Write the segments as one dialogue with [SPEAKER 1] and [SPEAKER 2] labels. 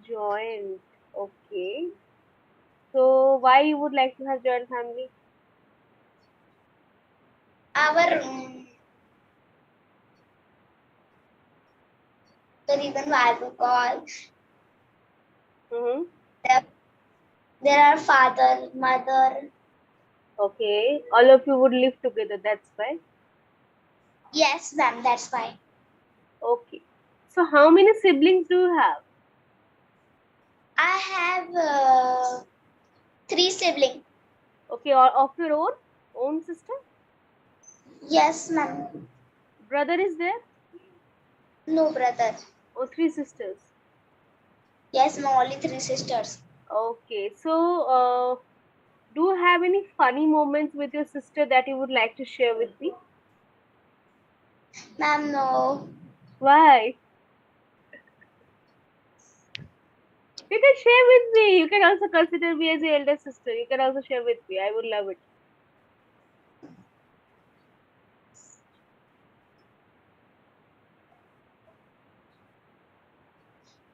[SPEAKER 1] Joint. Okay. So why you would like to have joint family?
[SPEAKER 2] Our the reason why because
[SPEAKER 1] Mm-hmm.
[SPEAKER 2] there are father, mother.
[SPEAKER 1] Okay. All of you would live together. That's why.
[SPEAKER 2] Yes, ma'am. That's why.
[SPEAKER 1] Okay. So how many siblings do you have?
[SPEAKER 2] I have 3 siblings.
[SPEAKER 1] Okay. Or of your own sister?
[SPEAKER 2] Yes, ma'am.
[SPEAKER 1] Brother is there?
[SPEAKER 2] No brother.
[SPEAKER 1] Or 3 sisters?
[SPEAKER 2] Yes, ma'am. Only 3 sisters.
[SPEAKER 1] Okay. So do you have any funny moments with your sister that you would like to share with me?
[SPEAKER 2] Ma'am, no.
[SPEAKER 1] Why? You can share with me. You can also consider me as your elder sister. You can also share with me. I would love it.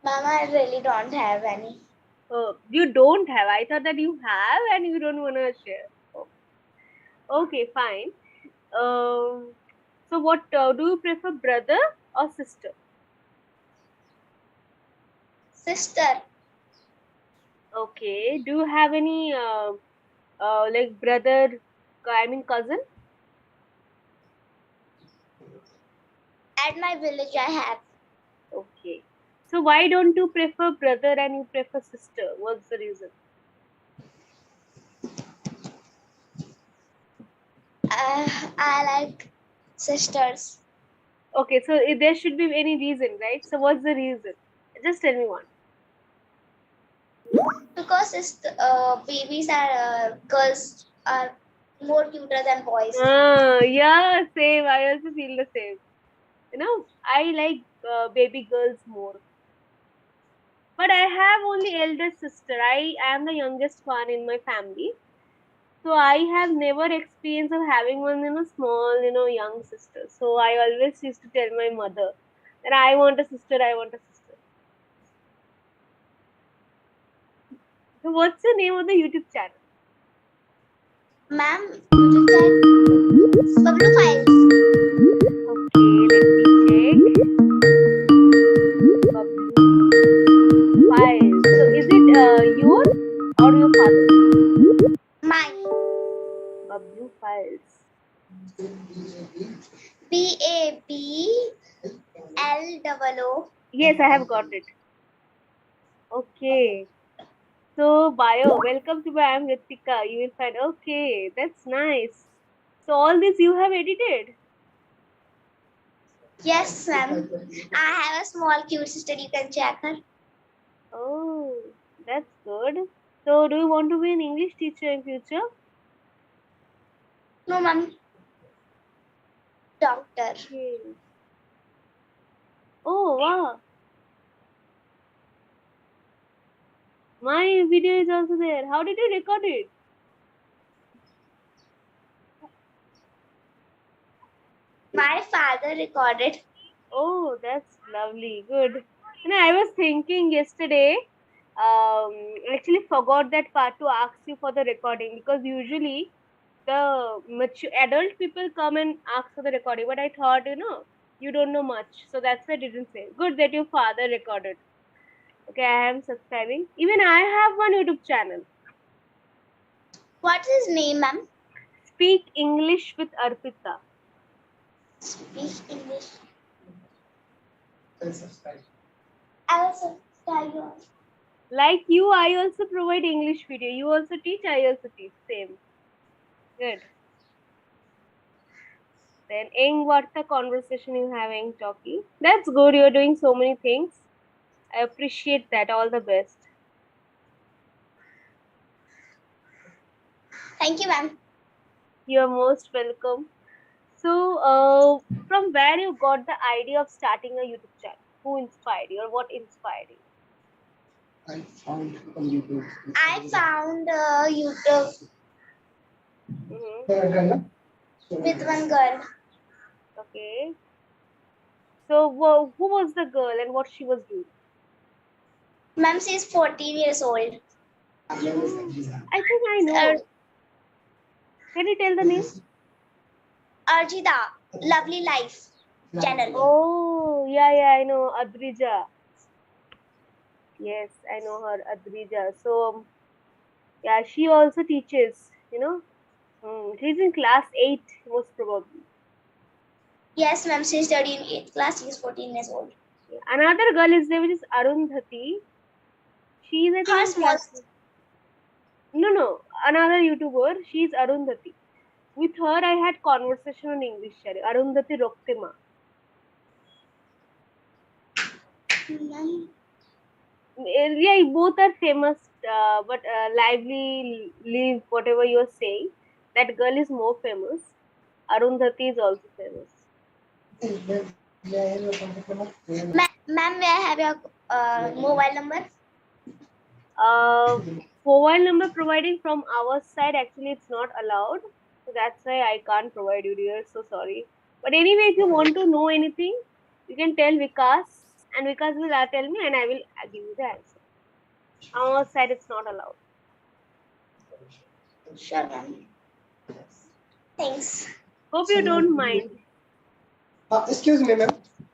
[SPEAKER 2] Ma'am, I really don't have any.
[SPEAKER 1] You don't have. I thought that you have and you don't want to share. Oh, okay, fine. So what do you prefer, brother or sister?
[SPEAKER 2] Sister.
[SPEAKER 1] Okay. Do you have any like brother? I mean cousin.
[SPEAKER 2] At my village, I have.
[SPEAKER 1] Okay. So why don't you prefer brother and you prefer sister? What's the reason?
[SPEAKER 2] I like sisters.
[SPEAKER 1] Okay, so there should be any reason, right? So what's the reason? Just tell me one.
[SPEAKER 2] Because babies are girls are more cuter than boys.
[SPEAKER 1] Yeah, same. I also feel the same. You know, I like baby girls more. But I have only elder sister. I am the youngest one in my family. So I have never experience of having one, small, young sister. So I always used to tell my mother that I want a sister, I want a sister. So what's the name of the YouTube channel?
[SPEAKER 2] Ma'am, YouTube channel Pablo Files.
[SPEAKER 1] Okay, let me check. Bablu Files. So is it your or your father?
[SPEAKER 2] Mine.
[SPEAKER 1] Bablu Files.
[SPEAKER 2] BABLOO.
[SPEAKER 1] Yes, I have got it. Okay. So bio, welcome to I am Ritika. You will find okay, that's nice. So all this you have edited.
[SPEAKER 2] Yes, ma'am. I have a small cute sister. You can check her.
[SPEAKER 1] Oh, that's good. So do you want to be an English teacher in future?
[SPEAKER 2] No, ma'am. Doctor.
[SPEAKER 1] Okay. Oh wow. My video is also there. How did you record it?
[SPEAKER 2] My father recorded.
[SPEAKER 1] Oh, that's lovely. Good. I was thinking yesterday, actually forgot that part to ask you for the recording because usually the mature adult people come and ask for the recording, but I thought, you don't know much. So that's why I didn't say. Good that your father recorded. Okay, I am subscribing. Even I have one YouTube channel.
[SPEAKER 2] What's his name, ma'am?
[SPEAKER 1] Speak English with Arpita.
[SPEAKER 2] Speak English. I will subscribe you.
[SPEAKER 1] Like you, I also provide English video. You also teach, I also teach. Same. Good. Then, Eng, what the conversation you having, talking? That's good. You're doing so many things. I appreciate that. All the best.
[SPEAKER 2] Thank you, ma'am.
[SPEAKER 1] You're most welcome. So, from where you got the idea of starting a YouTube channel? Who inspired you, or what inspired you?
[SPEAKER 2] I found YouTube with one girl.
[SPEAKER 1] Okay. So, who was the girl and what she was doing?
[SPEAKER 2] Ma'am, she is 14 years old.
[SPEAKER 1] I think I know. Can you tell the name?
[SPEAKER 2] Arjita, Lovely Life channel.
[SPEAKER 1] Oh, yeah, I know Adrija. Yes, I know her, Adrija. So, yeah, she also teaches, She's in class 8, most probably.
[SPEAKER 2] Yes, ma'am, she studied in 8th class. She is 14 years old.
[SPEAKER 1] Another girl is there, which is Arundhati. She's, I think, in class. No, another YouTuber. She's Arundhati. With her, I had conversation on English. Arundhati Roktema. Yeah, both are famous, but lively live whatever you're saying. That girl is more famous. Arundhati is also famous.
[SPEAKER 2] Ma'am, may I have your mobile number?
[SPEAKER 1] Mobile number providing from our side, actually it's not allowed. So that's why I can't provide you, dear. So sorry. But anyway, if you want to know anything, you can tell Vikas, and Vikas will tell me, and I will give you the answer. On our side, it's not allowed.
[SPEAKER 2] Sure, ma'am. Thanks.
[SPEAKER 1] Hope you don't mind.
[SPEAKER 3] Excuse me, ma'am.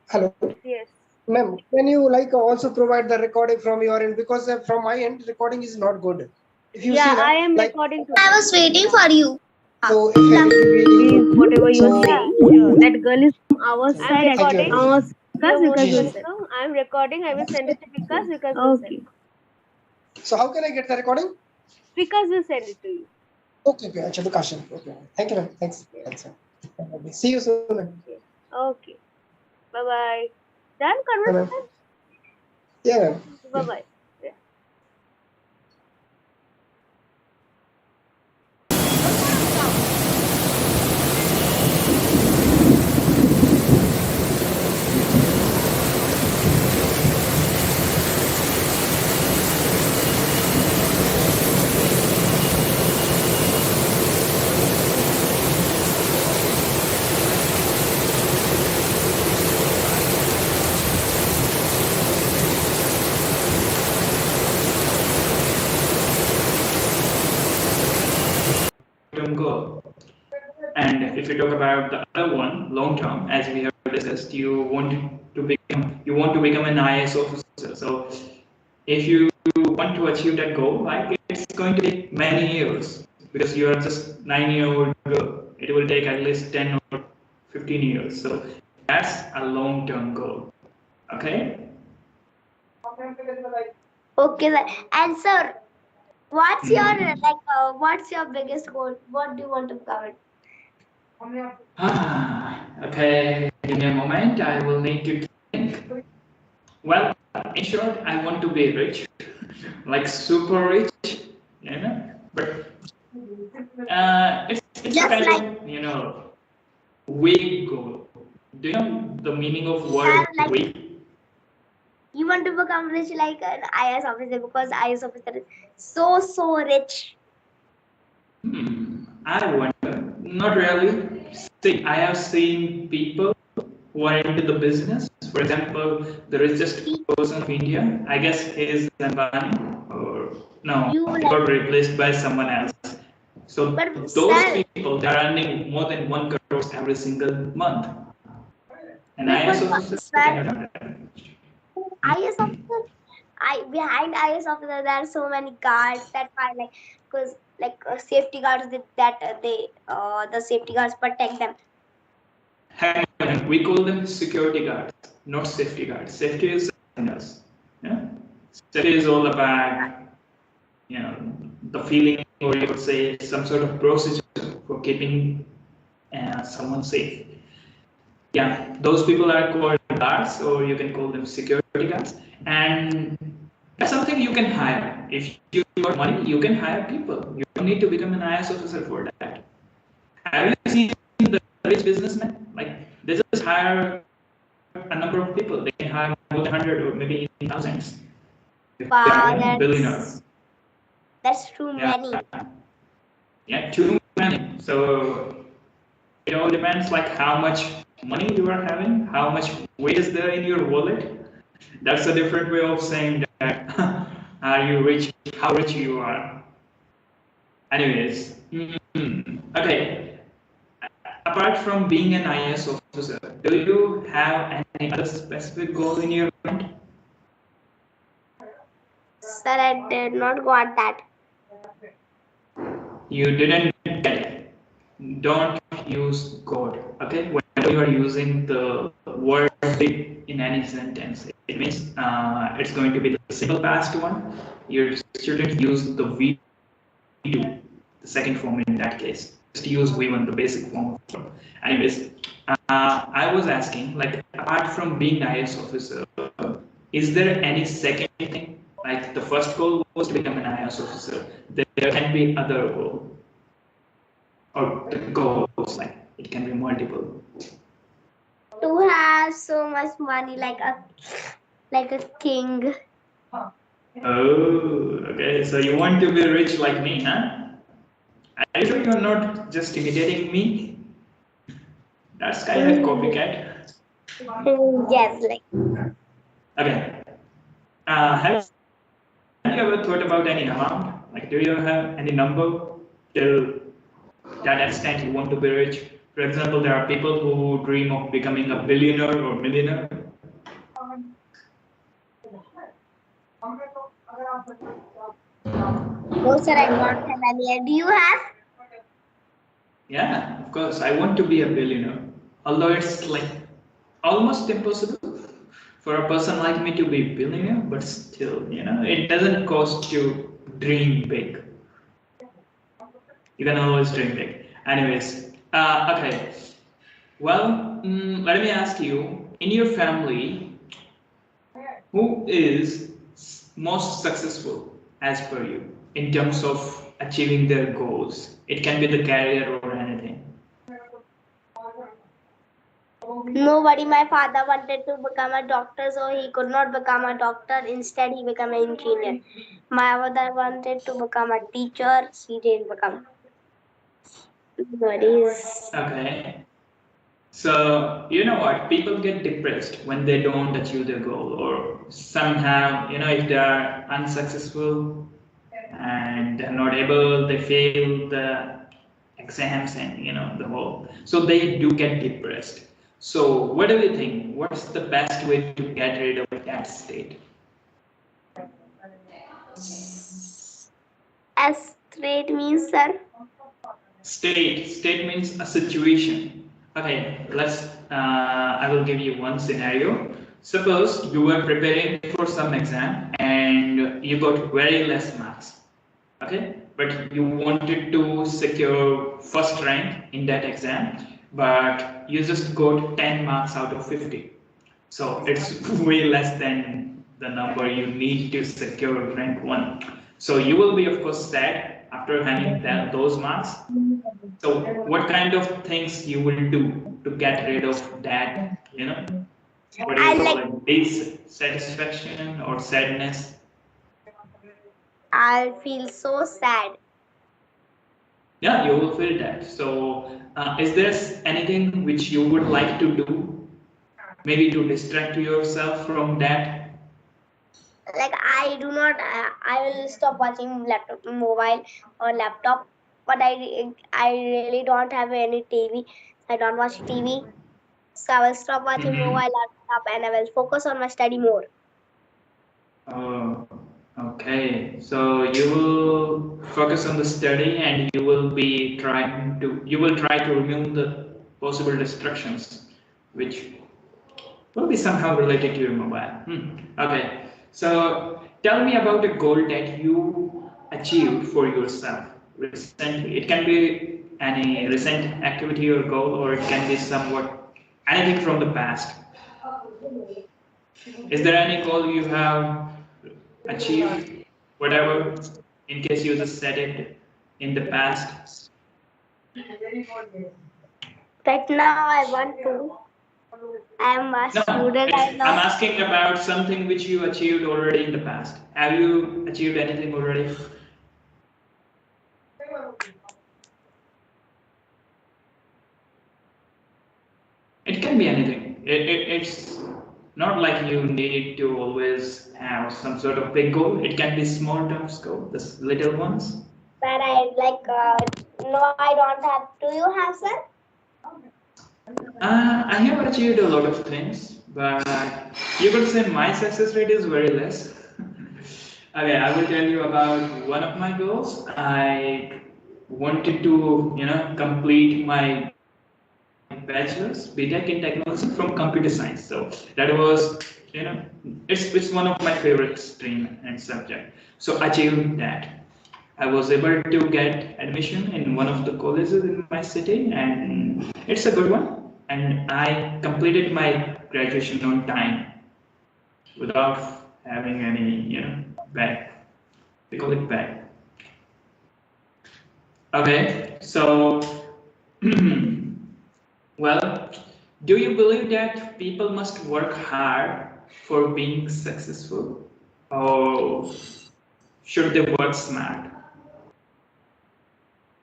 [SPEAKER 3] Hello.
[SPEAKER 1] Yes.
[SPEAKER 3] Ma'am, can you also provide the recording from your end, because from my end recording is not good. If you see that,
[SPEAKER 1] I am recording.
[SPEAKER 2] I was waiting for you.
[SPEAKER 3] So if
[SPEAKER 1] whatever you're saying, that girl is from our side. Recording. I'm recording. I will send it to Vikas. Vikas will send it.
[SPEAKER 3] So how can I get the recording?
[SPEAKER 1] Vikas will send it to you.
[SPEAKER 3] Okay. Okay. Thank you, ma'am. Thanks. See you soon.
[SPEAKER 1] Okay. Bye-bye. Done conversation?
[SPEAKER 3] Yeah, ma'am.
[SPEAKER 1] Bye-bye.
[SPEAKER 4] Goal. And if you talk about the other one, long term, as we have discussed, you want to become an IS officer. So if you want to achieve that goal, it's going to take many years, because you are just 9-year-old girl. It will take at least 10 or 15 years. So that's a long term goal. Okay?
[SPEAKER 2] Okay, sir. And sir, what's your biggest goal? What do you want to become?
[SPEAKER 4] Okay, give me a moment. I will need to think. Well, in short, I want to be rich, like super rich, But it's
[SPEAKER 2] Just
[SPEAKER 4] kind
[SPEAKER 2] like,
[SPEAKER 4] of, vague goal. Do you know the meaning of word vague?
[SPEAKER 2] You want to become rich like an IS officer, because IS officer is so rich.
[SPEAKER 4] I wonder. Not really. See, I have seen people who are into the business. For example, the richest person of India, I guess he is Ambani, or no, he got replaced by someone else. So those people, they are earning more than 1 crore every single month. And IS officer,
[SPEAKER 2] behind IS officer, there are so many guards that find because safety guards the safety guards protect them.
[SPEAKER 4] We call them security guards, not safety guards. Safety is something else. Yeah? Safety is all about, the feeling, or you could say some sort of procedure for keeping someone safe. Yeah, those people are called guards, or you can call them security guards. And that's something you can hire. If you got money, you can hire people. You don't need to become an IS officer for that. Have you seen the rich businessmen? They just hire a number of people. They can hire more than 100 or maybe thousands.
[SPEAKER 2] Wow,
[SPEAKER 4] billionaires.
[SPEAKER 2] That's too many.
[SPEAKER 4] Yeah, too many. So it all depends how much money you are having, how much weight is there in your wallet. That's a different way of saying that are you rich, how rich you are. Anyways, okay. Apart from being an IAS officer, do you have any other specific goal in your mind?
[SPEAKER 2] Sir, I did not got that.
[SPEAKER 4] You didn't get it. Don't use God. Okay, whenever you are using the word in any sentence, it means it's going to be the simple past one. You shouldn't use the V2, the second form in that case. Just use V1, the basic form. Anyways, I was asking, like, apart from being IAS officer, is there any second thing? Like the first goal was to become an IAS officer. There can be other goal or the goals, like it can be multiple.
[SPEAKER 2] To have so much money like a king.
[SPEAKER 4] Oh, okay. So you want to be rich like me, huh? Are you sure you're not just imitating me? That's kind of copycat.
[SPEAKER 2] Yes, like.
[SPEAKER 4] Okay. Have you ever thought about any amount? Like, do you have any number till that extent you want to be rich? For example, there are people who dream of becoming a billionaire or millionaire.
[SPEAKER 2] No, sir, I don't have any. Do you have?
[SPEAKER 4] Yeah, of course. I want to be a billionaire. Although it's like almost impossible for a person like me to be a billionaire, but still, it doesn't cost you dream big. You can always dream big. Anyways, okay. Well, let me ask you, in your family, who is most successful as per you in terms of achieving their goals? It can be the career or anything.
[SPEAKER 2] Nobody. My father wanted to become a doctor, so he could not become a doctor. Instead, he became an engineer. My mother wanted to become a teacher. She didn't become. Nobody's.
[SPEAKER 4] Okay. So, you know what? People get depressed when they don't achieve their goal, or somehow, if they are unsuccessful and they're not able, they fail the exams and, the whole. So they do get depressed. So, what do you think? What's the best way to get rid of that state?
[SPEAKER 2] As straight means, sir.
[SPEAKER 4] State means a situation. Okay, I will give you one scenario. Suppose you were preparing for some exam and you got very less marks. Okay, but you wanted to secure first rank in that exam, but you just got 10 marks out of 50. So it's way less than the number you need to secure rank 1. So you will be, of course, sad after having those marks. So what kind of things you will do to get rid of that, what do you call it, dissatisfaction or sadness?
[SPEAKER 2] I'll feel so sad.
[SPEAKER 4] Yeah, you will feel that. So is there anything which you would like to do, maybe to distract yourself from that?
[SPEAKER 2] Like I do not. I will stop watching mobile or laptop. But I really don't have any TV. I don't watch TV. So I will stop watching mobile laptop and I will focus on my study more.
[SPEAKER 4] Oh, okay. So you will focus on the study and you will try to remove the possible distractions, which will be somehow related to your mobile. Okay. So tell me about a goal that you achieved for yourself recently. It can be any recent activity or goal, or it can be somewhat anything from the past. Is there any goal you have achieved, whatever, in case you just said it in the past?
[SPEAKER 2] Right now I want to. I am a student right
[SPEAKER 4] I'm
[SPEAKER 2] now.
[SPEAKER 4] asking about something which you achieved already in the past. Have you achieved anything already? It can be anything. It's Not like you need to always have some sort of big goal. It can be small terms goal, the little ones.
[SPEAKER 2] But I like no, I don't have. Do you have, sir?
[SPEAKER 4] I have achieved a lot of things, but you could say my success rate is very less. Okay, I will tell you about one of my goals. I wanted to, complete my bachelor's BTech in technology from computer science. So that was, it's one of my favorite stream and subject. So achieved that. I was able to get admission in one of the colleges in my city, and it's a good one. And I completed my graduation on time without having any, back. We call it back. Okay, so well, do you believe that people must work hard for being successful, or should they work smart?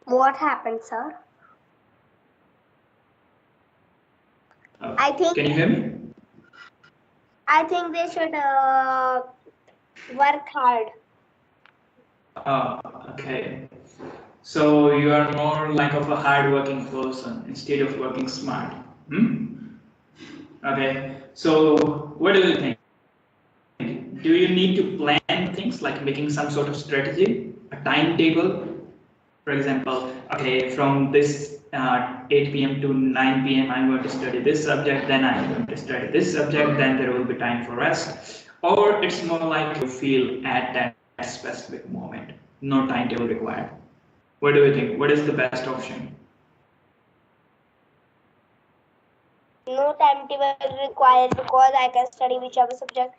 [SPEAKER 2] What happened, sir? I think.
[SPEAKER 4] Can you hear me?
[SPEAKER 2] I think they should work hard.
[SPEAKER 4] Oh, okay. So you are more like of a hard-working person instead of working smart. Okay. So what do you think? Do you need to plan things like making some sort of strategy, a timetable? For example, okay, from this 8 p.m. to 9 p.m. I'm going to study this subject, then I'm going to study this subject, then there will be time for rest. Or it's more like you feel at that specific moment, no timetable required. What do you think? What is the best option?
[SPEAKER 2] No timetable required because I can study whichever subject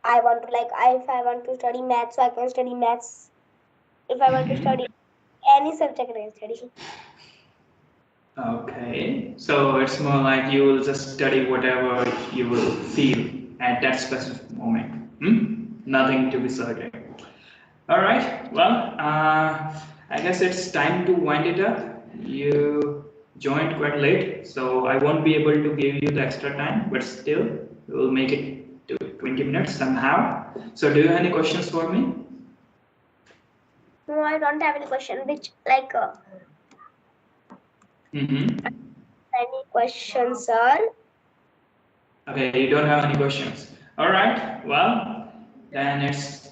[SPEAKER 2] I want to. Like, if I want to study maths, so I can study maths. If I want to study any subject, I can study.
[SPEAKER 4] Okay, so it's more like you will just study whatever you will feel at that specific moment. Nothing to be certain. All right, well, I guess it's time to wind it up. You joined quite late, so I won't be able to give you the extra time, but still, we'll make it to 20 minutes somehow. So do you have any questions for me?
[SPEAKER 2] No, I don't have any question. Which, like, any questions, sir?
[SPEAKER 4] Okay, you don't have any questions. All right, well, then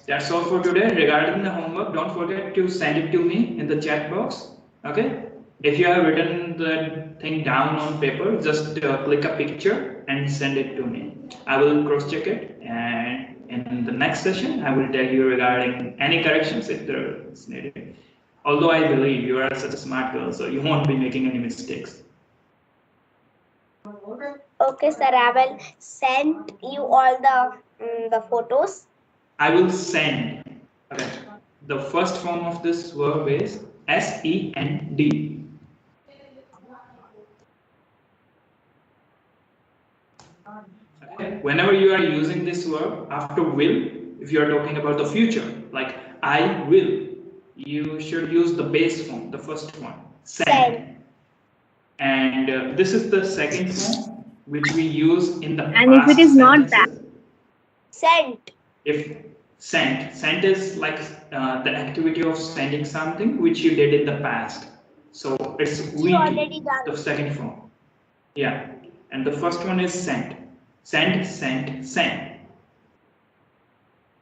[SPEAKER 4] that's all for today. Regarding the homework, don't forget to send it to me in the chat box. Okay, if you have written the thing down on paper, just click a picture and send it to me. I will cross check it, and in the next session I will tell you regarding any corrections if there is needed. Although I believe you are such a smart girl, so you won't be making any mistakes.
[SPEAKER 2] Okay, sir, I will send you all the photos.
[SPEAKER 4] I will send. Okay. The first form of this verb is SEND. Okay. Whenever you are using this verb after will, if you are talking about the future, like I will, you should use the base form, the first one, send. And this is the second form which we use in the past.
[SPEAKER 1] And if it is not that,
[SPEAKER 2] sent.
[SPEAKER 4] If sent is like the activity of sending something which you did in the past. So it's we do, the second form. Yeah, and the first one is sent. Send.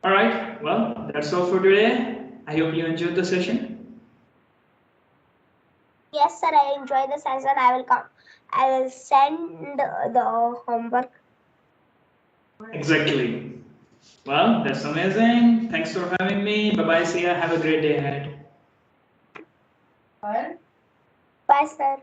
[SPEAKER 4] All right. Well, that's all for today. I hope you enjoyed the session.
[SPEAKER 2] Yes, sir, I enjoy the session. I will send the homework.
[SPEAKER 4] Exactly. Well, that's amazing. Thanks for having me. Bye-bye. See ya. Have a great day ahead.
[SPEAKER 2] Bye, sir.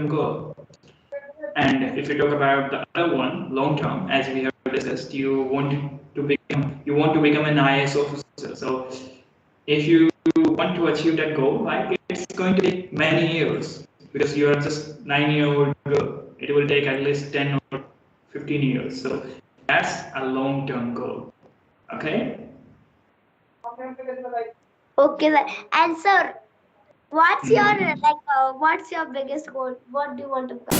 [SPEAKER 4] Goal. And if you talk about the other one, long term, as we have discussed, you want to become an IAS officer. So if you want to achieve that goal, like it's going to take many years because you are just 9-year-old girl. It will take at least 10 or 15 years. So that's a long-term goal. Okay?
[SPEAKER 2] Okay, sir. And sir, what's your what's your biggest goal? What do you want to become?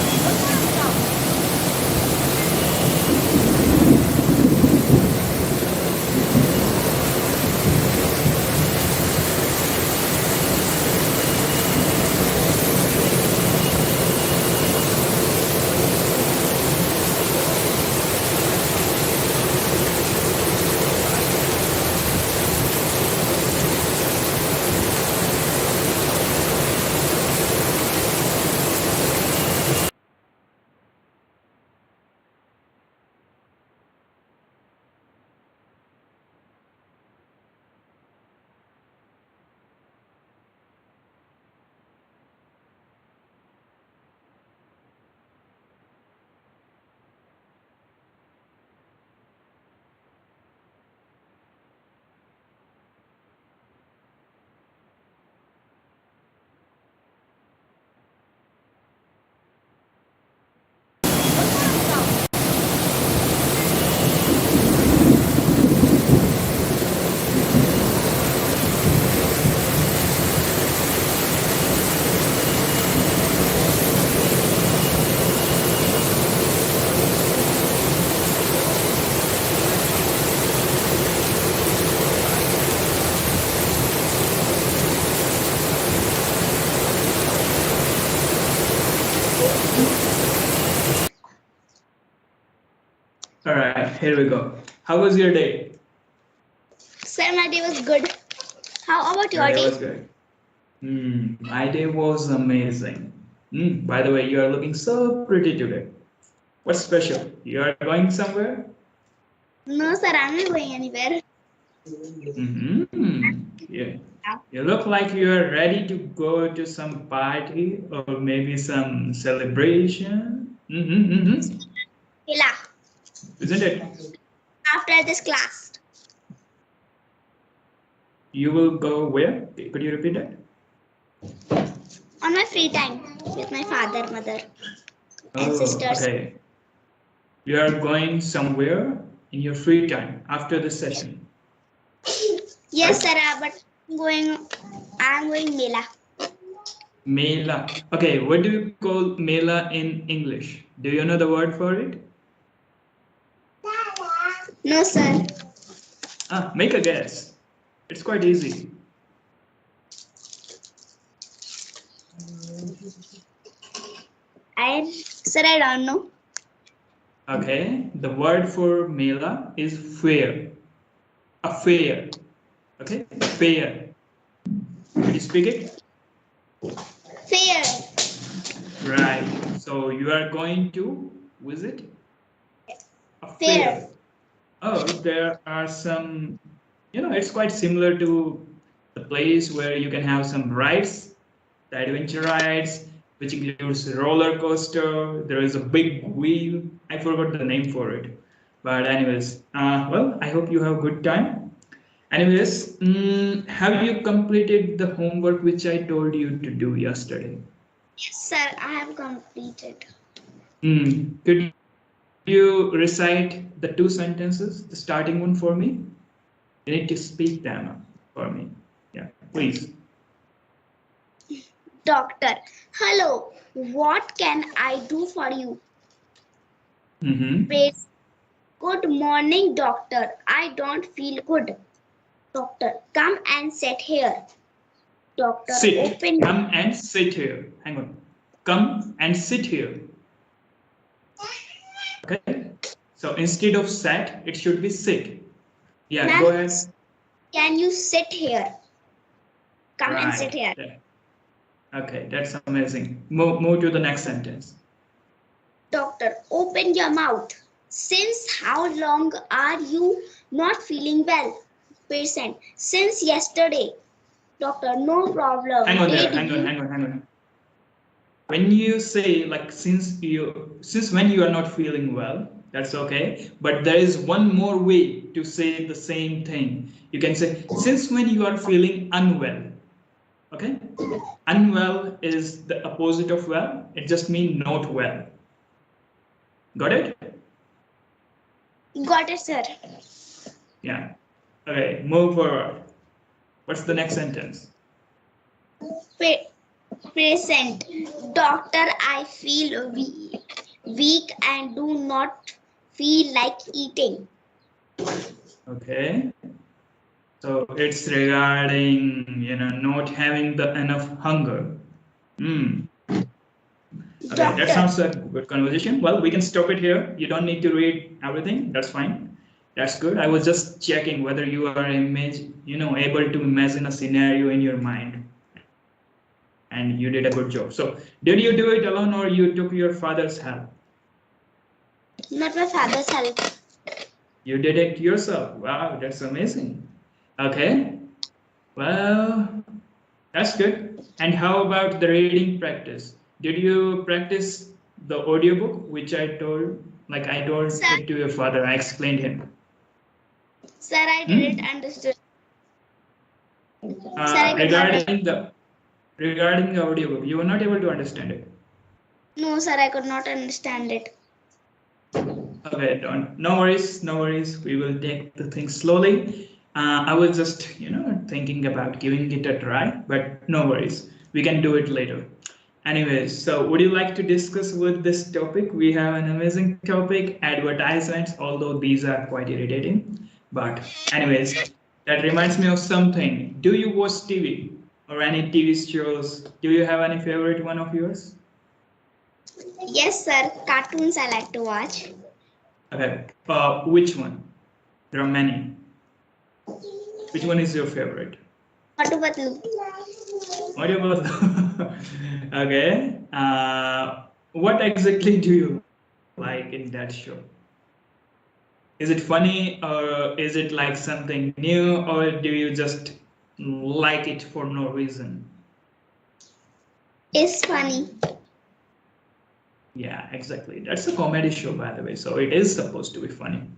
[SPEAKER 4] All right, here we go. How was your day?
[SPEAKER 2] Sir, my day was good. How about your
[SPEAKER 4] Your day
[SPEAKER 2] day?
[SPEAKER 4] was good. My day was amazing. By the way, you are looking so pretty today. What's special? You are going somewhere?
[SPEAKER 2] No, sir, I'm not going anywhere.
[SPEAKER 4] Yeah. You look like you are ready to go to some party or maybe some celebration.
[SPEAKER 2] Hila,
[SPEAKER 4] Isn't it?
[SPEAKER 2] after this class.
[SPEAKER 4] You will go where? Could you repeat that?
[SPEAKER 2] On my free time with my father, mother, and sisters.
[SPEAKER 4] Okay. You are going somewhere in your free time after the session.
[SPEAKER 2] Yes, sir, but I'm going Mela.
[SPEAKER 4] Mela. Okay, what do you call Mela in English? Do you know the word for it?
[SPEAKER 2] No, sir.
[SPEAKER 4] Make a guess. It's quite easy.
[SPEAKER 2] Sir, I don't know.
[SPEAKER 4] Okay, the word for Mela is fair. A fair. Okay, fair. Can you speak it?
[SPEAKER 2] Fair.
[SPEAKER 4] Right. So you are going to visit a
[SPEAKER 2] Fair.
[SPEAKER 4] Oh, there are some, it's quite similar to the place where you can have some rides, the adventure rides, which includes roller coaster. There is a big wheel. I forgot the name for it. But anyways, well, I hope you have a good time. Anyways, have you completed the homework which I told you to do yesterday?
[SPEAKER 2] Yes, sir, I have completed.
[SPEAKER 4] Could you recite the two sentences, the starting one for me? You need to speak them for me. Yeah, please.
[SPEAKER 2] Doctor, hello, what can I do for you? Good morning, doctor. I don't feel good. Doctor, come and sit here. Doctor, open.
[SPEAKER 4] Come and sit here. Hang on. Come and sit here. Okay. So instead of sat, it should be sit. Yeah, go ahead.
[SPEAKER 2] Can you sit here? Come and sit here.
[SPEAKER 4] Okay, that's amazing. Move to the next sentence.
[SPEAKER 2] Doctor, open your mouth. Since how long are you not feeling well? Patient, since yesterday. Doctor, no problem.
[SPEAKER 4] Hang on. When you say like since when you are not feeling well, that's okay. But there is one more way to say the same thing. You can say since when you are feeling unwell. Okay. Unwell is the opposite of well. It just means not well. Got it?
[SPEAKER 2] Got it, sir.
[SPEAKER 4] Yeah. Okay, move forward. What's the next sentence?
[SPEAKER 2] Present. Doctor, I feel weak and do not feel like eating.
[SPEAKER 4] Okay. So it's regarding, not having the enough hunger. Okay,
[SPEAKER 2] Doctor.
[SPEAKER 4] that sounds a good conversation. Well, we can stop it here. You don't need to read everything. That's fine. That's good. I was just checking whether you are able to imagine a scenario in your mind. And you did a good job. So, did you do it alone or you took your father's help?
[SPEAKER 2] Not my father's help.
[SPEAKER 4] You did it yourself. Wow, that's amazing. Okay. Well, that's good. And how about the reading practice? Did you practice the audiobook, which I told it to your father? I explained him.
[SPEAKER 2] Sir, I didn't understand.
[SPEAKER 4] Regarding the audiobook, you were not able to understand it.
[SPEAKER 2] No, sir, I could not understand it.
[SPEAKER 4] Okay, no worries, no worries. We will take the thing slowly. I was just, thinking about giving it a try, but no worries. We can do it later. Anyways, so would you like to discuss with this topic? We have an amazing topic, advertisements, although these are quite irritating. But anyways, that reminds me of something. Do you watch TV or any TV shows? Do you have any favorite one of yours?
[SPEAKER 2] Yes, sir. Cartoons I like to watch.
[SPEAKER 4] Okay. Which one? There are many. Which one is your favorite?
[SPEAKER 2] Motu Patlu.
[SPEAKER 4] Okay. What exactly do you like in that show? Is it funny or is it like something new, or do you just like it for no reason?
[SPEAKER 2] It's funny.
[SPEAKER 4] Yeah, exactly. That's a comedy show, by the way, so it is supposed to be funny.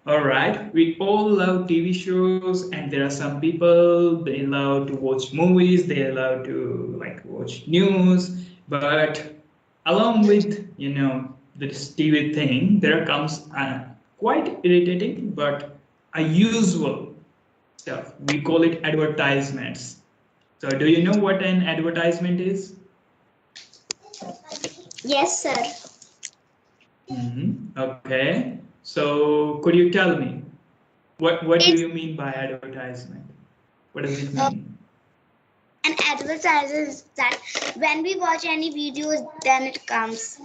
[SPEAKER 4] All right, we all love TV shows, and there are some people, they love to watch movies, they love to watch news, but along with this TV thing, there comes quite irritating but a usual stuff. We call it advertisements. So do you know what an advertisement is?
[SPEAKER 2] Yes, sir.
[SPEAKER 4] Okay. So could you tell me what do you mean by advertisement? What does it mean?
[SPEAKER 2] An advertiser is that when we watch any videos, then it comes.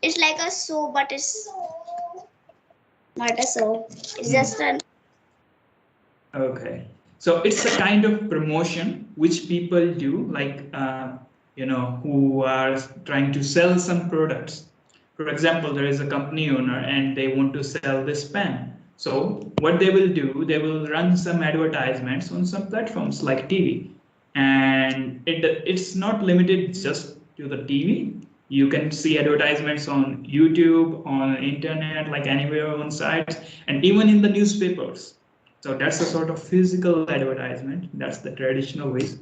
[SPEAKER 2] It's like a show, but it's not a show. It's just an.
[SPEAKER 4] Okay. So it's a kind of promotion which people do, who are trying to sell some products. For example, there is a company owner and they want to sell this pen. So what they will do, they will run some advertisements on some platforms like TV. And it's not limited just to the TV. You can see advertisements on YouTube, on internet, like anywhere on sites, and even in the newspapers. So that's a sort of physical advertisement. That's the traditional ways.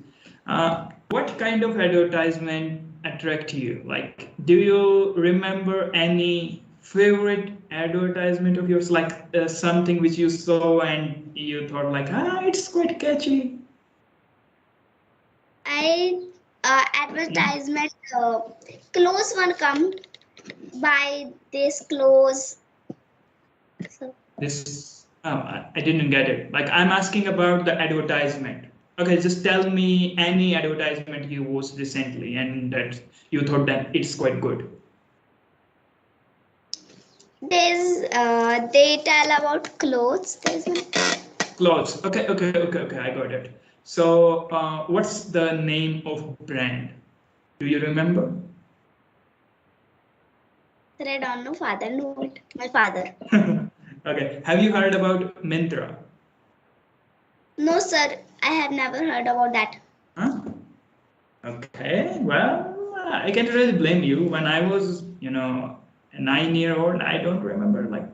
[SPEAKER 4] What kind of advertisement attract you? Like, do you remember any favorite advertisement of yours, like something which you saw and you thought it's quite catchy?
[SPEAKER 2] Advertisement clothes one come buy this clothes. So.
[SPEAKER 4] This I didn't get it. Like, I'm asking about the advertisement. Okay, just tell me any advertisement you watched recently and that you thought that it's quite good.
[SPEAKER 2] There's they tell about clothes. There's one.
[SPEAKER 4] Clothes. Okay, I got it. So what's the name of brand? Do you remember?
[SPEAKER 2] Sir, I don't know. Father knew it. My father.
[SPEAKER 4] Okay. Have you heard about Myntra?
[SPEAKER 2] No, sir. I have never heard about that.
[SPEAKER 4] Huh? Okay. Well, I can't really blame you. When I was, a 9-year-old, I don't remember.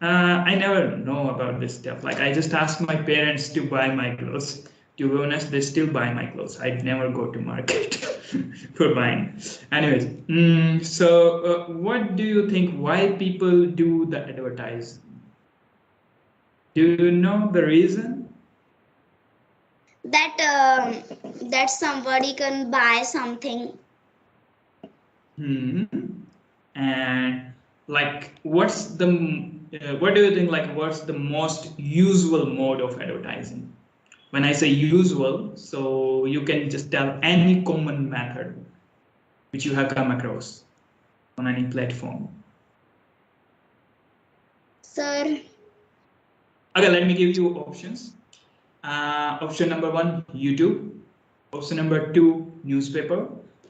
[SPEAKER 4] I never know about this stuff. Like, I just asked my parents to buy my clothes. To be honest, they still buy my clothes. I'd never go to market for buying. Anyways, so what do you think? Why people do the advertise? Do you know the reason?
[SPEAKER 2] That somebody can buy something.
[SPEAKER 4] And like, what's the what do you think? Like, what's the most usual mode of advertising? When I say usual, so you can just tell any common method which you have come across on any platform.
[SPEAKER 2] Sir.
[SPEAKER 4] Okay, let me give you options. Option number 1, YouTube. Option number 2, newspaper.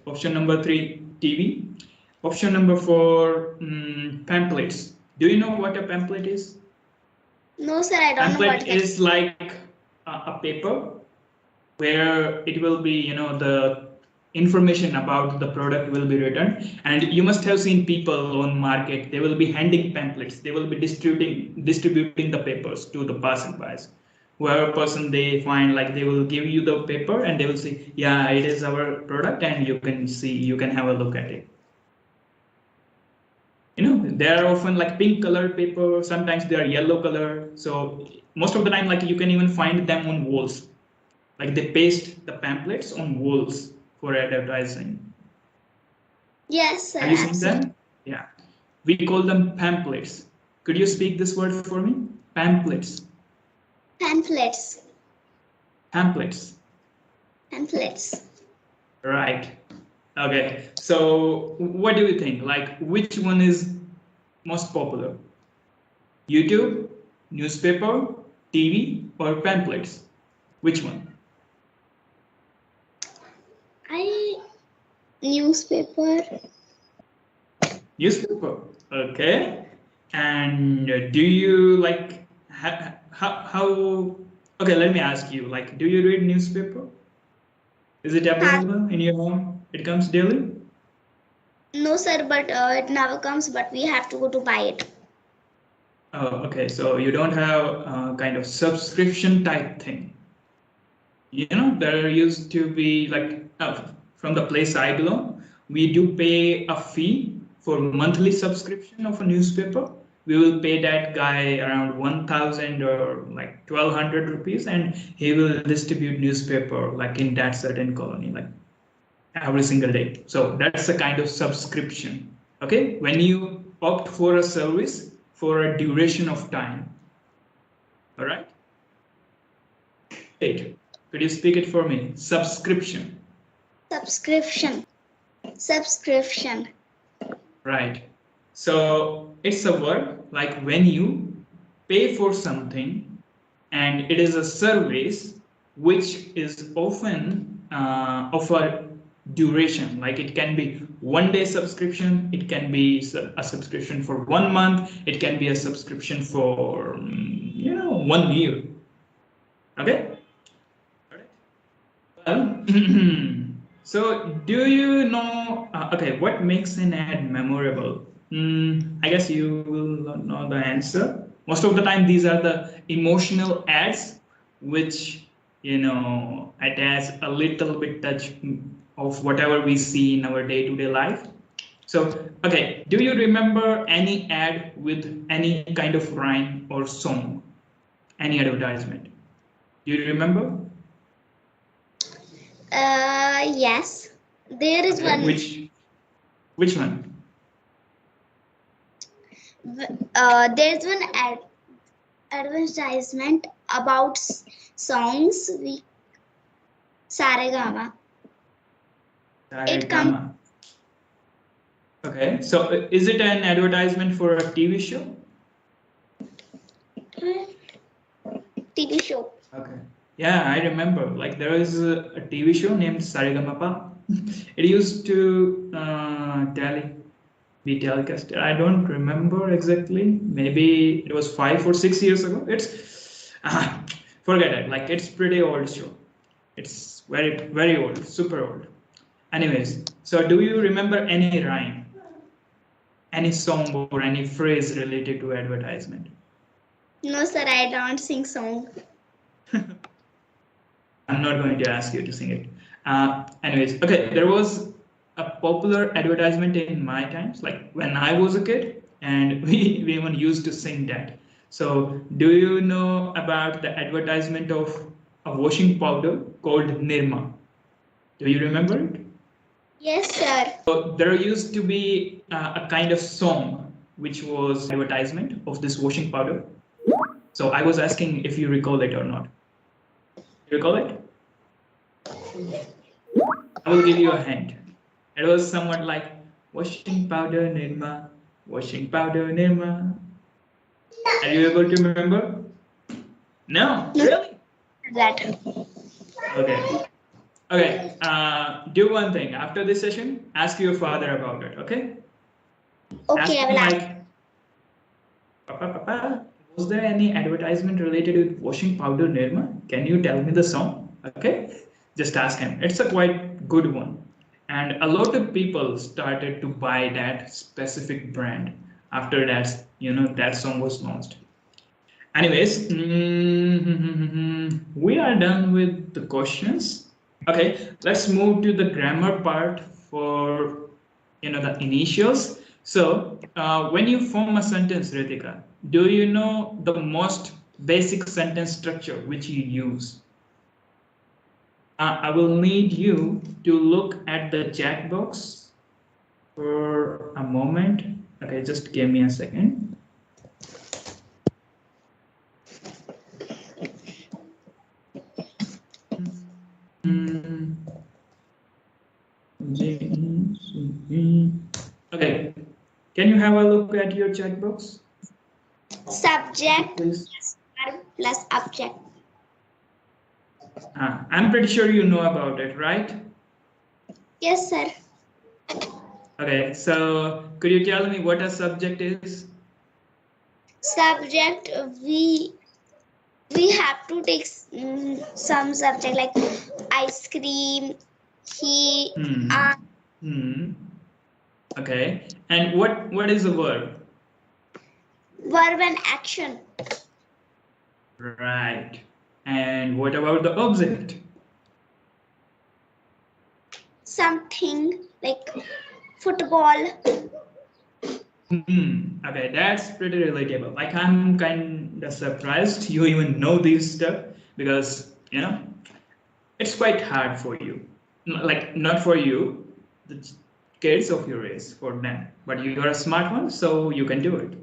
[SPEAKER 4] Option number 3, TV. Option number 4, pamphlets. Do you know what a pamphlet is?
[SPEAKER 2] No, sir, I don't know what
[SPEAKER 4] Pamphlet is like a paper where it will be, you know, the information about the product will be written, and you must have seen people on market. They will be handing pamphlets. They will be distributing the papers to the passersby. Whoever person they find, like, they will give you the paper and they will say, yeah, it is our product, and you can see, you can have a look at it. You know, they are often like pink colored paper. Sometimes they are yellow color. So most of the time, like, you can even find them on walls. Like, they paste the pamphlets on walls for advertising.
[SPEAKER 2] Yes, sir.
[SPEAKER 4] Have you seen them? Yeah. We call them pamphlets. Could you speak this word for me? Pamphlets.
[SPEAKER 2] Pamphlets.
[SPEAKER 4] Pamphlets.
[SPEAKER 2] Pamphlets.
[SPEAKER 4] Right. Okay. So what do you think? Like, which one is most popular? YouTube, newspaper, TV, or pamphlets? Which one?
[SPEAKER 2] Newspaper.
[SPEAKER 4] Newspaper. Okay. And do you like how? Okay, let me ask you. Like, do you read newspaper? Is it available in your home? It comes daily?
[SPEAKER 2] No, sir, but it never comes. But we have to go to buy it.
[SPEAKER 4] Oh, okay. So you don't have a kind of subscription type thing. You know, there used to be like from the place I belong, we do pay a fee for monthly subscription of a newspaper. We will pay that guy around 1,000 or like 1,200 rupees, and he will distribute newspaper like in that certain colony, like every single day. So that's a kind of subscription. Okay, when you opt for a service for a duration of time. All right. Eight. Could you speak it for me? Subscription.
[SPEAKER 2] Subscription. Subscription.
[SPEAKER 4] Right. So it's a word like when you pay for something and it is a service which is often of a duration. Like, it can be 1 day subscription, it can be a subscription for 1 month, it can be a subscription for 1 year. Okay. Well, so do you know, okay, what makes an ad memorable? I guess you will know the answer. Most of the time, these are the emotional ads, which, attach a little bit touch of whatever we see in our day-to-day life. So, okay, do you remember any ad with any kind of rhyme or song? Any advertisement? Do you remember?
[SPEAKER 2] Yes. There is one.
[SPEAKER 4] Which one?
[SPEAKER 2] There's one advertisement about songs. Saregama. It comes.
[SPEAKER 4] Okay, so is it an advertisement for a TV show?
[SPEAKER 2] TV show.
[SPEAKER 4] Okay. Yeah, I remember. Like, there is a TV show named Saregamapa. It used to be telecasted. I don't remember exactly. Maybe it was 5 or 6 years ago. It's forget it. Like, it's pretty old show. It's very, very old, super old. Anyways, so do you remember any rhyme, any song or any phrase related to advertisement?
[SPEAKER 2] No, sir, I don't sing song.
[SPEAKER 4] I'm not going to ask you to sing it. Anyways, okay, there was a popular advertisement in my times, like when I was a kid, and we even used to sing that. So, do you know about the advertisement of a washing powder called Nirma? Do you remember it?
[SPEAKER 2] Yes, sir.
[SPEAKER 4] So there used to be a kind of song which was advertisement of this washing powder. So I was asking if you recall it or not. You recall it? I will give you a hint. It was somewhat like washing powder Nirma, washing powder Nirma. Are you able to remember? No, really?
[SPEAKER 2] That.
[SPEAKER 4] Okay. Okay. Do one thing. After this session, ask your father about it. Okay?
[SPEAKER 2] Okay, I will ask.
[SPEAKER 4] Like, Papa, was there any advertisement related with washing powder Nirma? Can you tell me the song? Okay, just ask him. It's a quite good one. And a lot of people started to buy that specific brand after that, that song was launched. Anyways, we are done with the questions. Okay, let's move to the grammar part for, the initials. So, when you form a sentence, Ritika, do you know the most basic sentence structure which you use? I will need you to look at the chat box for a moment. Okay, just give me a second. Okay, can you have a look at your chat box?
[SPEAKER 2] Subject
[SPEAKER 4] Please.
[SPEAKER 2] plus object.
[SPEAKER 4] I'm pretty sure you know about it, right?
[SPEAKER 2] Yes, sir.
[SPEAKER 4] Okay, so could you tell me what a subject is?
[SPEAKER 2] Subject, we have to take some subject like ice cream, he,
[SPEAKER 4] Okay, and what is a verb?
[SPEAKER 2] Verb and action.
[SPEAKER 4] Right. And what about the object?
[SPEAKER 2] Something like football.
[SPEAKER 4] Okay, that's pretty relatable. Like, I'm kind of surprised you even know this stuff because, it's quite hard for you. Like, not for you, the kids of your race, for them. But you are a smart one, so you can do it.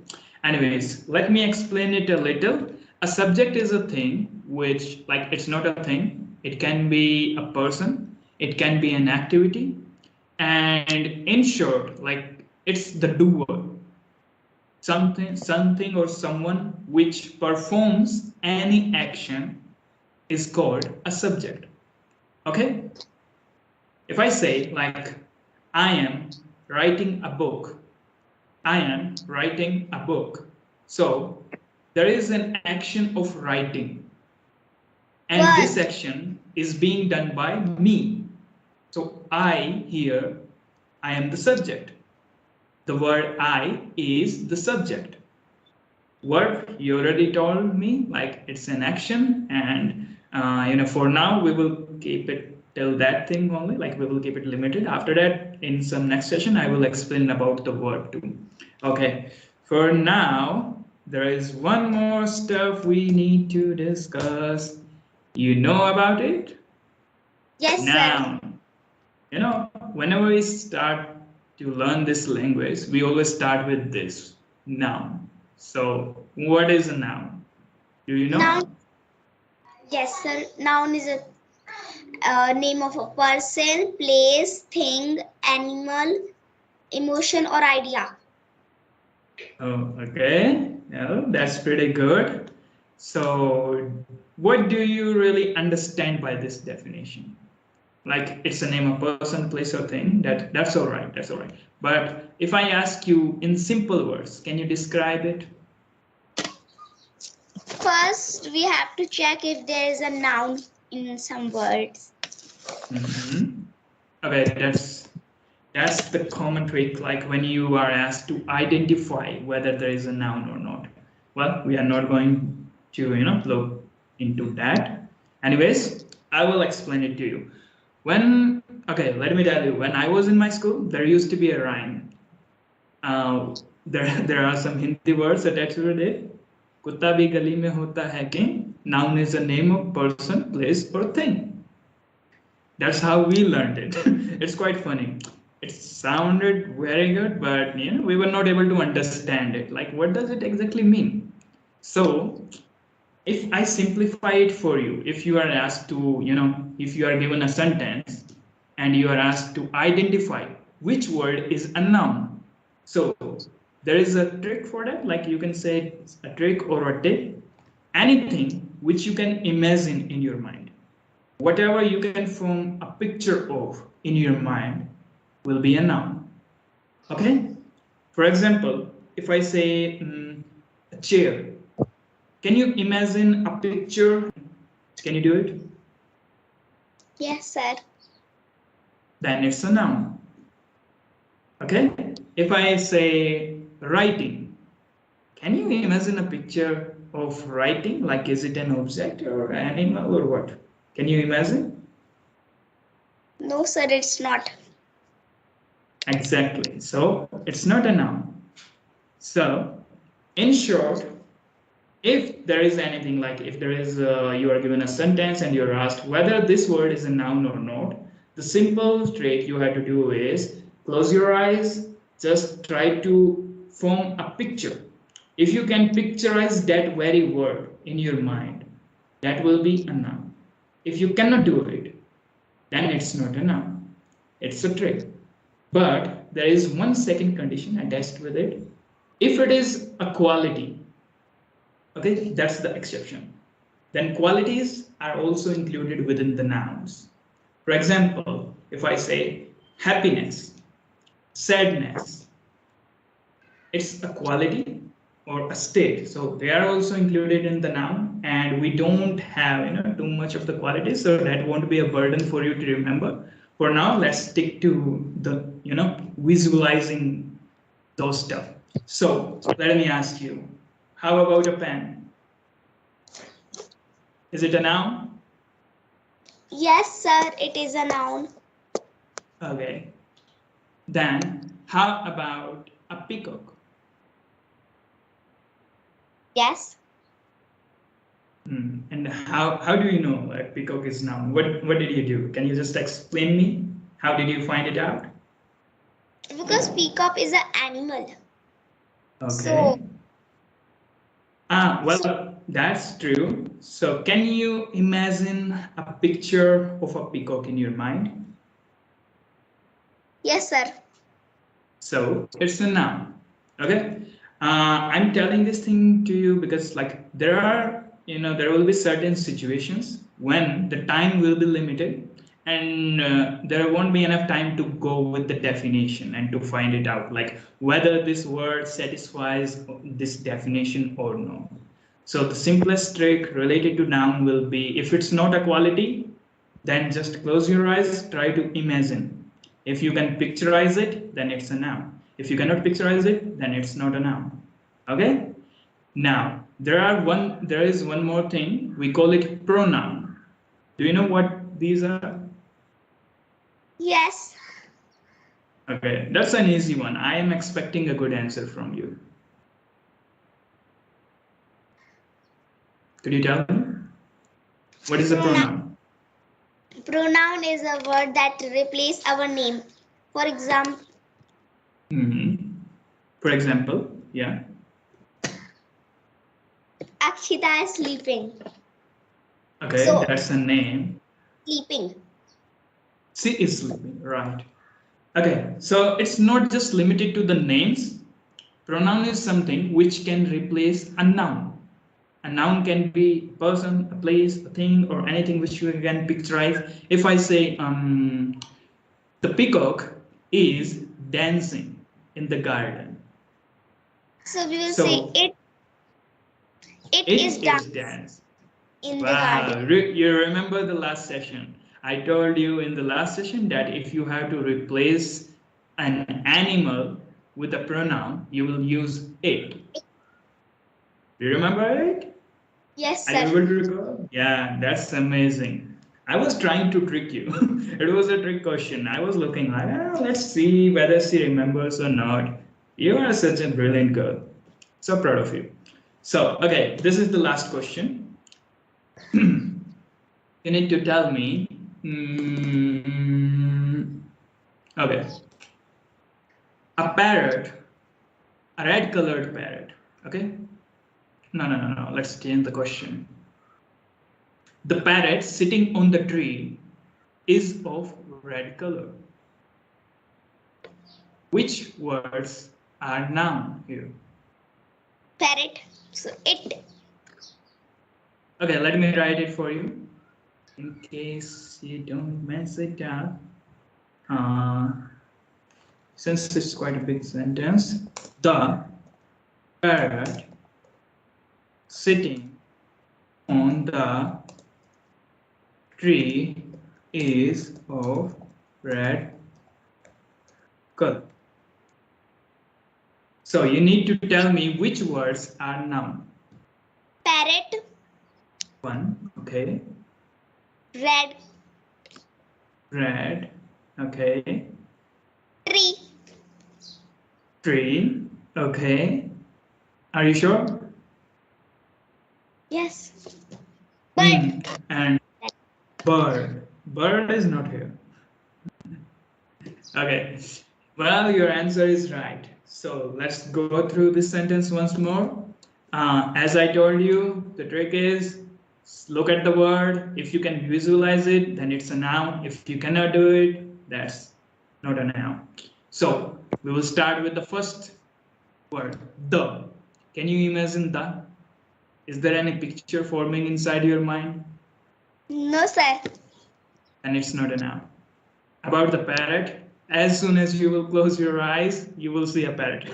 [SPEAKER 4] Anyways, let me explain it a little. A subject is a thing which, like, it's not a thing. It can be a person. It can be an activity. And in short, like, it's the doer. Something or someone which performs any action is called a subject. Okay? If I say, like, I am writing a book. I am writing a book. So there is an action of writing. And this action is being done by me. So I here, I am the subject. The word I is the subject. Verb, you already told me, like, it's an action, and for now we will keep it till that thing only, like we will keep it limited. After that, in some next session, I will explain about the verb too. Okay, for now, there is one more stuff we need to discuss. You know about it?
[SPEAKER 2] Yes,
[SPEAKER 4] Noun. Whenever we start to learn this language, we always start with this, noun. So, what is a noun? Do you know?
[SPEAKER 2] Noun. Yes, sir. Noun is a name of a person, place, thing, animal, emotion, or idea.
[SPEAKER 4] Oh, okay. Yeah, that's pretty good. So, what do you really understand by this definition? Like, it's a name of person, place, or thing. That's all right. That's all right. But if I ask you in simple words, can you describe it?
[SPEAKER 2] First, we have to check if there is a noun in some words.
[SPEAKER 4] Okay, that's the common trick. Like when you are asked to identify whether there is a noun or not. Well, we are not going to look into that. Anyways, I will explain it to you. Okay, let me tell you, when I was in my school, there used to be a rhyme. There are some Hindi words attached to it. Kutta bhi gali mein hota hai king. Noun is a name of person, place, or thing. That's how we learned it. It's quite funny. It sounded very good, but we were not able to understand it. Like, what does it exactly mean? So, if I simplify it for you, if you are asked to, if you are given a sentence and you are asked to identify which word is a noun. So, there is a trick for that, like you can say a trick or a tip, anything which you can imagine in your mind. Whatever you can form a picture of in your mind will be a noun. Okay? For example, if I say a chair, can you imagine a picture? Can you do it?
[SPEAKER 2] Yes, sir.
[SPEAKER 4] Then it's a noun. Okay? If I say writing, can you imagine a picture of writing? Like, is it an object or an animal or what? Can you imagine?
[SPEAKER 2] No, sir, it's not.
[SPEAKER 4] Exactly. So it's not a noun. So, in short, if there is anything like if there is you are given a sentence and you're asked whether this word is a noun or not, the simple trick you have to do is close your eyes, just try to form a picture. If you can picturize that very word in your mind, that will be a noun. If you cannot do it, then it's not a noun. It's a trick. But there is one second condition attached with it. If it is a quality, okay, that's the exception. Then qualities are also included within the nouns. For example, if I say happiness, sadness, it's a quality or a state. So they are also included in the noun, and we don't have too much of the qualities, so that won't be a burden for you to remember. For now, let's stick to the visualizing those stuff. So let me ask you, how about a pen? Is it a noun?
[SPEAKER 2] Yes, sir, it is a noun.
[SPEAKER 4] Okay. Then how about a peacock?
[SPEAKER 2] Yes.
[SPEAKER 4] And how do you know a peacock is noun? What did you do? Can you just explain me? How did you find it out?
[SPEAKER 2] Because peacock is an animal.
[SPEAKER 4] Okay. Well, that's true. So can you imagine a picture of a peacock in your mind?
[SPEAKER 2] Yes, sir.
[SPEAKER 4] So it's a noun. Okay. I'm telling this thing to you because there will be certain situations when the time will be limited and there won't be enough time to go with the definition and to find it out, like whether this word satisfies this definition or no. So the simplest trick related to noun will be, if it's not a quality, then just close your eyes, try to imagine. If you can picturize it, then it's a noun. If you cannot picturize it, then it's not a noun. Okay? Now, there is one more thing. We call it pronoun. Do you know what these are?
[SPEAKER 2] Yes.
[SPEAKER 4] Okay, that's an easy one. I am expecting a good answer from you. Could you tell me? What is a pronoun?
[SPEAKER 2] Pronoun is a word that replaces our name. For example.
[SPEAKER 4] For example, yeah.
[SPEAKER 2] Akshita is sleeping.
[SPEAKER 4] Okay, so, that's a name.
[SPEAKER 2] Sleeping.
[SPEAKER 4] She is sleeping, right. Okay, so it's not just limited to the names. Pronoun is something which can replace a noun. A noun can be a person, a place, a thing, or anything which you can picturize. If I say the peacock is dancing in the garden.
[SPEAKER 2] So we will say it is dance in the garden.
[SPEAKER 4] You remember the last session? I told you in the last session that if you have to replace an animal with a pronoun, you will use it. Do you remember it?
[SPEAKER 2] Yes, sir.
[SPEAKER 4] Are you able to recall? Yeah, that's amazing. I was trying to trick you. It was a trick question. I was looking like, let's see whether she remembers or not. You are such a brilliant girl. So proud of you. So, okay, this is the last question. You need to tell me. Okay. A parrot, a red colored parrot. Okay. No. Let's change the question. The parrot sitting on the tree is of red color. Which words are noun here?
[SPEAKER 2] Parrot. So it.
[SPEAKER 4] Okay, let me write it for you in case you don't mess it up. Since it's quite a big sentence, the parrot sitting on the tree is of red color. So you need to tell me which words are noun.
[SPEAKER 2] Parrot.
[SPEAKER 4] One, okay.
[SPEAKER 2] Red.
[SPEAKER 4] Red, okay.
[SPEAKER 2] Tree.
[SPEAKER 4] Tree, okay. Are you sure?
[SPEAKER 2] Yes. Bird.
[SPEAKER 4] And bird. Bird is not here. Okay. Well, your answer is right. So let's go through this sentence once more. As I told you, the trick is look at the word. If you can visualize it, then it's a noun. If you cannot do it, that's not a noun. So we will start with the first word, the. Can you imagine the? Is there any picture forming inside your mind?
[SPEAKER 2] No, sir.
[SPEAKER 4] And it's not a noun. About the parrot, as soon as you will close your eyes, you will see a parrot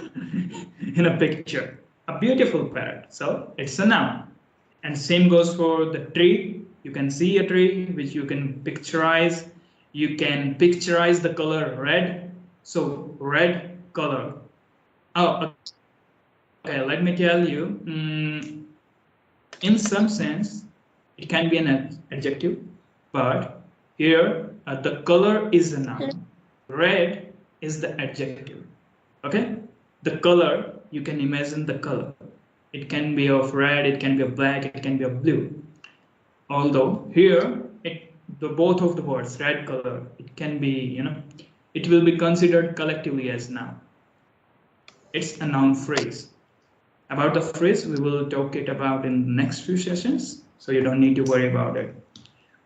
[SPEAKER 4] in a picture. A beautiful parrot. So it's a noun. And same goes for the tree. You can see a tree which you can picturize. You can picturize the color red. So red color. Oh, okay, let me tell you. In some sense, it can be an adjective, but here the color is a noun. Red is the adjective. Okay, the color, you can imagine the color. It can be of red, it can be of black, it can be of blue. Although here, both of the words, red color, it can be, it will be considered collectively as noun. It's a noun phrase. About the phrase, we will talk it about in the next few sessions, so you don't need to worry about it.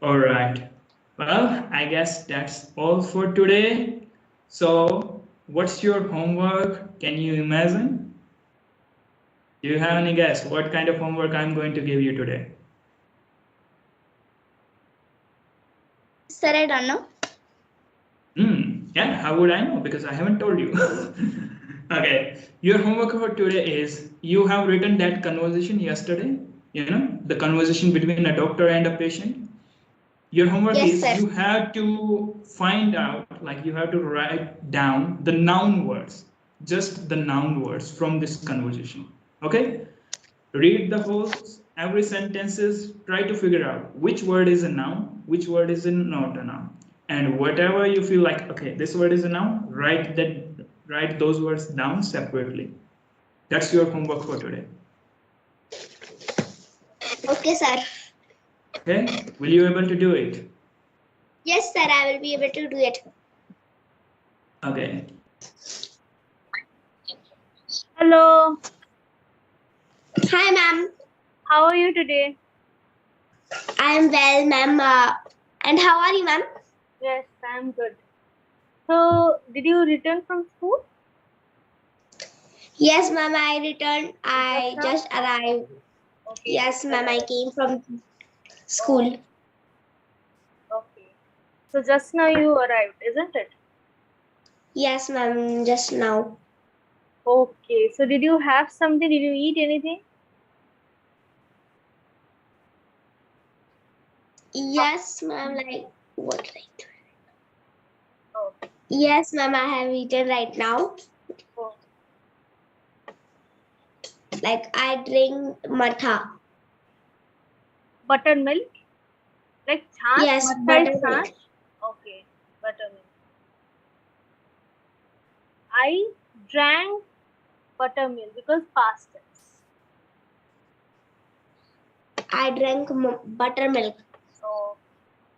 [SPEAKER 4] All right. Well, I guess that's all for today. So, what's your homework? Can you imagine? Do you have any guess what kind of homework I'm going to give you today?
[SPEAKER 2] Sir, I don't know.
[SPEAKER 4] Yeah, how would I know? Because I haven't told you. Okay, your homework for today is you have written that conversation yesterday, the conversation between a doctor and a patient. Your homework is you have to find out, like you have to write down the noun words, just the noun words from this conversation. Okay, read the whole, every sentences, try to figure out which word is a noun, which word is not a noun. And whatever you feel like, okay, this word is a noun, write those words down separately. That's your homework for today.
[SPEAKER 2] Okay, sir.
[SPEAKER 4] Okay, will you be able to do it?
[SPEAKER 2] Yes, sir, I will be able to do it.
[SPEAKER 4] Okay.
[SPEAKER 1] Hello.
[SPEAKER 2] Hi, ma'am.
[SPEAKER 1] How are you today?
[SPEAKER 2] I am well, ma'am. And how are you, ma'am?
[SPEAKER 1] Yes, I'm good. So, did you return from school?
[SPEAKER 2] Yes, ma'am, I returned. I
[SPEAKER 1] Just now?
[SPEAKER 2] just arrived.
[SPEAKER 1] Okay.
[SPEAKER 2] Yes, ma'am, I came from school.
[SPEAKER 1] Okay. So, just now you arrived, isn't it?
[SPEAKER 2] Yes, ma'am, just now.
[SPEAKER 1] Okay. So, did you have something? Did you eat anything?
[SPEAKER 2] Yes, ma'am, like what? Right?
[SPEAKER 1] Oh.
[SPEAKER 2] Yes, ma'am, I have eaten right now.
[SPEAKER 1] Oh.
[SPEAKER 2] Like I drink matha.
[SPEAKER 1] Buttermilk? Like chance?
[SPEAKER 2] Yes,
[SPEAKER 1] Matta is
[SPEAKER 2] buttermilk.
[SPEAKER 1] chance? Okay, buttermilk. I drank buttermilk because past tense.
[SPEAKER 2] I drank buttermilk.
[SPEAKER 1] So,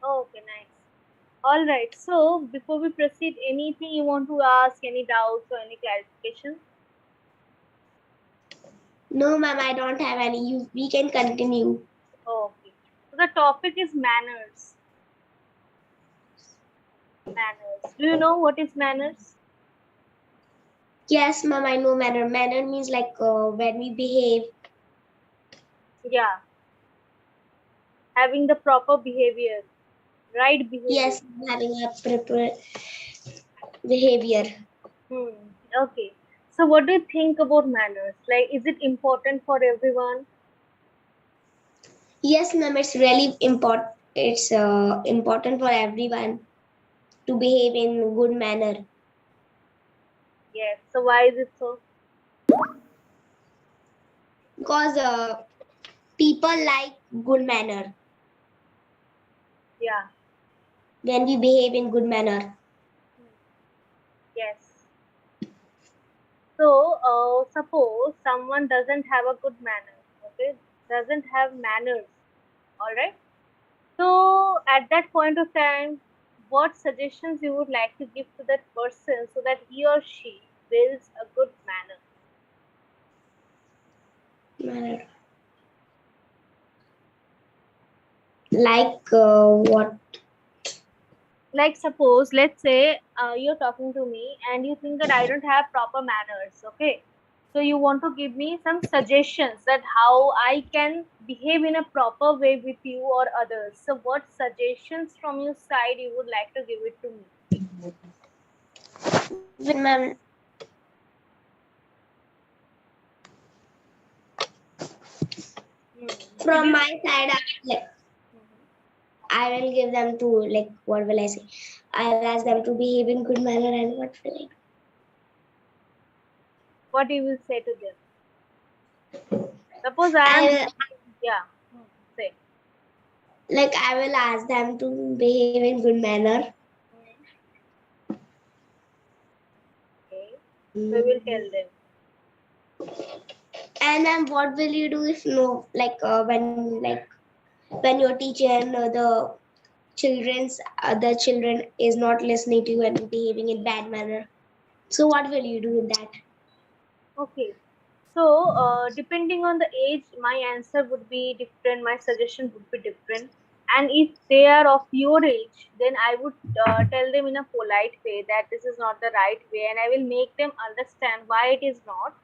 [SPEAKER 1] okay, nice. All right. So, before we proceed, anything you want to ask, any doubts or any clarification?
[SPEAKER 2] No, ma'am, I don't have any. We can continue.
[SPEAKER 1] Okay. So, the topic is manners. Manners. Do you know what is manners?
[SPEAKER 2] Yes, ma'am, I know manner. Manner means like when we behave.
[SPEAKER 1] Yeah. Having the proper behavior, right behavior.
[SPEAKER 2] Yes, having a proper behavior.
[SPEAKER 1] Okay. So, what do you think about manners? Like, is it important for everyone?
[SPEAKER 2] Yes, ma'am, it's really important. It's important for everyone to behave in good manner.
[SPEAKER 1] Yes. So, why is it so?
[SPEAKER 2] Because people like good manner
[SPEAKER 1] Yeah.
[SPEAKER 2] when we behave in good manner.
[SPEAKER 1] Yes. So, suppose someone doesn't have a good manner, okay, doesn't have manners, all right. So, at that point of time, what suggestions you would like to give to that person so that he or she builds a good manner?
[SPEAKER 2] Manner. Like what?
[SPEAKER 1] Like, suppose, let's say you're talking to me and you think that I don't have proper manners, okay. So you want to give me some suggestions that how I can behave in a proper way with you or others. So what suggestions from your side you would like to give it to me?
[SPEAKER 2] When ma'am, from my side, I will give them to like what will I say? I'll ask them to behave in good manner and what will I do?
[SPEAKER 1] What you will say to them? Suppose I am yeah. Say.
[SPEAKER 2] Like I will ask them to behave in good manner.
[SPEAKER 1] Okay. So we will tell them.
[SPEAKER 2] And then what will you do if no, like when your teacher and the children is not listening to you and behaving in bad manner? So what will you do in that?
[SPEAKER 1] Okay. So, depending on the age, my answer would be different, my suggestion would be different. And if they are of your age, then I would tell them in a polite way that this is not the right way, and I will make them understand why it is not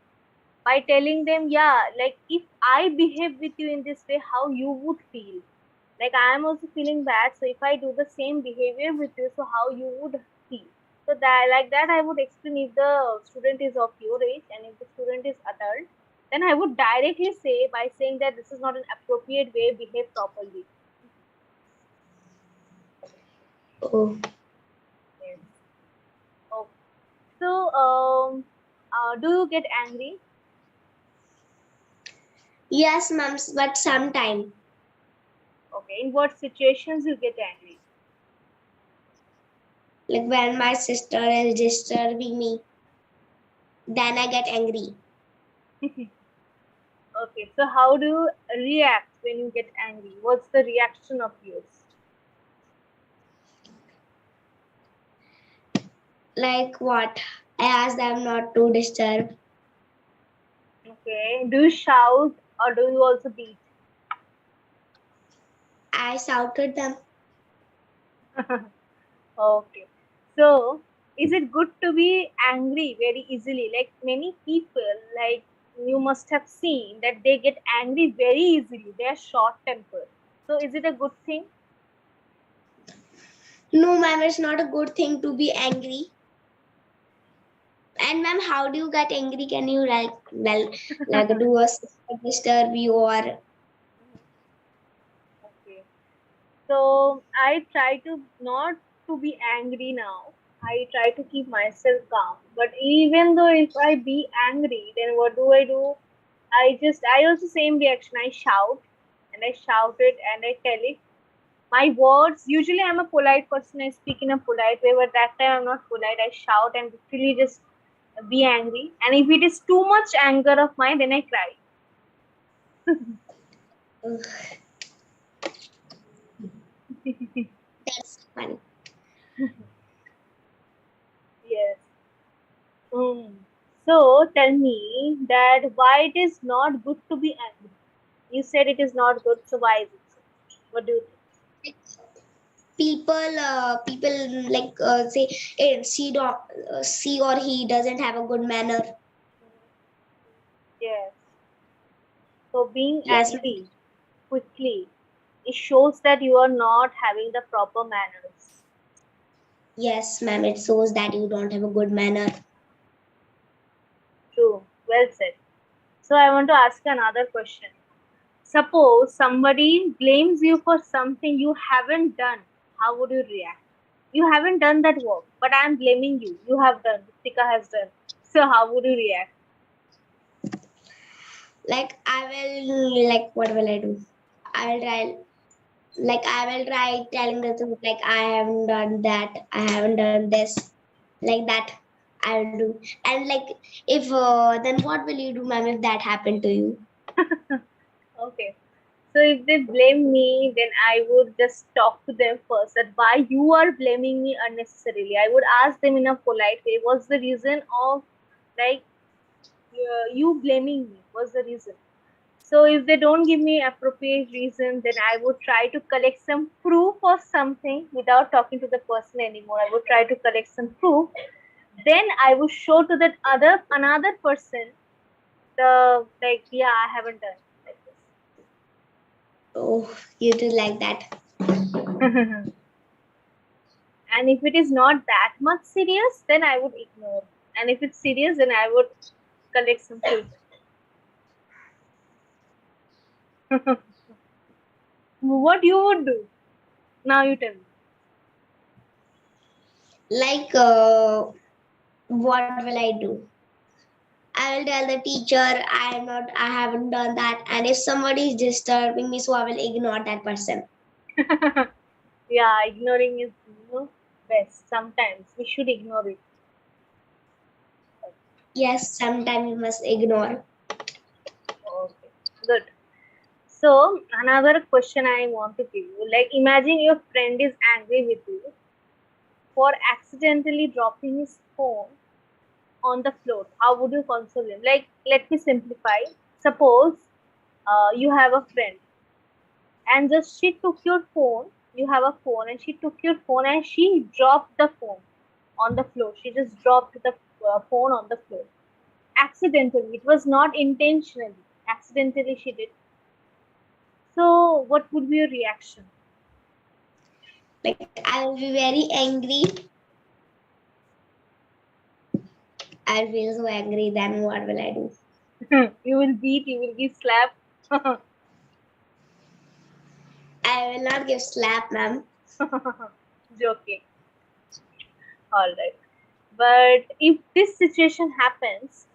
[SPEAKER 1] by telling them, yeah, like if I behave with you in this way, how you would feel. Like I am also feeling bad, so if I do the same behavior with you, so how you would feel. So that like that I would explain if the student is of your age and if the student is adult, then I would directly say by saying that this is not an appropriate way, behave properly.
[SPEAKER 2] Oh.
[SPEAKER 1] Yes. Okay. So do you get angry?
[SPEAKER 2] Yes, ma'am, but sometime.
[SPEAKER 1] Okay. In what situations you get angry?
[SPEAKER 2] Like when my sister is disturbing me, then I get angry.
[SPEAKER 1] Okay. So how do you react when you get angry? What's the reaction of yours?
[SPEAKER 2] Like what? I ask them not to disturb.
[SPEAKER 1] Okay. Do you shout or do you also beat?
[SPEAKER 2] I shouted them.
[SPEAKER 1] Okay. So, is it good to be angry very easily? Like many people, like you must have seen that they get angry very easily. They are short tempered. So, is it a good thing?
[SPEAKER 2] No, ma'am, it's not a good thing to be angry. And ma'am, how do you get angry? Can you like do a disturb you or?
[SPEAKER 1] Okay. So, I try to not to be angry now. I try to keep myself calm. But even though if I be angry, then what do? I also same reaction. I shout and I shout it and I tell it. My words, usually I'm a polite person, I speak in a polite way, but that time I'm not polite. I shout and literally just be angry. And if it is too much anger of mine, then I cry.
[SPEAKER 2] Ugh, that's funny.
[SPEAKER 1] Yes. So tell me that why it is not good to be angry. You said it is not good, so why is it so? What do you think?
[SPEAKER 2] People like say she or he doesn't have a good manner.
[SPEAKER 1] Yes. So being
[SPEAKER 2] Yes, ma'am.
[SPEAKER 1] angry quickly, it shows that you are not having the proper manners.
[SPEAKER 2] Yes, ma'am. It shows that you don't have a good manner.
[SPEAKER 1] True. Well said. So I want to ask you another question. Suppose somebody blames you for something you haven't done. How would you react? You haven't done that work, but I am blaming you. You have done. Tika has done. So how would you react?
[SPEAKER 2] Like I will like what will I do? I will try I will try telling the truth like I haven't done that. I haven't done this like that. I will do. And like if then what will you do, ma'am, if that happened to you?
[SPEAKER 1] Okay. So if they blame me, then I would just talk to them first that why you are blaming me unnecessarily. I would ask them in a polite way, what's the reason of like you blaming me? What's the reason? So if they don't give me appropriate reason, then I would try to collect some proof or something without talking to the person anymore. I would try to collect some proof. Then I would show to that another person the like yeah I haven't done like
[SPEAKER 2] Oh, you do like that.
[SPEAKER 1] this. And if it is not that much serious, then I would ignore. And if it's serious, then I would collect some proof. What you would do? Now you tell me.
[SPEAKER 2] Like what will I do? I will tell the teacher I haven't done that, and if somebody is disturbing me, so I will ignore that person.
[SPEAKER 1] Yeah, ignoring is best. Sometimes we should ignore it.
[SPEAKER 2] Yes, sometimes you must ignore.
[SPEAKER 1] Okay, good. So another question I want to give you, like imagine your friend is angry with you for accidentally dropping his phone on the floor. How would you console him? Like, let me simplify. Suppose you have a friend and just she took your phone. You have a phone and she took your phone and she dropped the phone on the floor. She just dropped the phone on the floor accidentally. It was not intentionally. Accidentally she did. So, what would be your reaction?
[SPEAKER 2] Like I will be very angry. I'll feel so angry. Then what will I do?
[SPEAKER 1] You will beat. You will give slap.
[SPEAKER 2] I will not give slap, ma'am.
[SPEAKER 1] Joking. All right. But if this situation happens,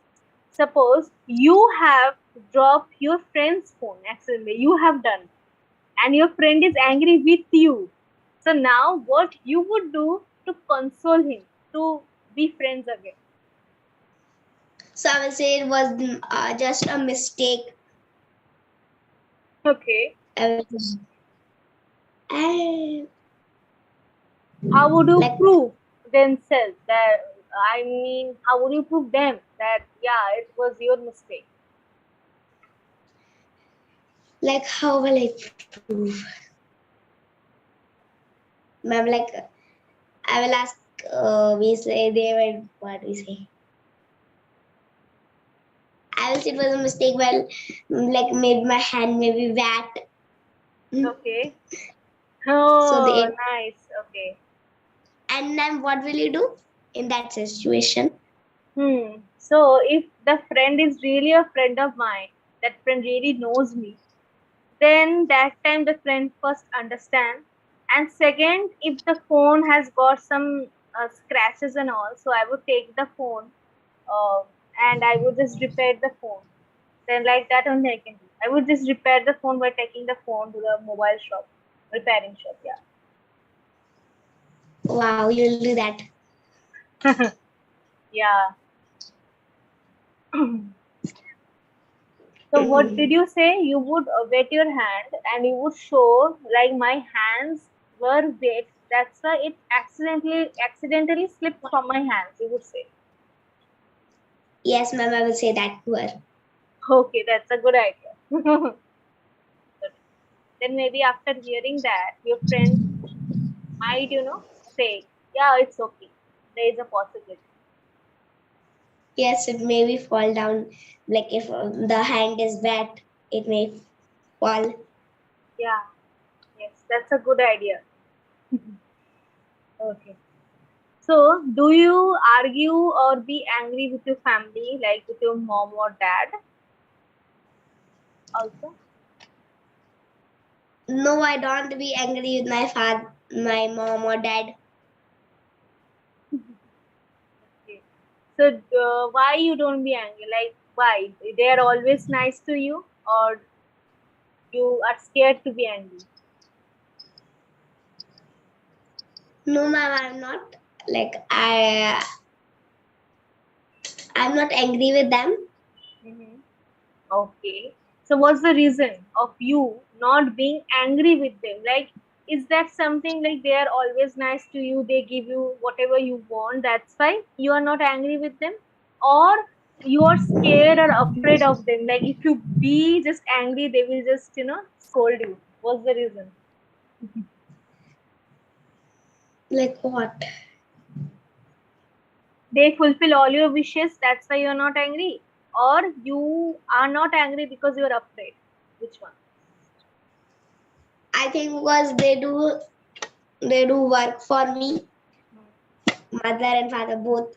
[SPEAKER 1] suppose you have dropped your friend's phone accidentally, you have done, and your friend is angry with you. So now what you would do to console him, to be friends again?
[SPEAKER 2] So I will say it was just a mistake.
[SPEAKER 1] Okay.
[SPEAKER 2] I will just, I,
[SPEAKER 1] How would you
[SPEAKER 2] like
[SPEAKER 1] prove themselves that, I mean, how would you prove them that, yeah, it was your mistake?
[SPEAKER 2] how will I prove? Ma'am, I will ask. We say they will. What we say? I will say it was a mistake. Well, maybe my hand may be wet.
[SPEAKER 1] Okay.
[SPEAKER 2] So
[SPEAKER 1] Oh,
[SPEAKER 2] they
[SPEAKER 1] nice. Okay.
[SPEAKER 2] and then what will you do in that situation?
[SPEAKER 1] So if the friend is really a friend of mine, that friend really knows me, then that time the friend first understand, and second, if the phone has got some scratches and all, so I would take the phone uh, and I would just repair the phone. Then like that only I can do. I would just repair the phone by taking the phone to the mobile shop. repairing shop. Yeah.
[SPEAKER 2] Wow, you'll do that.
[SPEAKER 1] Yeah. So what did you say? You would wet your hand and you would show like my hands were wet. That's why it accidentally slipped from my hands. You would say.
[SPEAKER 2] Yes, ma'am, I will say that to her.
[SPEAKER 1] Okay, that's a good idea. Good. Then maybe after hearing that, your friends might, say, yeah, it's okay. There is a possibility.
[SPEAKER 2] Yes, it may be fall down. Like if the hand is wet, it may fall.
[SPEAKER 1] Yeah, yes, that's a good idea. Okay. So, do you argue or be angry with your family, like with your mom or dad? Also,
[SPEAKER 2] No, I don't be angry with my father, my mom or dad.
[SPEAKER 1] okay. So, why you don't be angry? Like, why? They are always nice to you, or you are scared to be angry?
[SPEAKER 2] No, ma'am, I'm not. Like I'm not angry with them.
[SPEAKER 1] Mm-hmm. Okay. So what's the reason of you not being angry with them? Like, is that something like they are always nice to you, they give you whatever you want, that's why you are not angry with them? Or you are scared or afraid of them? Like, if you be just angry, they will just, scold you. What's the reason?
[SPEAKER 2] Like what?
[SPEAKER 1] They fulfill all your wishes, that's why you're not angry? Or you are not angry because you're afraid? Which one?
[SPEAKER 2] I think because they do work for me, mother and father both.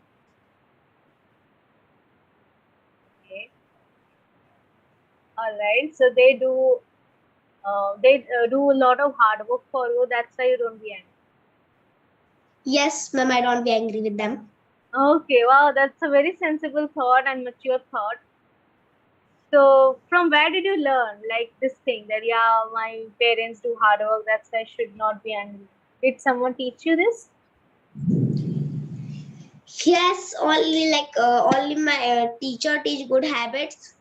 [SPEAKER 1] Okay. All right. So they do a lot of hard work for you. That's why you don't be angry.
[SPEAKER 2] Yes, ma'am, I don't be angry with them.
[SPEAKER 1] Okay. Wow, that's a very sensible thought and mature thought. So from where did you learn like this thing that yeah, my parents do hard work. That's why I should not be angry. Did someone teach you this?
[SPEAKER 2] Yes, only my teacher teach good habits.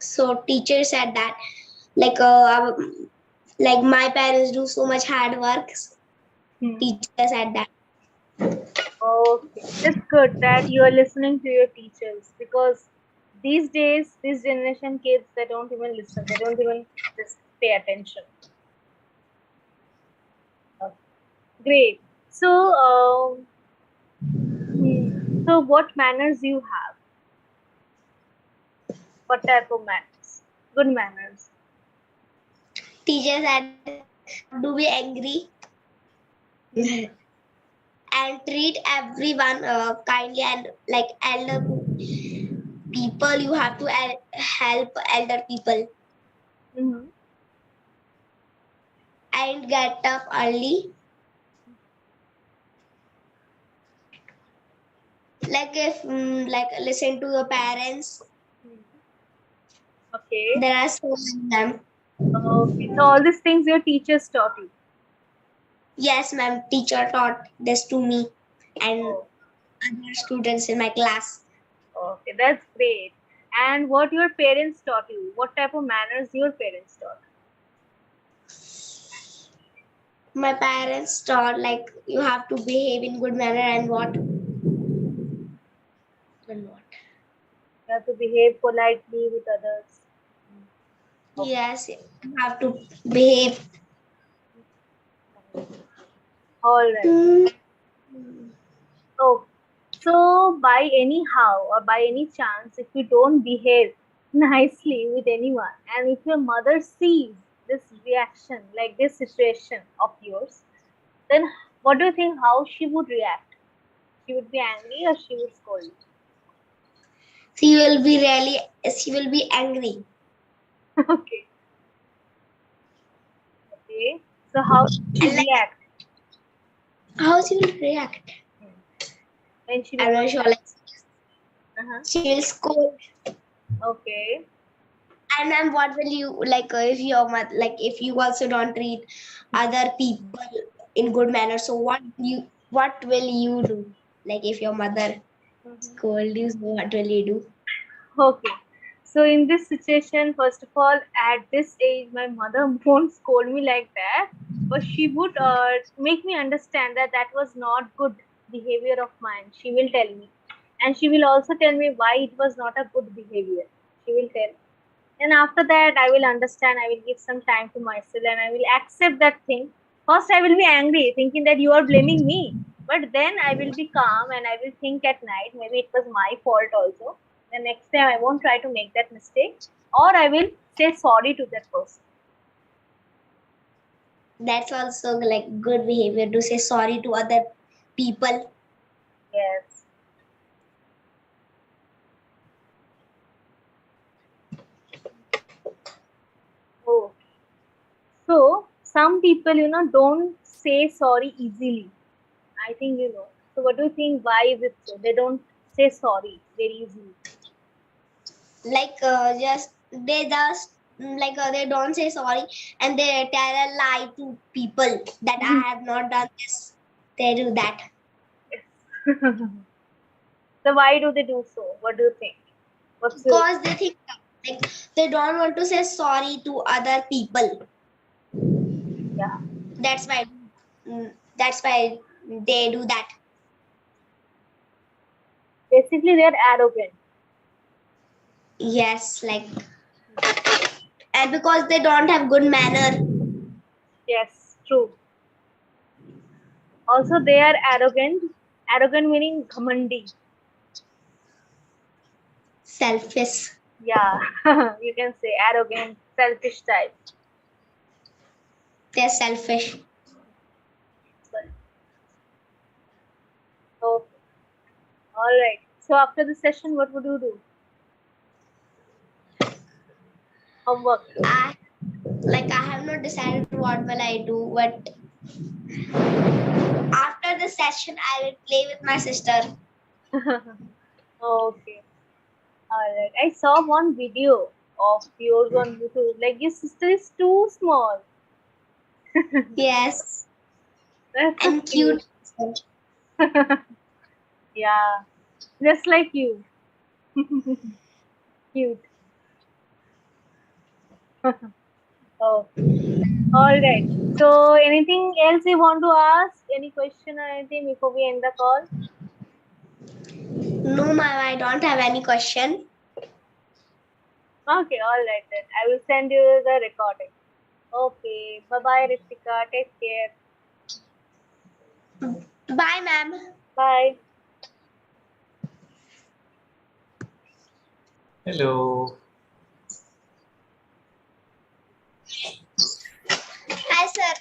[SPEAKER 2] So teacher said that like my parents do so much hard work. Teacher said that.
[SPEAKER 1] Okay, that's good that you are listening to your teachers because these days, this generation kids, they don't even listen. They don't even just pay attention. Okay. Great. So, so what manners you have? What type of manners? Good manners.
[SPEAKER 2] Teacher said not to be angry and treat everyone kindly and like elder people. You have to help elder people
[SPEAKER 1] Mm-hmm.
[SPEAKER 2] and get up early. Like if like listen to your parents.
[SPEAKER 1] Okay.
[SPEAKER 2] There are so many of them.
[SPEAKER 1] Okay. So all these things your teachers taught you.
[SPEAKER 2] Yes, ma'am. Teacher taught this to me and
[SPEAKER 1] Oh,
[SPEAKER 2] other students in my class.
[SPEAKER 1] okay. That's great. And what your parents taught you? What type of manners your parents taught?
[SPEAKER 2] My parents taught like you have to behave in good manner and what and what.
[SPEAKER 1] You have to behave politely with others. Okay.
[SPEAKER 2] Yes, you have to behave.
[SPEAKER 1] All right. Oh, so by anyhow or by any chance, if you don't behave nicely with anyone, and if your mother sees this reaction, like this situation of yours, then what do you think? How she would react? She would be angry or she would scold you?
[SPEAKER 2] She will be angry.
[SPEAKER 1] Okay. Okay. So how should she
[SPEAKER 2] And like
[SPEAKER 1] react
[SPEAKER 2] how she will react?
[SPEAKER 1] when she
[SPEAKER 2] I'm
[SPEAKER 1] knows
[SPEAKER 2] not sure.
[SPEAKER 1] that?
[SPEAKER 2] Like
[SPEAKER 1] Uh-huh.
[SPEAKER 2] she will scold
[SPEAKER 1] Okay.
[SPEAKER 2] And then what will you like if your mother, like if you also don't treat other people in good manner? So what will you do? Like if your mother scold you, so what will you do?
[SPEAKER 1] Okay. So in this situation, first of all, at this age, my mother won't scold me like that, but she would make me understand that that was not good behavior of mine. She will tell me, and she will also tell me why it was not a good behavior. She will tell, and after that, I will understand. I will give some time to myself, and I will accept that thing. First, I will be angry, thinking that you are blaming me, but then I will be calm and I will think at night. Maybe it was my fault also. The next time I won't try to make that mistake, or I will say sorry to that person.
[SPEAKER 2] That's also like good behavior to say sorry to other people.
[SPEAKER 1] Yes. Oh. So some people, don't say sorry easily. I think you know. So what do you think? Why is it so? They don't say sorry very easily.
[SPEAKER 2] Like they don't say sorry, and they tell a lie to people that I have not done this. They do that.
[SPEAKER 1] So why do they do so? What do you think? What's your
[SPEAKER 2] Because they think like they don't want to say sorry to other people.
[SPEAKER 1] yeah?
[SPEAKER 2] That's why. That's why they do that.
[SPEAKER 1] Basically, they're arrogant.
[SPEAKER 2] Yes, like, and because they don't have good manner.
[SPEAKER 1] Yes, true. Also, they are arrogant. Arrogant meaning ghamandi.
[SPEAKER 2] Selfish.
[SPEAKER 1] Yeah, you can say arrogant, selfish type.
[SPEAKER 2] They're selfish.
[SPEAKER 1] Okay. All right. So after the session, what would you do? Homework.
[SPEAKER 2] I have not decided what will I do, but after the session I will play with my sister.
[SPEAKER 1] Okay. All right. I saw one video of yours on YouTube. Like your sister is too small.
[SPEAKER 2] Yes.
[SPEAKER 1] That's so
[SPEAKER 2] And cute.
[SPEAKER 1] Yeah, just like you. Cute. Oh, all right. So, anything else you want to ask? Any question or anything before we end the call?
[SPEAKER 2] No, ma'am, I don't have any question.
[SPEAKER 1] Okay, all right then. I will send you the recording. Okay. Bye bye, Ritika. Take care.
[SPEAKER 2] Bye, ma'am.
[SPEAKER 1] Bye.
[SPEAKER 5] Hello.
[SPEAKER 2] Hi, sir.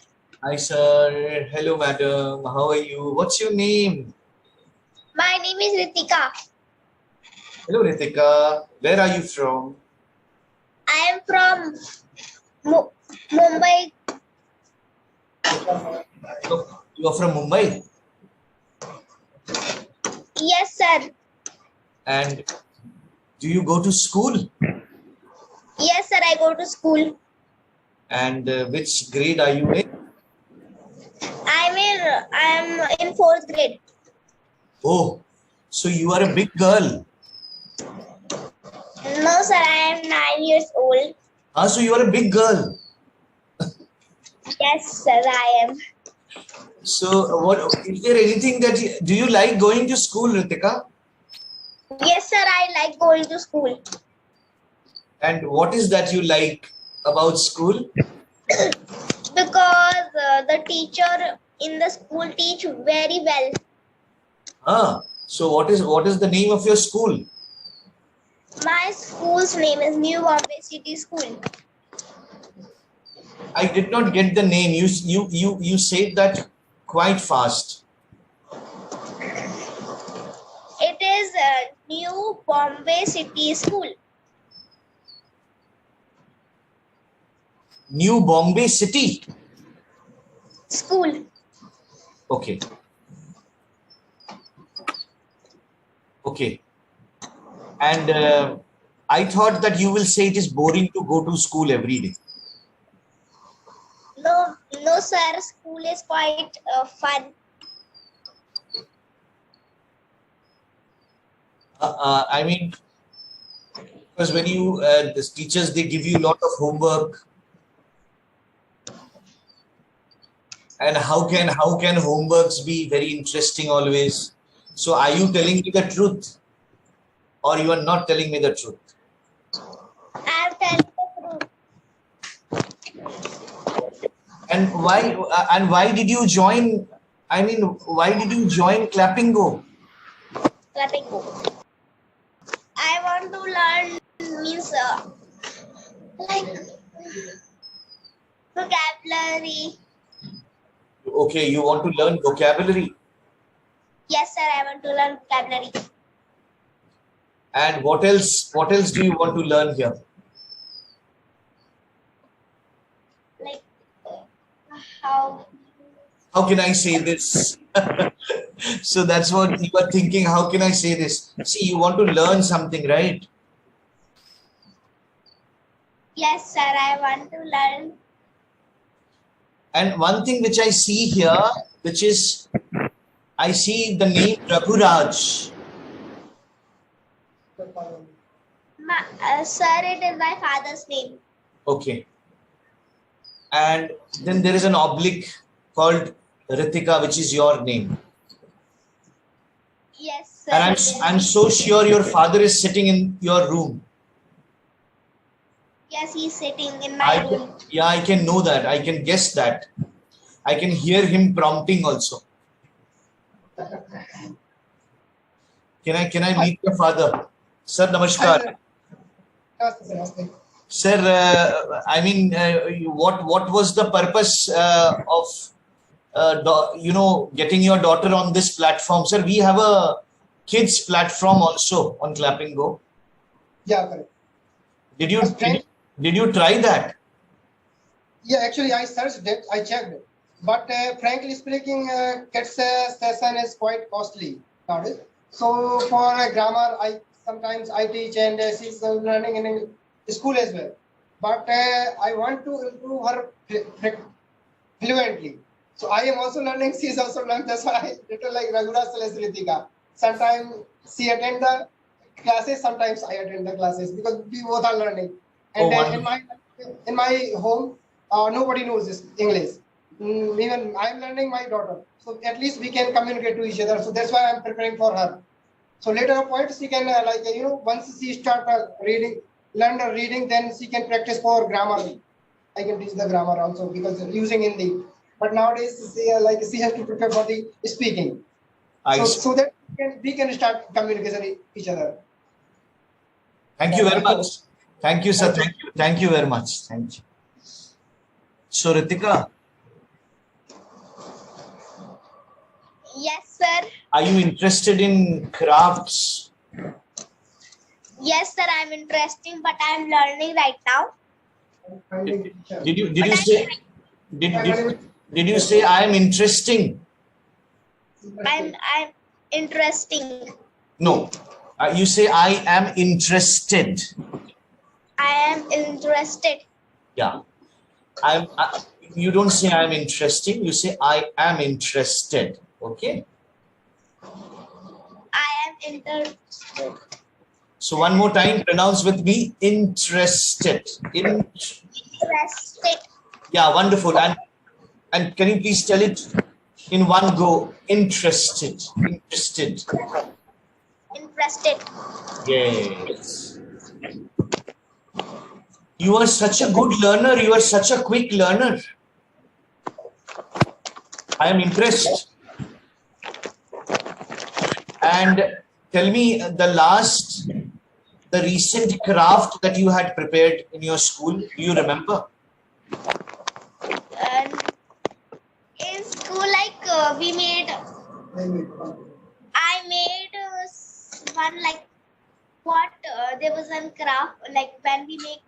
[SPEAKER 5] Hi, sir. Hello, madam. How are you? What's your name?
[SPEAKER 2] My name is Ritika.
[SPEAKER 5] Hello, Ritika. Where are you from?
[SPEAKER 2] I am from Mumbai.
[SPEAKER 5] You are from Mumbai?
[SPEAKER 2] Yes, sir.
[SPEAKER 5] And do you go to school?
[SPEAKER 2] Yes, sir. I go to school.
[SPEAKER 5] And which grade are you in?
[SPEAKER 2] I'm in 4th grade.
[SPEAKER 5] Oh, so you are a big girl.
[SPEAKER 2] No, sir. I am 9 years old.
[SPEAKER 5] Ah, so you are a big girl.
[SPEAKER 2] Yes, sir. I am.
[SPEAKER 5] So, what is there anything that do you like going to school, Ritika?
[SPEAKER 2] Yes, sir. I like going to school.
[SPEAKER 5] And what is that you like about school?
[SPEAKER 2] Because the teacher in the school teach very well.
[SPEAKER 5] Ah, so what is the name of your school?
[SPEAKER 2] My school's name is New Bombay City School.
[SPEAKER 5] I did not get the name. You said that quite fast.
[SPEAKER 2] It is New Bombay City School.
[SPEAKER 5] New Bombay City.
[SPEAKER 2] School.
[SPEAKER 5] Okay. Okay. And I thought that you will say it is boring to go to school every day.
[SPEAKER 2] No, no, sir. School is quite fun.
[SPEAKER 5] I mean, because when you, the teachers, they give you a lot of homework. And how can homeworks be very interesting always? So are you telling me the truth, or you are not telling me the truth?
[SPEAKER 2] I am telling the truth.
[SPEAKER 5] And why did you join? I mean, why did you join Clapping Go?
[SPEAKER 2] Clapping Go. I want to learn means like vocabulary.
[SPEAKER 5] Okay, you want to learn vocabulary.
[SPEAKER 2] Yes, sir. I want to learn vocabulary.
[SPEAKER 5] And what else? What else do you want to learn here?
[SPEAKER 2] Like how
[SPEAKER 5] can I say this? So that's what you are thinking. How can I say this? See, you want to learn something, right?
[SPEAKER 2] Yes, sir. I want to learn.
[SPEAKER 5] And one thing which I see here, which is, I see the name Raguraj.
[SPEAKER 2] Sir, it is my father's name.
[SPEAKER 5] Okay. And then there is an oblique called Ritika, which is your name.
[SPEAKER 2] Yes, sir.
[SPEAKER 5] And I'm so sure your father is sitting in your room.
[SPEAKER 2] Yes, he's sitting in my room.
[SPEAKER 5] Yeah, I can know that. I can guess that. I can hear him prompting also. Can I meet your father? Sir, namaskar. Sir, I mean, what was the purpose of getting your daughter on this platform? Sir, we have a kids platform also on Clapping Go.
[SPEAKER 3] Yeah, correct.
[SPEAKER 5] Did you try that?
[SPEAKER 3] Yeah, actually, I searched it, I checked it. But frankly speaking, kids session is quite costly nowadays. So for grammar, sometimes I teach, and she's learning in school as well. But I want to improve her fluently. So I am also learning, she is also learning. That's why I written like Raghuda Salas Ritika. Sometimes she attend the classes, sometimes I attend the classes, because we both are learning. And in my home, nobody knows this English. Even I'm learning my daughter. So at least we can communicate to each other. So that's why I'm preparing for her. So later on point, she can once she start learn reading, then she can practice for grammar. I can teach the grammar also, because using Hindi. But nowadays, she has to prepare for the speaking. So that we can start communicating each other.
[SPEAKER 5] Thank you very much. Thank you, sir. Thank you very much. Thank you. So, Ritika.
[SPEAKER 2] Yes, sir.
[SPEAKER 5] Are you interested in crafts?
[SPEAKER 2] Yes, sir. I'm interested, but I'm learning right now.
[SPEAKER 5] Did you say I am interesting?
[SPEAKER 2] I'm interesting.
[SPEAKER 5] No. You say I am interested.
[SPEAKER 2] I am interested.
[SPEAKER 5] Yeah. You don't say I am interesting. You say I am interested. Okay.
[SPEAKER 2] I am interested.
[SPEAKER 5] So one more time, pronounce with me. Interested.
[SPEAKER 2] Interested.
[SPEAKER 5] Yeah, wonderful. And can you please tell it in one go? Interested. Interested.
[SPEAKER 2] Interested.
[SPEAKER 5] Yes. You are such a good learner. You are such a quick learner. I am impressed. And tell me the recent craft that you had prepared in your school. Do you remember?
[SPEAKER 2] In school, I made one there was one craft when we make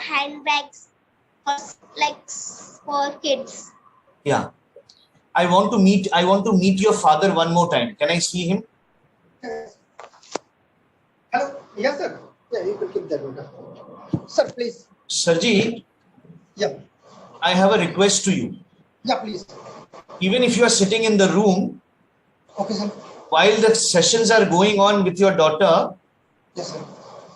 [SPEAKER 2] handbags for kids.
[SPEAKER 5] Yeah. I want to meet your father one more time. Can I see him?
[SPEAKER 3] Hello. Yes, sir. Yeah, you can keep that order. Sir, please.
[SPEAKER 5] Sarji,
[SPEAKER 3] Yeah.
[SPEAKER 5] I have a request to you.
[SPEAKER 3] Yeah, please.
[SPEAKER 5] Even if you are sitting in the room,
[SPEAKER 3] Okay, sir.
[SPEAKER 5] while the sessions are going on with your daughter,
[SPEAKER 3] Yes, sir.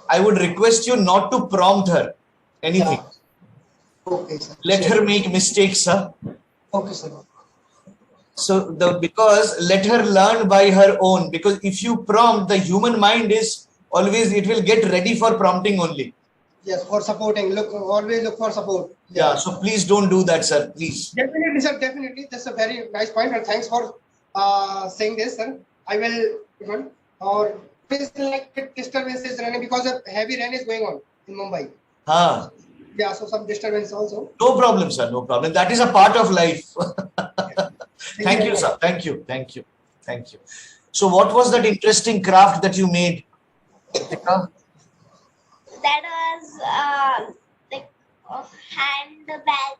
[SPEAKER 5] I would request you not to prompt her anything.
[SPEAKER 3] Yeah. Okay, sir.
[SPEAKER 5] Let her make mistakes, sir.
[SPEAKER 3] Okay, sir.
[SPEAKER 5] So because let her learn by her own, because if you prompt, the human mind is always, it will get ready for prompting only.
[SPEAKER 3] Yes, for supporting. Always look for support.
[SPEAKER 5] Yeah, so please don't do that, sir. Please.
[SPEAKER 3] Definitely, sir. Definitely. That's a very nice point, and thanks for saying this, sir. I will. Or it's like disturbances running because of heavy rain is going on in Mumbai. Yeah, so some disturbance also.
[SPEAKER 5] No problem, sir. No problem. That is a part of life. Thank you, sir. Thank you. Thank you. Thank you. So, what was that interesting craft that you made?
[SPEAKER 2] That was like a handbag.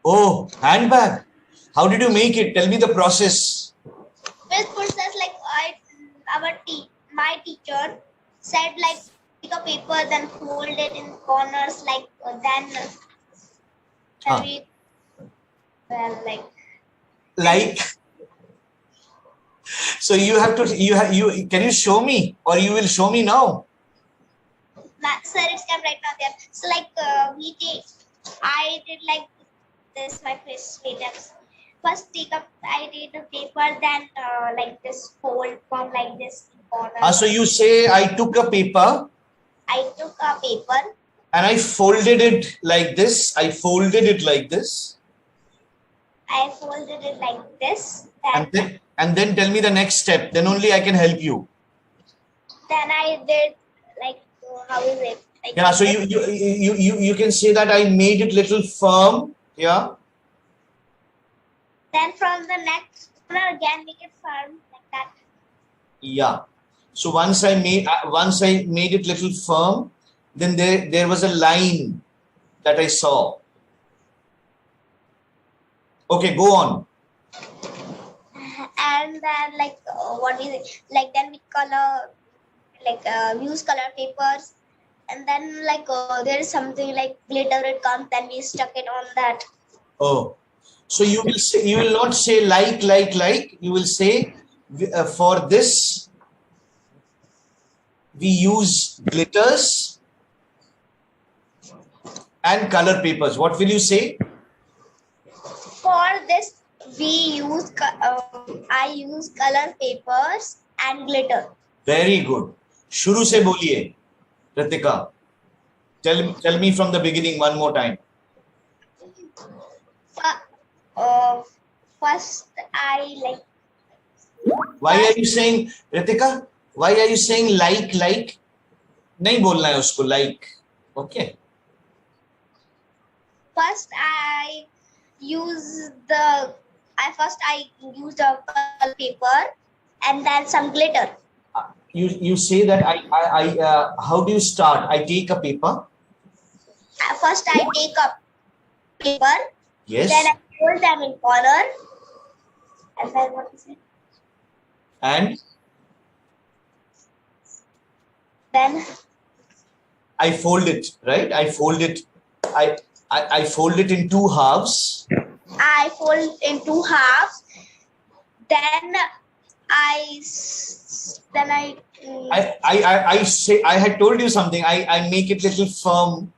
[SPEAKER 5] Oh, handbag. How did you make it? Tell me the process.
[SPEAKER 2] This process, like my teacher said, like pick a paper, then fold it in corners, like then we
[SPEAKER 5] like. So you have to. You can you show me, or you will show me now?
[SPEAKER 2] Sir, it's come right now there. So like I did like this. My first steps. First I did the paper, then like this fold from like this corner.
[SPEAKER 5] So you say I took a paper.
[SPEAKER 2] I took a paper.
[SPEAKER 5] And I folded it like this. I folded it like this.
[SPEAKER 2] I folded it like this.
[SPEAKER 5] And then tell me the next step. Then only I can help you.
[SPEAKER 2] Then I did like how is it? Like
[SPEAKER 5] yeah. So you can say that I made it little firm. Yeah.
[SPEAKER 2] Then from the next corner again make it firm like that.
[SPEAKER 5] Yeah. So once I made it little firm, then there was a line that I saw. Okay, go on.
[SPEAKER 2] And then like what is it? Like then we color, like use color papers, and then like there is something like glitter. It comes, then we stuck it on that.
[SPEAKER 5] Oh, so you will not say like. You will say for this we use glitters and color papers. What will you say?
[SPEAKER 2] For this, we use I use color papers and glitter.
[SPEAKER 5] Very good. Shuru se boliye, Ritika. Tell me from the beginning one more time.
[SPEAKER 2] First, I like.
[SPEAKER 5] Why are you saying, Ritika? Why are you saying like? नहीं बोलना है उसको like. Okay.
[SPEAKER 2] First, I used the color paper and then some glitter.
[SPEAKER 5] You say that I how do you start? I take a paper.
[SPEAKER 2] First, I take a paper.
[SPEAKER 5] Yes.
[SPEAKER 2] Then I fold them in corner. And then what is it?
[SPEAKER 5] And
[SPEAKER 2] then
[SPEAKER 5] I fold it, right? I fold it. I fold it in two halves.
[SPEAKER 2] I fold in two halves. Then I
[SPEAKER 5] say I had told you something. I make it little firm,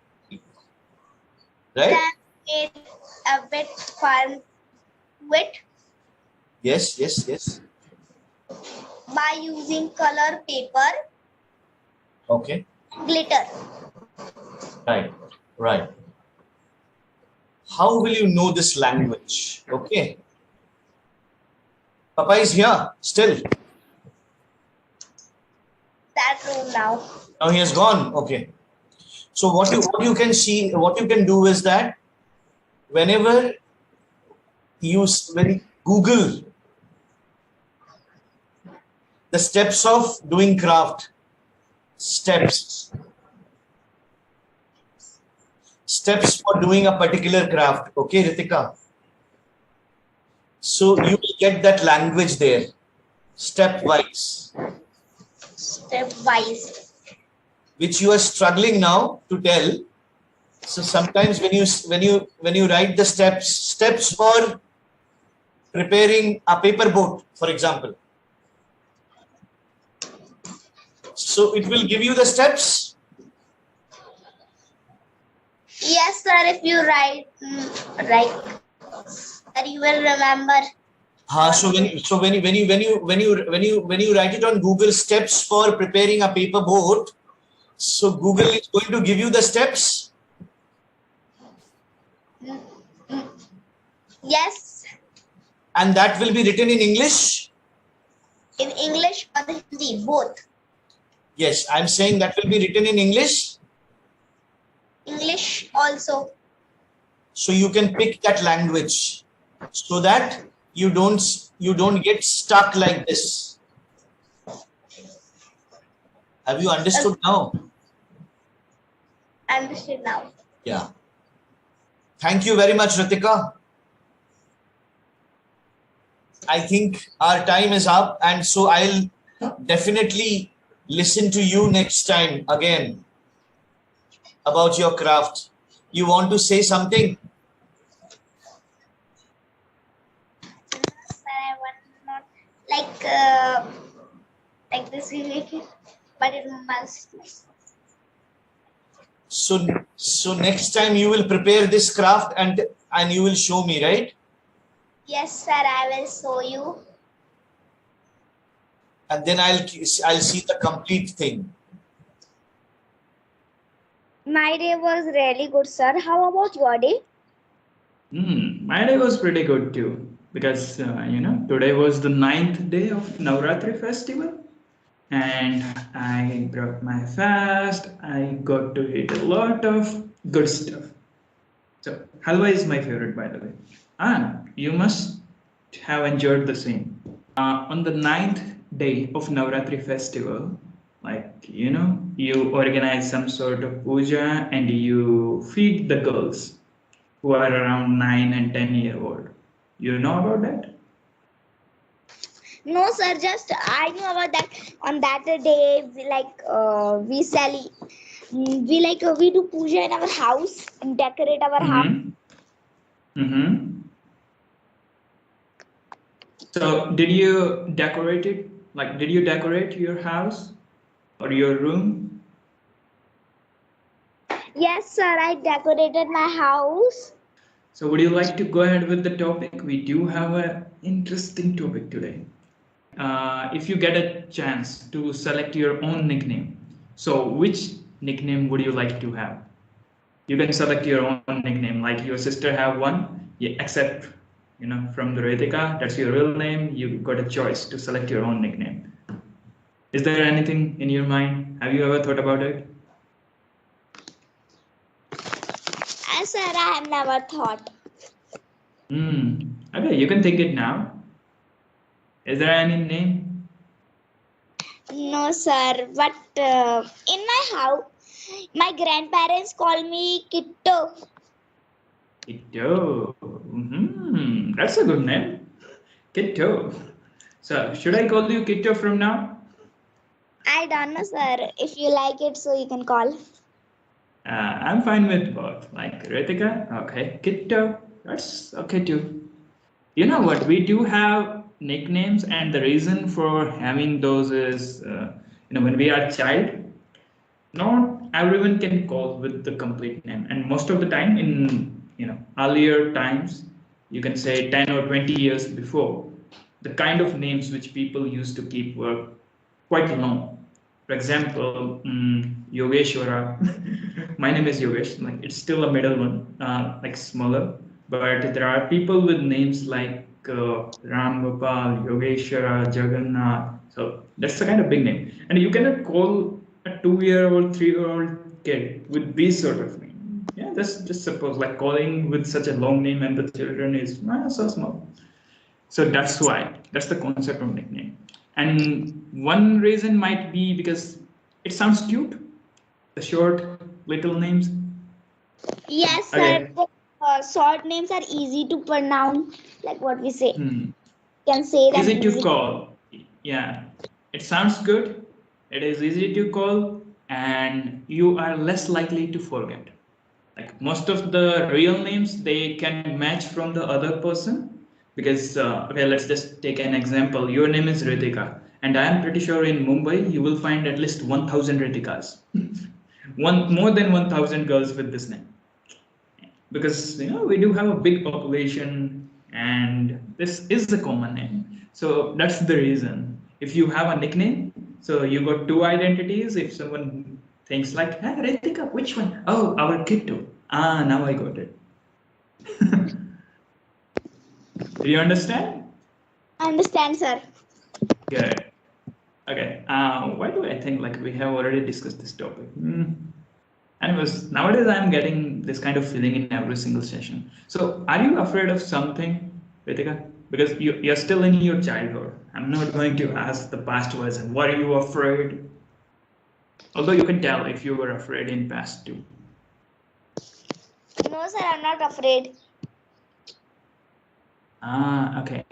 [SPEAKER 5] right?
[SPEAKER 2] Then it a bit firm with.
[SPEAKER 5] Yes.
[SPEAKER 2] By using color paper.
[SPEAKER 5] Okay.
[SPEAKER 2] Glitter.
[SPEAKER 5] Right. How will you know this language? Okay. Papa is here still.
[SPEAKER 2] That room now.
[SPEAKER 5] Now he has gone. Okay. So what you can see, what you can do is that whenever when you Google the steps of doing craft, steps for doing a particular craft. Okay, Ritika. So you will get that language there, stepwise. which you are struggling now to tell. So sometimes when you write the steps for preparing a paper boat, for example, so it will give you the steps.
[SPEAKER 2] Yes, sir. If you write, that you will remember.
[SPEAKER 5] So when you write it on Google, steps for preparing a paper boat, so Google is going to give you the steps.
[SPEAKER 2] Yes.
[SPEAKER 5] And that will be written in English?
[SPEAKER 2] In English or Hindi, both.
[SPEAKER 5] Yes, I'm saying that will be written in English.
[SPEAKER 2] English also.
[SPEAKER 5] So you can pick that language so that you don't get stuck like this. Have you understood now?
[SPEAKER 2] Understood now.
[SPEAKER 5] Yeah. Thank you very much, Ritika. I think our time is up, and so I'll definitely listen to you next time again about your craft. You want to say something?
[SPEAKER 2] I want not like this we make it, but it must.
[SPEAKER 5] So next time you will prepare this craft and you will show me, right?
[SPEAKER 2] Yes, sir. I will show you.
[SPEAKER 5] And then I'll see the complete thing.
[SPEAKER 2] My day was really good, sir. How about your day?
[SPEAKER 4] My day was pretty good too, because today was the 9th day of Navratri festival, and I broke my fast. I got to eat a lot of good stuff. So halwa is my favorite, by the way. And you must have enjoyed the same. On the 9th day of Navratri festival, you organize some sort of puja and you feed the girls who are around 9 and 10-year old. You know about that?
[SPEAKER 2] No, sir. Just I knew about that. On that day, we do puja in our house and decorate our house.
[SPEAKER 4] So did you decorate it? Like, did you decorate your house or your room?
[SPEAKER 2] Yes, sir. I decorated my house.
[SPEAKER 4] So would you like to go ahead with the topic? We do have an interesting topic today. If you get a chance to select your own nickname, so which nickname would you like to have? You can select your own nickname, like your sister have one, except from the Ritika, that's your real name. You got a choice to select your own nickname. Is there anything in your mind? Have you ever thought about it?
[SPEAKER 2] Sir, I have never thought.
[SPEAKER 4] Okay, you can think it now. Is there any name?
[SPEAKER 2] No, sir. But in my house, my grandparents call me Kitto.
[SPEAKER 4] Kitto. That's a good name. Kitto. So, should I call you Kitto from now?
[SPEAKER 2] I don't know, sir. If you like it, so you can call.
[SPEAKER 4] I'm fine with both. Like Ritika, okay. Kitto, that's okay too. You know what? We do have nicknames, and the reason for having those is, when we are a child, not everyone can call with the complete name, and most of the time in earlier times, you can say 10 or 20 years before, the kind of names which people used to keep were quite long. For example, Yogeshwara. My name is Yogesh. Like, it's still a middle one, like smaller. But there are people with names like Ram Gopal, Yogeshwara, Jagannath. So that's the kind of big name. And you cannot call a 2-year-old, 3-year-old kid with this sort of name. Yeah, that's just suppose like calling with such a long name and the children is so small. So that's why, that's the concept of nickname. And one reason might be because it sounds cute, the short little names.
[SPEAKER 2] Yes, sir.
[SPEAKER 4] Okay.
[SPEAKER 2] Short names are easy to pronounce, like what we say. You can say them
[SPEAKER 4] easy to call. Yeah, it sounds good. It is easy to call, and you are less likely to forget. Like most of the real names, they can match from the other person because, okay, let's just take an example. Your name is Ritika, and I am pretty sure in Mumbai you will find at least 1,000 Ritikas, more than 1,000 girls with this name, because we do have a big population, and this is a common name. So that's the reason. If you have a nickname, so you got two identities. If someone thinks like, hey, Ritika, which one? Oh, our kiddo. Ah, now I got it. Do you understand?
[SPEAKER 2] I understand, sir.
[SPEAKER 4] Good. Okay. Why do I think like we have already discussed this topic? Anyways, nowadays I'm getting this kind of feeling in every single session. So, are you afraid of something, Ritika? Because you're still in your childhood. I'm not going to ask the past version. What are you afraid? Although you can tell if you were afraid in past too.
[SPEAKER 2] No, sir, I'm not afraid.
[SPEAKER 4] Ah, okay.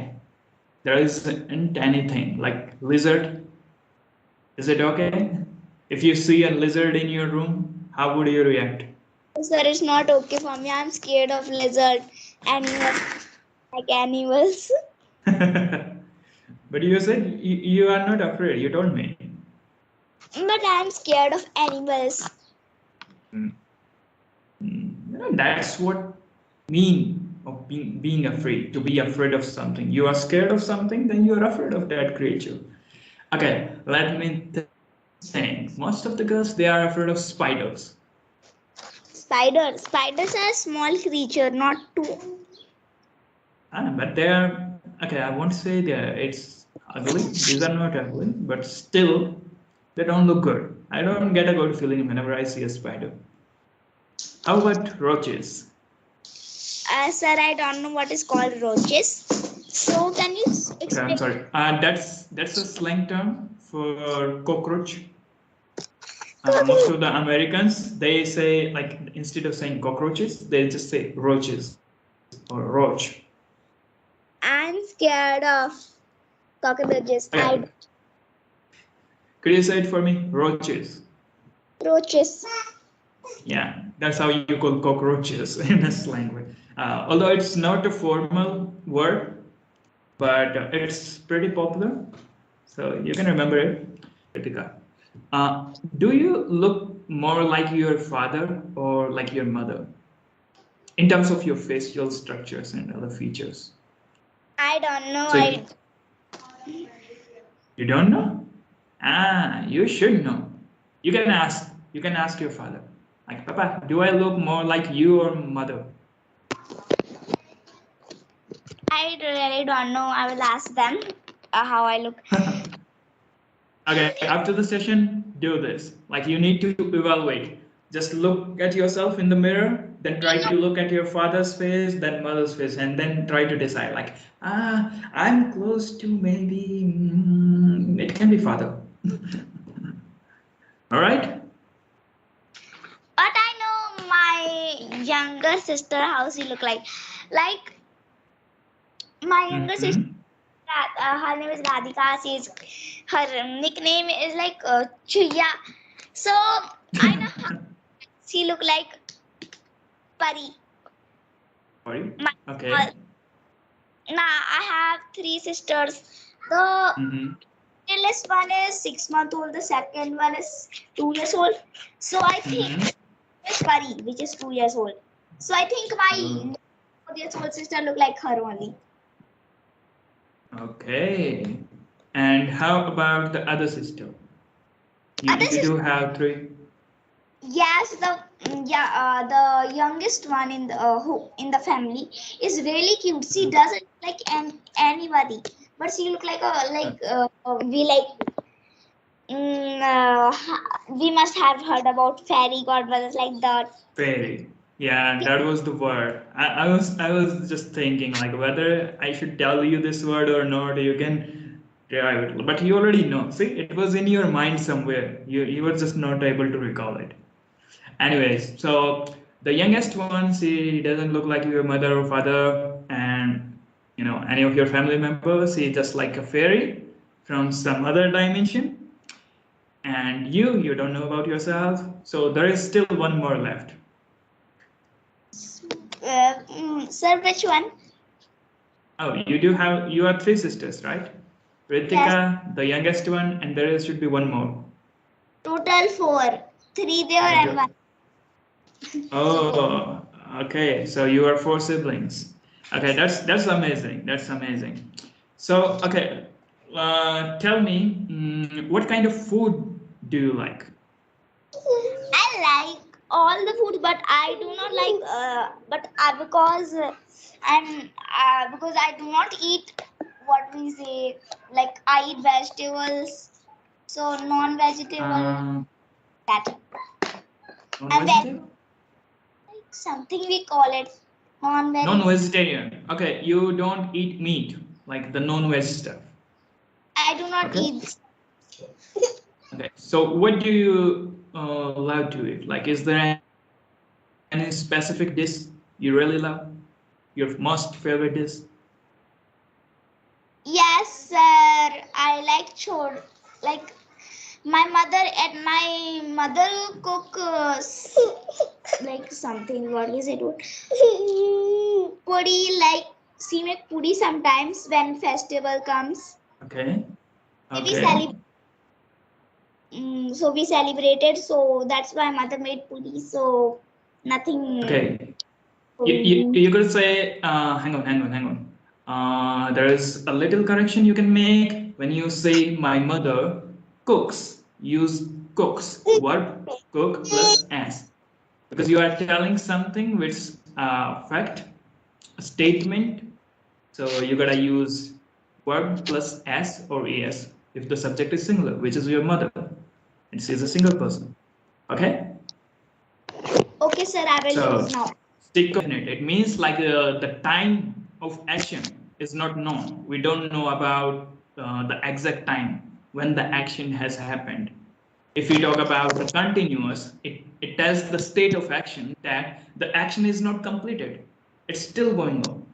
[SPEAKER 4] There isn't anything like lizard. Is it okay? If you see a lizard in your room, how would you react?
[SPEAKER 2] Sir, it's not okay for me. I'm scared of lizard, animals, like animals.
[SPEAKER 4] But you said you are not afraid. You told me.
[SPEAKER 2] But I'm scared of animals.
[SPEAKER 4] That's what mean of being afraid. To be afraid of something. You are scared of something, then you are afraid of that creature. Okay, let me think. Most of the girls, they are afraid of spiders.
[SPEAKER 2] Spiders. Spiders are a small creature, not too.
[SPEAKER 4] But they are, okay, I won't say it's ugly. These are not ugly, but still, they don't look good. I don't get a good feeling whenever I see a spider. How about roaches?
[SPEAKER 2] Sir, I don't know what is called roaches. So can you explain?
[SPEAKER 4] Okay, I'm sorry. That's a slang term for cockroach. Most of the Americans, they say, like, instead of saying cockroaches, they just say roaches or roach.
[SPEAKER 2] I'm scared of cockroaches.
[SPEAKER 4] Okay. Could you say it for me? Roaches.
[SPEAKER 2] Roaches.
[SPEAKER 4] Yeah, that's how you call cockroaches in a slang way. Although it's not a formal word, but it's pretty popular, so you can remember it. Ritika. Do you look more like your father or like your mother in terms of your facial structures and other features?
[SPEAKER 2] I don't know.
[SPEAKER 4] So you don't know? You should know. You can ask your father. Like, Papa, do I look more like you or mother?
[SPEAKER 2] I really don't know. I will ask them how I look.
[SPEAKER 4] Okay, after the session, do this. Like, you need to evaluate. Just look at yourself in the mirror, then try to look at your father's face, then mother's face, and then try to decide, like, I'm close to maybe, it can be father. All right?
[SPEAKER 2] But I know my younger sister, how she look like. Like, my younger sister, her name is Radhika. Her nickname is like Chuya. So I know how she look like Pari.
[SPEAKER 4] Pari? Okay.
[SPEAKER 2] Now I have 3 sisters. The eldest one is 6 months old. The second one is 2 years old. So I think it's Pari, which is 2 years old. So I think my 4 years old sister look like her only.
[SPEAKER 4] Okay. And how about the other sister? You do have 3.
[SPEAKER 2] Yes, the youngest one in the family is really cute. She doesn't look like anybody, but she look like we must have heard about fairy godmothers like that.
[SPEAKER 4] Fairy. Yeah, that was the word. I was just thinking like whether I should tell you this word or not. You can derive it, but you already know. See, it was in your mind somewhere. You were just not able to recall it. Anyways, so the youngest one, she doesn't look like your mother or father, and any of your family members. She's just like a fairy from some other dimension. And you don't know about yourself. So there is still one more left.
[SPEAKER 2] Sir, which one?
[SPEAKER 4] Oh, you are three sisters, right? Ritika,
[SPEAKER 2] Yes.
[SPEAKER 4] the youngest one, and there should be one more.
[SPEAKER 2] Total 4. 3 there and 1.
[SPEAKER 4] Oh, okay. So you are 4 siblings. Okay, that's amazing. That's amazing. So okay, tell me, what kind of food do you like?
[SPEAKER 2] I like all the food, but I do not like. Because because I do not eat what we say. Like I eat vegetables, so non-vegetable. That. And then like something we call it
[SPEAKER 4] non-vegetarian. Okay, you don't eat meat, like the non-veg stuff.
[SPEAKER 2] I do not eat.
[SPEAKER 4] Okay, so what do you love to eat? Like, is there any specific dish you really love? Your most favorite dish?
[SPEAKER 2] Yes, sir. I like chor. Like my mother cook like something. What is it? Puri, like she make puri sometimes when festival comes.
[SPEAKER 4] Okay.
[SPEAKER 2] So we celebrated. So that's why mother made puri. So nothing.
[SPEAKER 4] Okay. You could say, hang on. There is a little correction you can make when you say my mother cooks. Use cooks, verb cook plus s, because you are telling something which fact, a statement. So you gotta use verb plus s or es if the subject is singular, which is your mother, and she is a single person. Okay.
[SPEAKER 2] Okay, sir. I will use now.
[SPEAKER 4] Stick on it. It means like the time of action is not known. We don't know about the exact time when the action has happened. If we talk about the continuous, it tells the state of action that the action is not completed. It's still going on.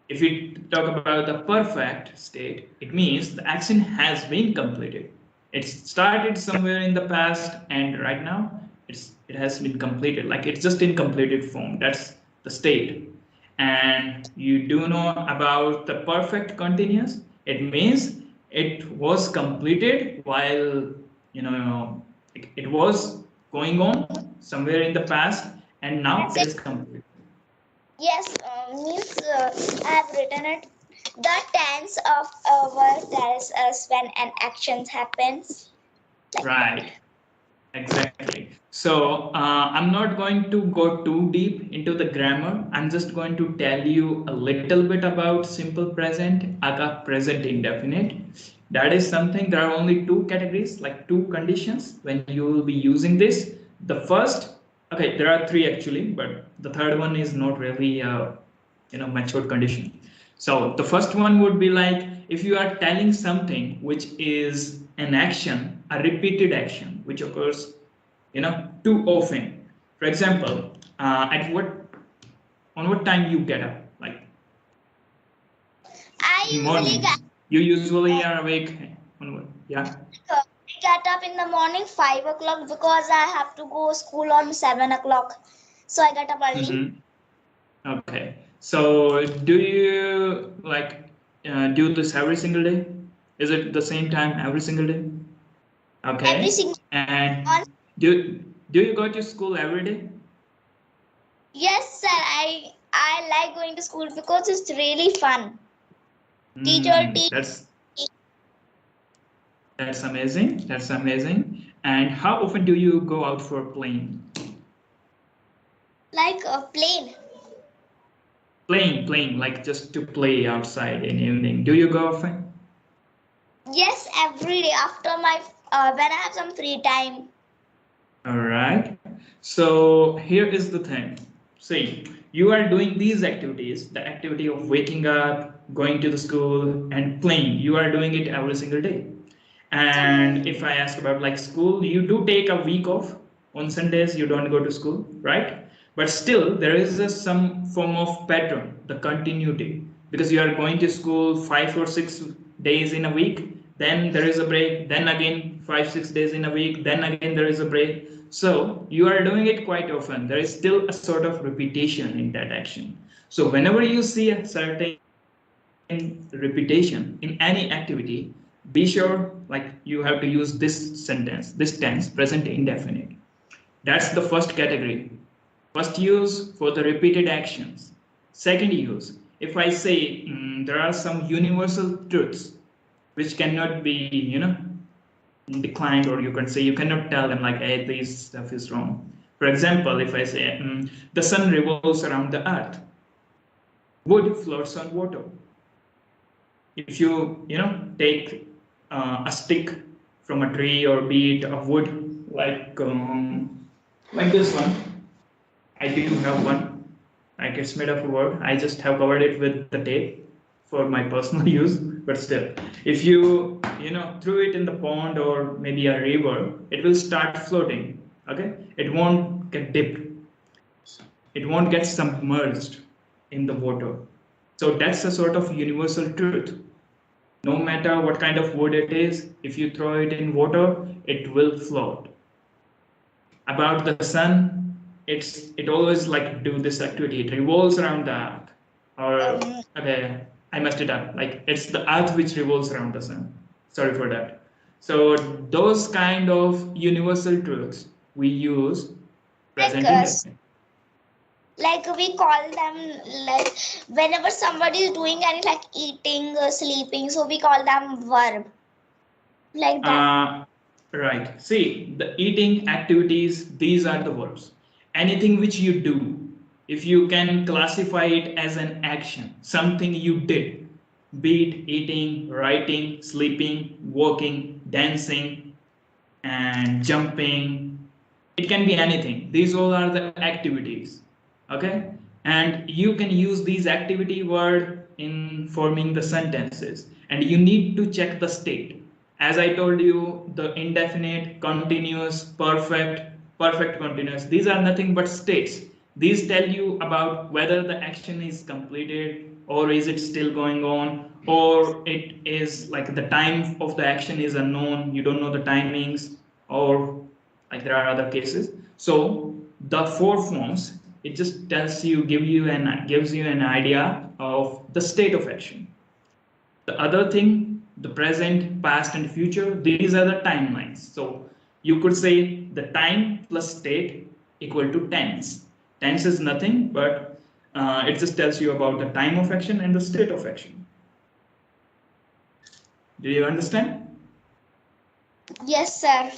[SPEAKER 4] If we talk about the perfect state, it means the action has been completed. It started somewhere in the past and right now it has been completed. Like it's just in completed form. That's the state. And you do know about the perfect continuous. It means it was completed while it was going on somewhere in the past and now it is complete.
[SPEAKER 2] Yes, means I have written it. The tense of a word tells us when an action happens.
[SPEAKER 4] Right. Exactly. So I'm not going to go too deep into the grammar. I'm just going to tell you a little bit about simple present, aka present indefinite. That is something, there are only 2 categories, like 2 conditions when you will be using this. The first, okay, there are 3 actually, but the third one is not really matured condition. So the first one would be like if you are telling something which is an action, a repeated action, which occurs, too often. For example, on what time you get up? Like in morning. You usually are awake on what? Yeah.
[SPEAKER 2] I get up in the morning 5 o'clock because I have to go school on 7 o'clock. So I get up early.
[SPEAKER 4] Okay. So do you do this every single day? Is it the same time every single day? Okay.
[SPEAKER 2] Every single
[SPEAKER 4] and do you go to school every day?
[SPEAKER 2] Yes, sir. I like going to school because it's really fun. Teacher.
[SPEAKER 4] That's amazing. That's amazing. And how often do you go out for playing?
[SPEAKER 2] Like a plane.
[SPEAKER 4] Playing, like just to play outside in the evening. Do you go often?
[SPEAKER 2] Yes, every day after my when I have some free time.
[SPEAKER 4] All right. So here is the thing. See, you are doing these activities, the activity of waking up, going to the school, and playing. You are doing it every single day. And if I ask about like school, you do take a week off. On Sundays, you don't go to school, right? But still, there is some form of pattern, the continuity, because you are going to school 5 or 6 days in a week. then there is a break, then again 5-6 days in a week, then again there is a break. So you are doing it quite often. There is still a sort of repetition in that action. So whenever you see a certain repetition in any activity, be sure like you have to use this sentence, this tense, present indefinite. That's the first category. First use for the repeated actions. Second use, if I say there are some universal truths which cannot be, declined, or you can say you cannot tell them like, hey, this stuff is wrong. For example, if I say the sun revolves around the earth, wood floats on water. If you take a stick from a tree or be it a wood like this one, I do have one, like it's made of wood. I just have covered it with the tape for my personal use, but still, if you threw it in the pond or maybe a river, it will start floating. Okay, it won't get dipped, it won't get submerged in the water. So that's a sort of universal truth. No matter what kind of wood it is, if you throw it in water, it will float. About the sun, it always like do this activity. It revolves around the earth. Or okay, I messed it up. Like it's the earth which revolves around the sun. Sorry for that. So those kind of universal truths we use present indefinite.
[SPEAKER 2] Like we call them, like whenever somebody is doing any like eating or sleeping, so we call them verb, like that.
[SPEAKER 4] Right. See, the eating activities, these are the verbs. Anything which you do, if you can classify it as an action, something you did, be it eating, writing, sleeping, walking, dancing, and jumping, it can be anything. These all are the activities. Okay, and you can use these activity word in forming the sentences, and you need to check the state. As I told you, the indefinite, continuous, perfect, perfect continuous, these are nothing but states. These tell you about whether the action is completed or is it still going on, or it is like the time of the action is unknown, you don't know the timings, or like there are other cases. So the four forms, it just tells you, gives you an idea of the state of action. The other thing, the present, past, and future, these are the timelines. So you could say the time plus state equal to tense. Tense is nothing but it just tells you about the time of action and the state of action. Do you understand?
[SPEAKER 2] Yes, sir.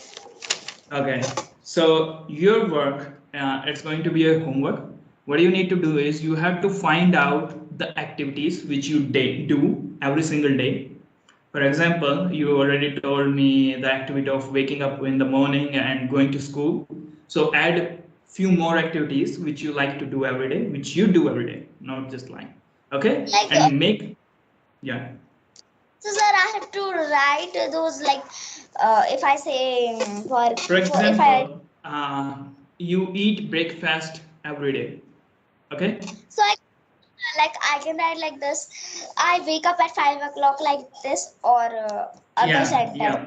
[SPEAKER 4] Okay, so your work, it's going to be a homework. What you need to do is you have to find out the activities which you do every single day. For example, you already told me the activity of waking up in the morning and going to school. So add few more activities which you like to do every day, which you do every day, not just lying. Okay,
[SPEAKER 2] Like,
[SPEAKER 4] and make, yeah.
[SPEAKER 2] So sir, I have to write those like, if I say
[SPEAKER 4] For example, you eat breakfast every day. Okay.
[SPEAKER 2] So I can write like this. I wake up at 5 o'clock like this, or other sentence.
[SPEAKER 4] Yeah,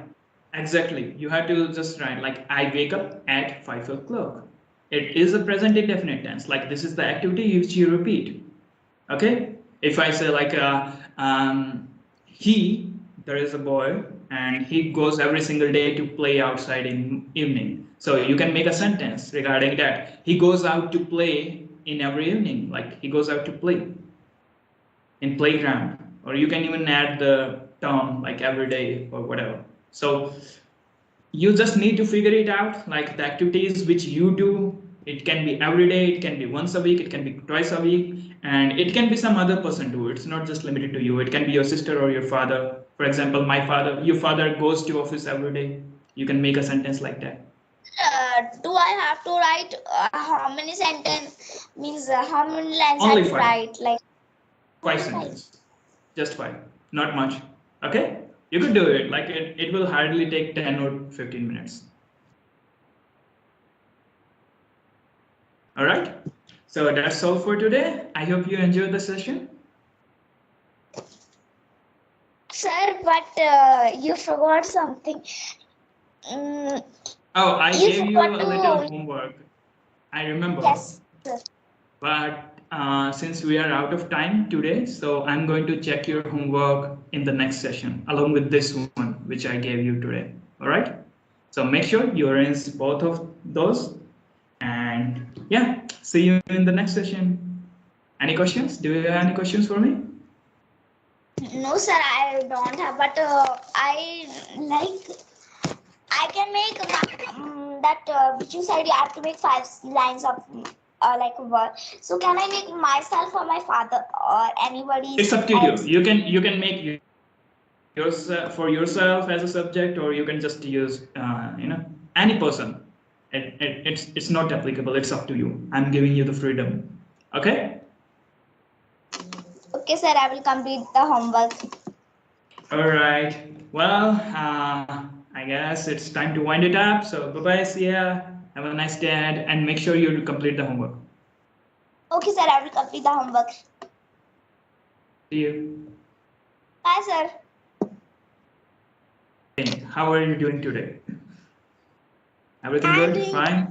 [SPEAKER 4] exactly. You have to just write like I wake up at 5 o'clock. It is a present indefinite tense. Like this is the activity which you repeat. Okay. If I say like there is a boy and he goes every single day to play outside in evening. So you can make a sentence regarding that. He goes out to play in every evening. Like he goes out to play in playground, or you can even add the term like every day or whatever. So you just need to figure it out, like the activities which you do. It can be every day, it can be once a week, it can be twice a week, and it can be some other person too. It's not just limited to you. It can be your sister or your father. For example, your father goes to office every day. You can make a sentence like that.
[SPEAKER 2] Do I have to write how many sentence? Means how many lines
[SPEAKER 4] Only
[SPEAKER 2] I have to write? Like
[SPEAKER 4] 5 sentences. Just 5. Not much. Okay? You could do it. Like it will hardly take 10 or 15 minutes. All right. So that's all for today. I hope you enjoyed the session.
[SPEAKER 2] Sir, but you forgot something. Mm,
[SPEAKER 4] Oh, I
[SPEAKER 2] you
[SPEAKER 4] gave you
[SPEAKER 2] forgot
[SPEAKER 4] a little
[SPEAKER 2] to.
[SPEAKER 4] homework. I remember.
[SPEAKER 2] Yes, sir.
[SPEAKER 4] But since we are out of time today, so I'm going to check your homework in the next session along with this one, which I gave you today. All right. So make sure you arrange both of those. And yeah, see you in the next session. Any questions? Do you have any questions for me?
[SPEAKER 2] No, sir, I don't have. But I can make that which you said you have to make 5 lines of like word. So can I make myself or my father or anybody?
[SPEAKER 4] It's up to you. You can make yourself for yourself as a subject, or you can just use any person. It's not applicable. It's up to you. I'm giving you the freedom. Okay.
[SPEAKER 2] Okay, sir, I will complete the homework.
[SPEAKER 4] All right. Well, I guess it's time to wind it up. So bye-bye, see ya. Have a nice day ahead, and make sure you complete the homework.
[SPEAKER 2] Okay, sir, I will complete the homework.
[SPEAKER 4] See you.
[SPEAKER 2] Bye, sir.
[SPEAKER 4] Okay. How are you doing today? Everything
[SPEAKER 2] I'm
[SPEAKER 4] good?
[SPEAKER 2] doing
[SPEAKER 4] Fine?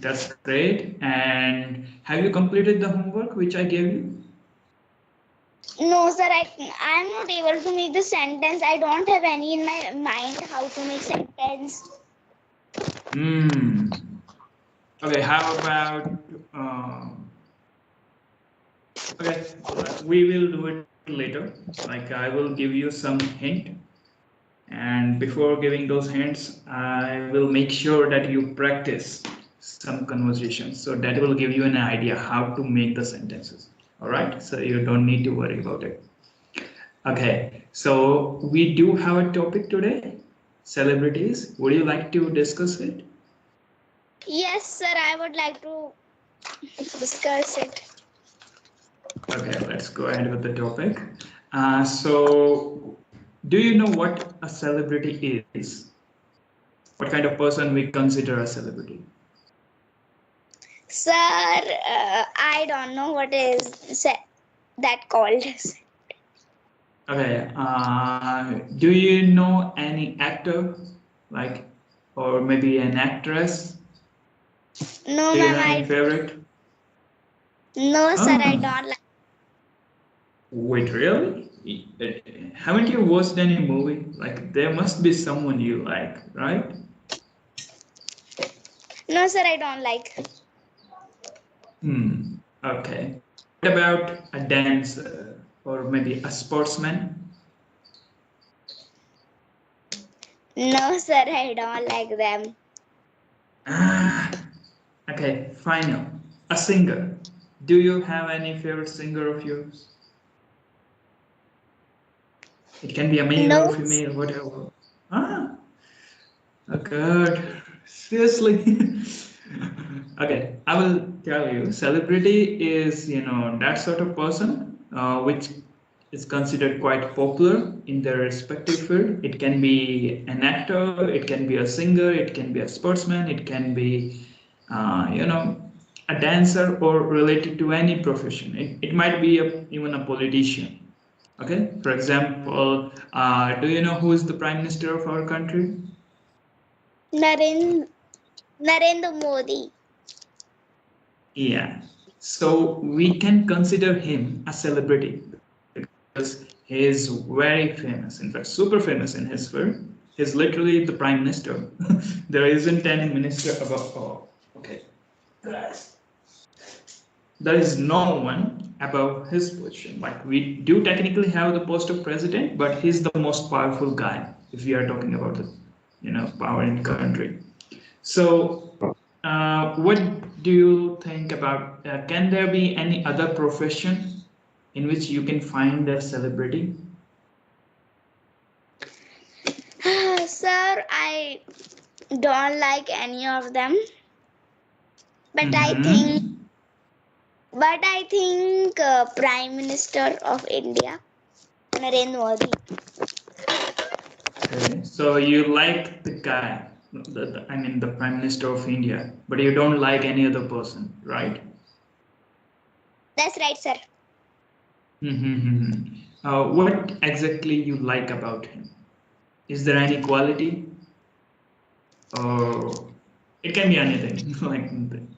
[SPEAKER 4] That's great. And have you completed the homework which I gave you?
[SPEAKER 2] No, sir, I'm not able to make the sentence. I don't have any in my mind how to make sentence.
[SPEAKER 4] Okay, how about okay, we will do it later. Like I will give you some hint, and before giving those hints, I will make sure that you practice some conversations. So that will give you an idea how to make the sentences. All right, so you don't need to worry about it. Okay, so we do have a topic today, celebrities. Would you like to discuss it?
[SPEAKER 2] Yes, sir, I would like to discuss it.
[SPEAKER 4] Okay, let's go ahead with the topic. So, do you know what a celebrity is? What kind of person we consider a celebrity?
[SPEAKER 2] Sir, I don't know what is that called.
[SPEAKER 4] Okay, do you know any actor, like, or maybe an actress?
[SPEAKER 2] No,
[SPEAKER 4] Do you
[SPEAKER 2] ma'am,
[SPEAKER 4] have any favorite?
[SPEAKER 2] No, sir, I
[SPEAKER 4] Oh.
[SPEAKER 2] don't like.
[SPEAKER 4] Wait, really? Haven't you watched any movie? Like, there must be someone you like, right?
[SPEAKER 2] No, sir, I don't like.
[SPEAKER 4] Okay. What about a dancer or maybe a sportsman?
[SPEAKER 2] No, sir, I don't like them.
[SPEAKER 4] Okay, final. A singer. Do you have any favorite singer of yours? It can be a male
[SPEAKER 2] No.
[SPEAKER 4] or female, whatever. Oh, good. Seriously. Okay, I will tell you. Celebrity is, that sort of person which is considered quite popular in their respective field. It can be an actor, it can be a singer, it can be a sportsman, it can be, a dancer or related to any profession. It might be even a politician. Okay, for example, do you know who is the Prime Minister of our country?
[SPEAKER 2] Narendra Modi.
[SPEAKER 4] Yeah, so we can consider him a celebrity because he is very famous, in fact, super famous in his field. He's literally the Prime Minister. There isn't any minister above. Oh, okay. There is no one above his position. Like we do technically have the post of president, but he's the most powerful guy if we are talking about the, power in the country. So, what do you think about? Can there be any other profession in which you can find a celebrity?
[SPEAKER 2] Sir, I don't like any of them. But I think Prime Minister of India, Narendra Modi.
[SPEAKER 4] Okay. So you like the guy, the Prime Minister of India, but you don't like any other person, right?
[SPEAKER 2] That's right, sir.
[SPEAKER 4] What exactly you like about him? Is there any quality? Or it can be anything, like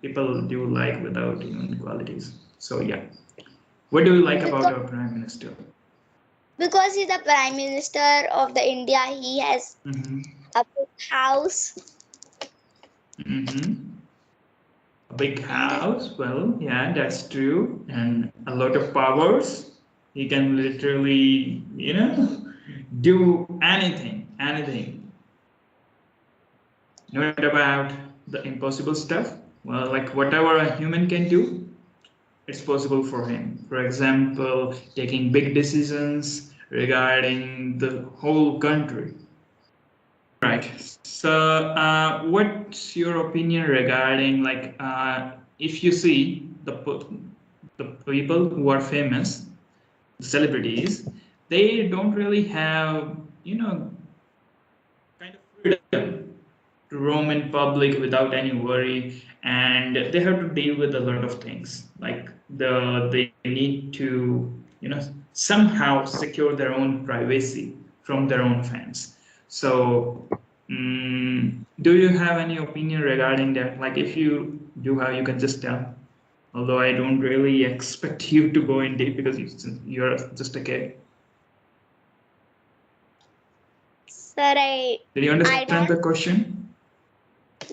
[SPEAKER 4] people do like without even qualities. So yeah, what do you like about our Prime Minister?
[SPEAKER 2] Because he's the Prime Minister of the India, he has a big house.
[SPEAKER 4] A big house, well, yeah, that's true, and a lot of powers. He can literally, do anything. Not about the impossible stuff. Well, like whatever a human can do, it's possible for him. For example, taking big decisions regarding the whole country. Right. So, what's your opinion regarding if you see the people who are famous, the celebrities, they don't really have kind of freedom to roam in public without any worry, and they have to deal with a lot of things. Like they need to somehow secure their own privacy from their own fans. So do you have any opinion regarding that? Like if you do have, you can just tell. Although I don't really expect you to go in deep because you're just a kid.
[SPEAKER 2] Sir,
[SPEAKER 4] Did you understand the question?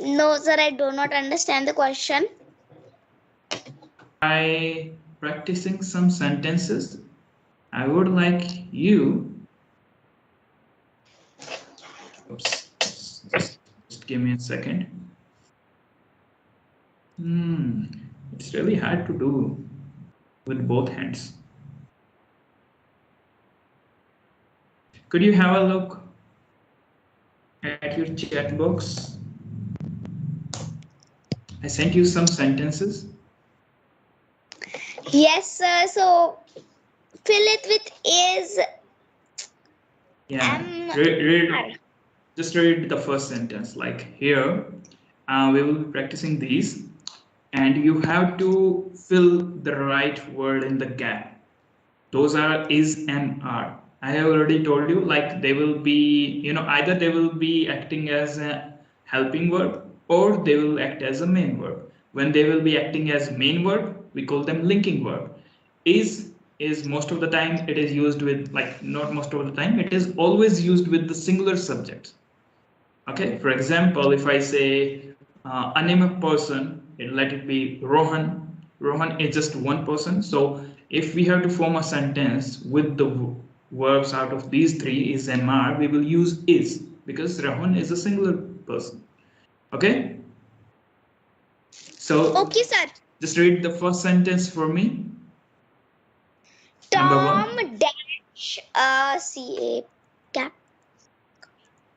[SPEAKER 2] No, sir, I do not understand the question.
[SPEAKER 4] By practicing some sentences, I would like you. Oops, just give me a second. It's really hard to do with both hands. Could you have a look at your chat box? I sent you some sentences.
[SPEAKER 2] Yes, sir. So fill it with is.
[SPEAKER 4] Yeah. Just read the first sentence. Like here, we will be practicing these, and you have to fill the right word in the gap. Those are is, am, are. I have already told you, like they will be, either they will be acting as a helping verb or they will act as a main verb. When they will be acting as main verb, we call them linking verb. Is most of the time it is used with, like not most of the time, it is always used with the singular subject. Okay, for example, if I say a name of person, let it be Rohan. Rohan is just one person. So if we have to form a sentence with the verbs out of these three, is and are, we will use is because Rohan is a singular person. Okay? So
[SPEAKER 2] okay, sir.
[SPEAKER 4] Just read the first sentence for me.
[SPEAKER 2] Tom dash CA cap.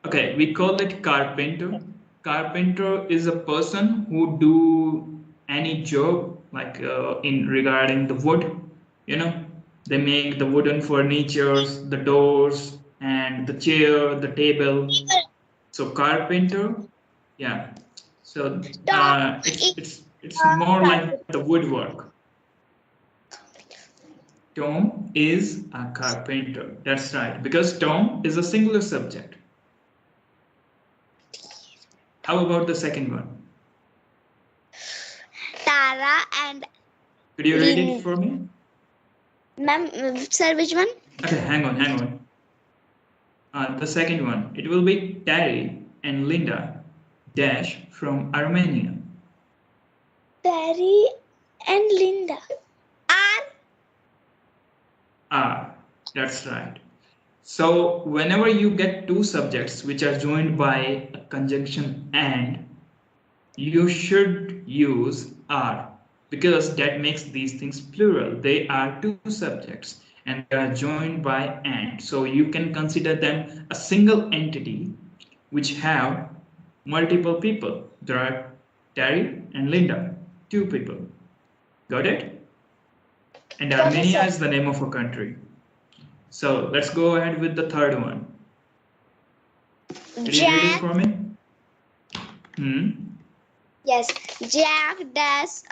[SPEAKER 4] Okay, we call it carpenter. Carpenter is a person who do any job like in regarding the wood. They make the wooden furnitures, the doors, and the chair, the table. So carpenter, yeah. So it's more like the woodwork. Tom is a carpenter. That's right, because Tom is a singular subject. How about the second one?
[SPEAKER 2] Tara and.
[SPEAKER 4] Could you read it for me?
[SPEAKER 2] Ma'am, sir, which one?
[SPEAKER 4] Okay, hang on. The second one. It will be Terry and Linda dash from Armenia.
[SPEAKER 2] Terry and Linda
[SPEAKER 4] are. That's right. So whenever you get two subjects which are joined by a conjunction and, you should use are, because that makes these things plural. They are two subjects and they are joined by and. So you can consider them a single entity which have multiple people. There are Terry and Linda, two people. Got it? And Armenia is the name of a country. So let's go ahead with the third one. Can you read it for me?
[SPEAKER 2] Yes, Jack dash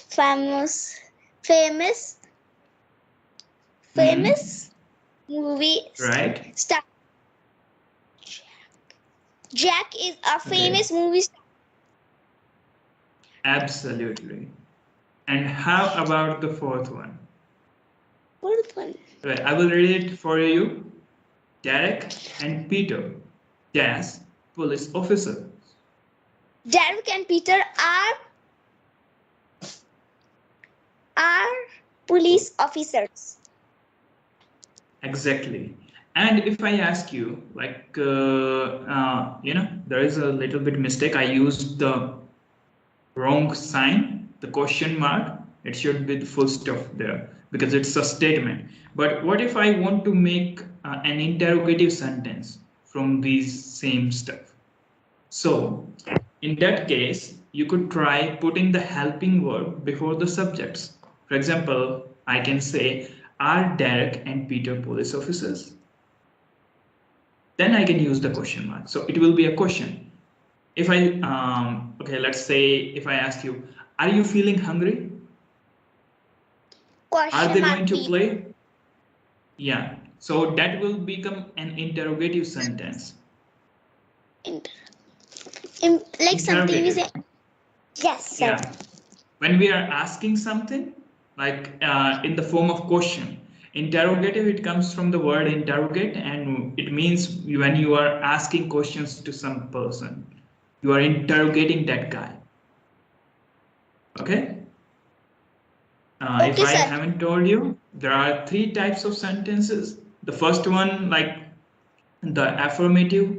[SPEAKER 2] famous famous movie
[SPEAKER 4] Right.
[SPEAKER 2] star. Jack is a famous movie star.
[SPEAKER 4] Absolutely. And how about the fourth one?
[SPEAKER 2] Fourth one.
[SPEAKER 4] Right, I will read it for you. Derek and Peter, jazz police officer.
[SPEAKER 2] Derek and Peter are police officers.
[SPEAKER 4] Exactly. And if I ask you, like, there is a little bit mistake. I used the wrong sign, the question mark. It should be the full stop there because it's a statement. But what if I want to make an interrogative sentence from these same stuff? So in that case, you could try putting the helping verb before the subjects. For example, I can say, are Derek and Peter police officers? Then I can use the question mark. So it will be a question. If I, okay, let's say if I ask you, are you feeling hungry? Are they going to play? Yeah. So that will become an interrogative sentence.
[SPEAKER 2] Like something we say. Yes, sir.
[SPEAKER 4] Yeah. When we are asking something, like in the form of question, interrogative, it comes from the word interrogate, and it means when you are asking questions to some person, you are interrogating that guy. Okay? If I haven't told you, there are 3 types of sentences. The first one, like the affirmative,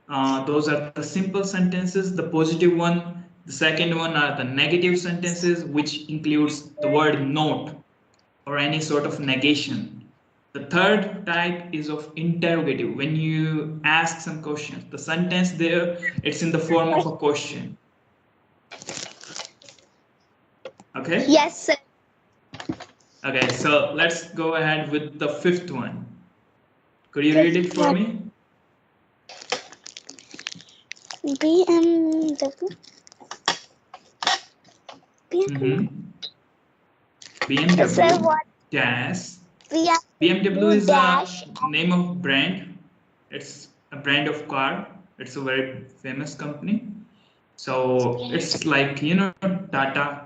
[SPEAKER 4] those are the simple sentences. The positive one, the second one are the negative sentences, which includes the word not or any sort of negation. The third type is of interrogative. When you ask some questions, the sentence there, it's in the form of a question. Okay?
[SPEAKER 2] Yes, sir.
[SPEAKER 4] Okay, so let's go ahead with the 5th one. Could you read it for me?
[SPEAKER 2] BMW.
[SPEAKER 4] BMW.
[SPEAKER 2] Sir, what?
[SPEAKER 4] Yes. BMW is a name of brand. It's a brand of car. It's a very famous company. So it's like, Tata.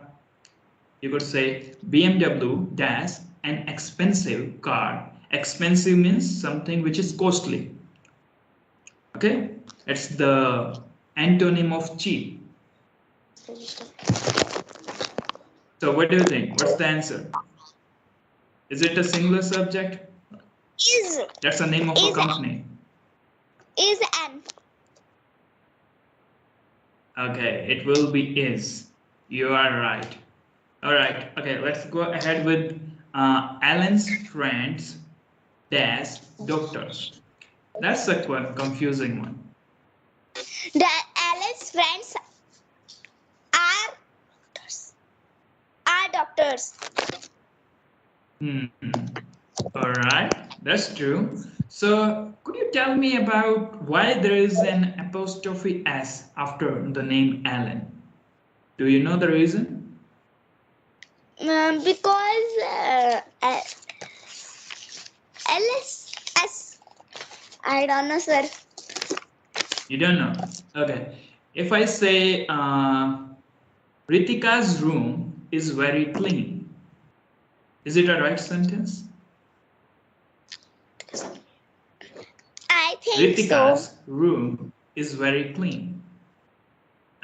[SPEAKER 4] You could say BMW dash an expensive car. Expensive means something which is costly. Okay, it's the antonym of cheap. So what do you think? What's the answer? Is it a singular subject?
[SPEAKER 2] Is.
[SPEAKER 4] That's the name of a company.
[SPEAKER 2] Is an.
[SPEAKER 4] Okay, it will be is. You are right. All right. Okay, let's go ahead with Alan's friends dash doctors. That's a quite confusing one.
[SPEAKER 2] Alan's friends are doctors.
[SPEAKER 4] All right, that's true. So could you tell me about why there is an apostrophe S after the name Alan? Do you know the reason?
[SPEAKER 2] Because LS. I don't know, sir.
[SPEAKER 4] You don't know? Okay. If I say Ritika's room is very clean, is it a right sentence?
[SPEAKER 2] I think
[SPEAKER 4] Ritika's
[SPEAKER 2] so.
[SPEAKER 4] room is very clean.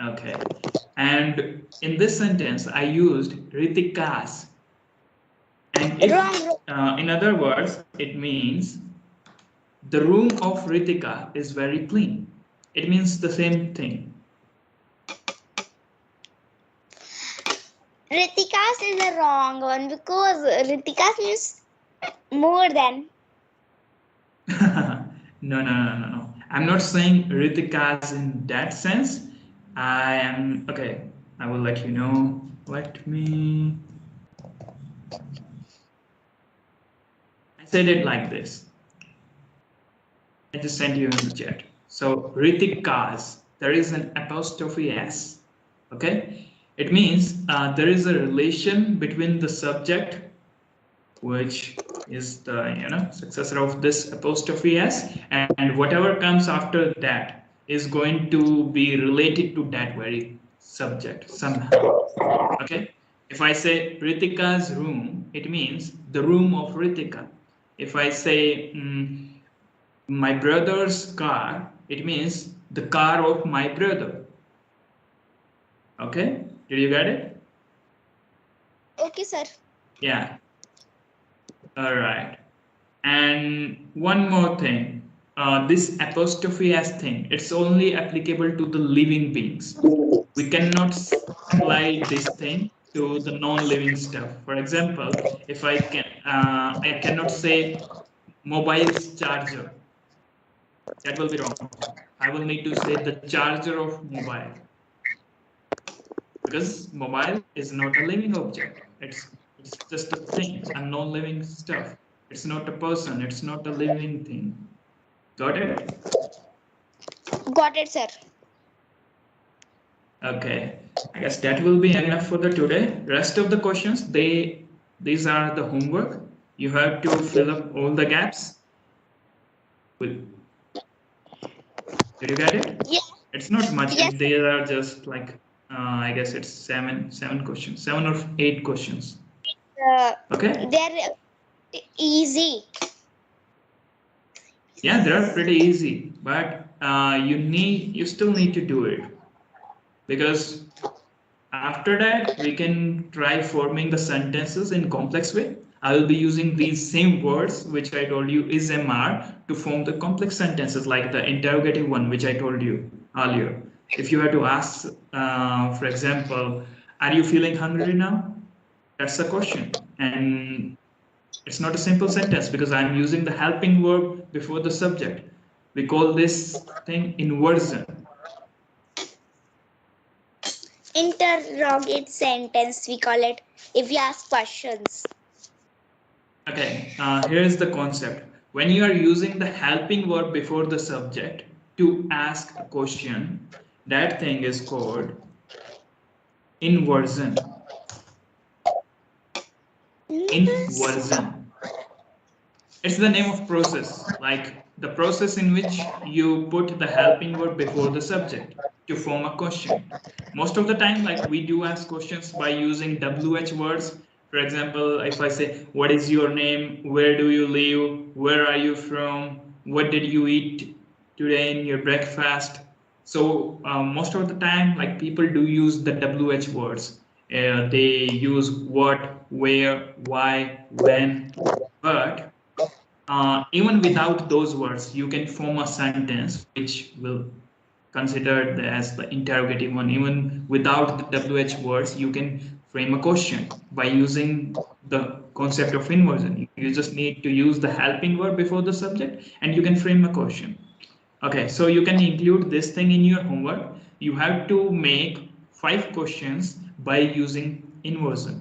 [SPEAKER 4] Okay. And in this sentence, I used Ritika's. And if, in other words, it means the room of Ritika is very clean. It means the same thing.
[SPEAKER 2] Ritika's is the wrong one because Ritika's means more than.
[SPEAKER 4] No. I'm not saying Ritika's in that sense. I am, okay, I will let you know. Let me. I said it like this. I just sent you in the chat. So Ritika's, there is an apostrophe S. Okay, it means there is a relation between the subject which is the successor of this apostrophe s, and whatever comes after that is going to be related to that very subject somehow. Okay, if I say Ritika's room, it means the room of Ritika. If I say my brother's car, it means the car of my brother. Okay, did you get it?
[SPEAKER 2] Okay, sir.
[SPEAKER 4] Yeah. All right. And one more thing, this apostrophe s thing, it's only applicable to the living beings. We cannot apply this thing to the non-living stuff. For example, if I cannot say mobile's charger. That will be wrong. I will need to say the charger of mobile, because mobile is not a living object. It's just a thing, a non-living stuff. It's not a person. It's not a living thing. Got it?
[SPEAKER 2] Got it, sir.
[SPEAKER 4] Okay. I guess that will be enough for the today. Rest of the questions, these are the homework. You have to fill up all the gaps. Did you get it?
[SPEAKER 2] Yeah.
[SPEAKER 4] It's not much.
[SPEAKER 2] Yes.
[SPEAKER 4] They are just like I guess it's seven questions, 7 or 8 questions. Okay.
[SPEAKER 2] They're easy.
[SPEAKER 4] Yeah, they're pretty easy, but you still need to do it, because after that we can try forming the sentences in complex way. I will be using these same words which I told you is MR to form the complex sentences, like the interrogative one which I told you earlier. If you had to ask, for example, are you feeling hungry now? That's a question, and it's not a simple sentence because I'm using the helping verb before the subject. We call this thing inversion.
[SPEAKER 2] Interrogate sentence, we call it, if you ask questions.
[SPEAKER 4] Okay, here's the concept. When you are using the helping verb before the subject to ask a question, that thing is called inversion. Inversion. It's the name of process, like the process in which you put the helping verb before the subject to form a question. Most of the time, like we do ask questions by using WH words. For example, if I say, what is your name? Where do you live? Where are you from? What did you eat today in your breakfast? So most of the time, like people do use the WH words. They use what, where, why, when, but even without those words, you can form a sentence which will consider as the interrogative one. Even without the WH words, you can frame a question by using the concept of inversion. You just need to use the helping verb before the subject and you can frame a question. Okay, so you can include this thing in your homework. You have to make 5 questions by using inversion.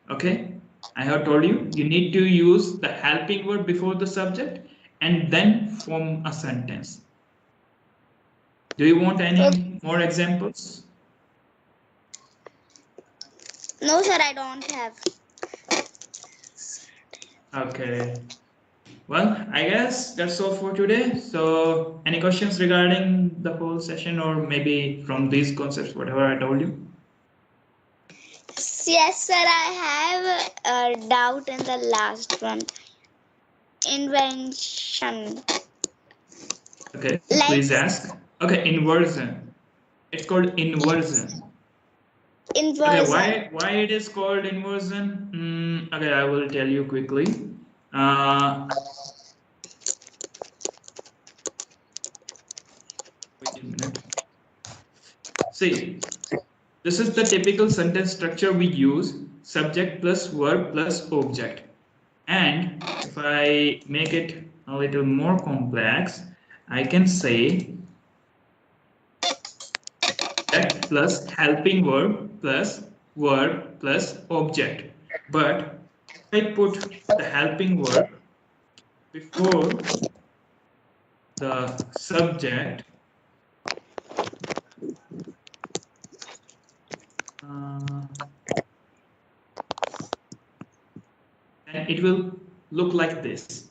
[SPEAKER 4] Okay, I have told you, you need to use the helping verb before the subject and then form a sentence. Do you want any more examples?
[SPEAKER 2] No, sir, I don't have.
[SPEAKER 4] Okay. Well, I guess that's all for today. So, any questions regarding the whole session or maybe from these concepts, whatever I told you?
[SPEAKER 2] Yes, sir, I have a doubt in the last one. Invention.
[SPEAKER 4] Okay,
[SPEAKER 2] Like,
[SPEAKER 4] please ask. Okay, inversion. It's called inversion.
[SPEAKER 2] inversion.
[SPEAKER 4] Okay, why it is called inversion? Okay, I will tell you quickly. Wait a minute. See, this is the typical sentence structure we use: subject plus verb plus object. And if I make it a little more complex, I can say subject plus helping verb plus object. But if I put the helping verb before the subject, then then it will look like this.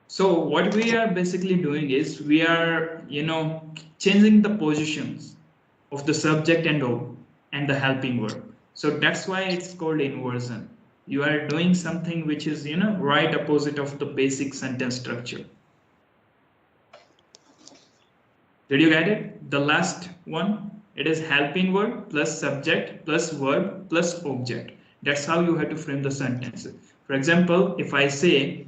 [SPEAKER 4] So what we are basically doing is we are, changing the positions of the subject and the helping verb. So that's why it's called inversion. You are doing something which is, right opposite of the basic sentence structure. Did you get it? The last one, it is helping verb plus subject plus verb plus object. That's how you have to frame the sentence. For example, if I say,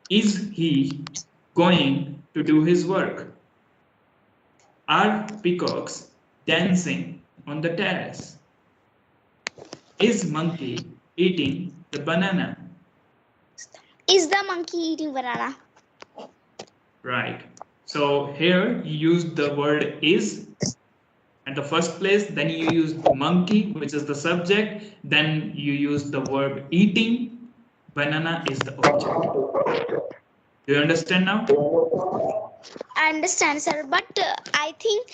[SPEAKER 4] is he going to do his work? Are peacocks dancing on the terrace? Is monkey eating the banana?
[SPEAKER 2] Is the monkey eating banana?
[SPEAKER 4] Right. So here you use the word is at the first place, then you use monkey, which is the subject, then you use the verb eating, banana is the object. Do you understand now?
[SPEAKER 2] I understand, sir, but I think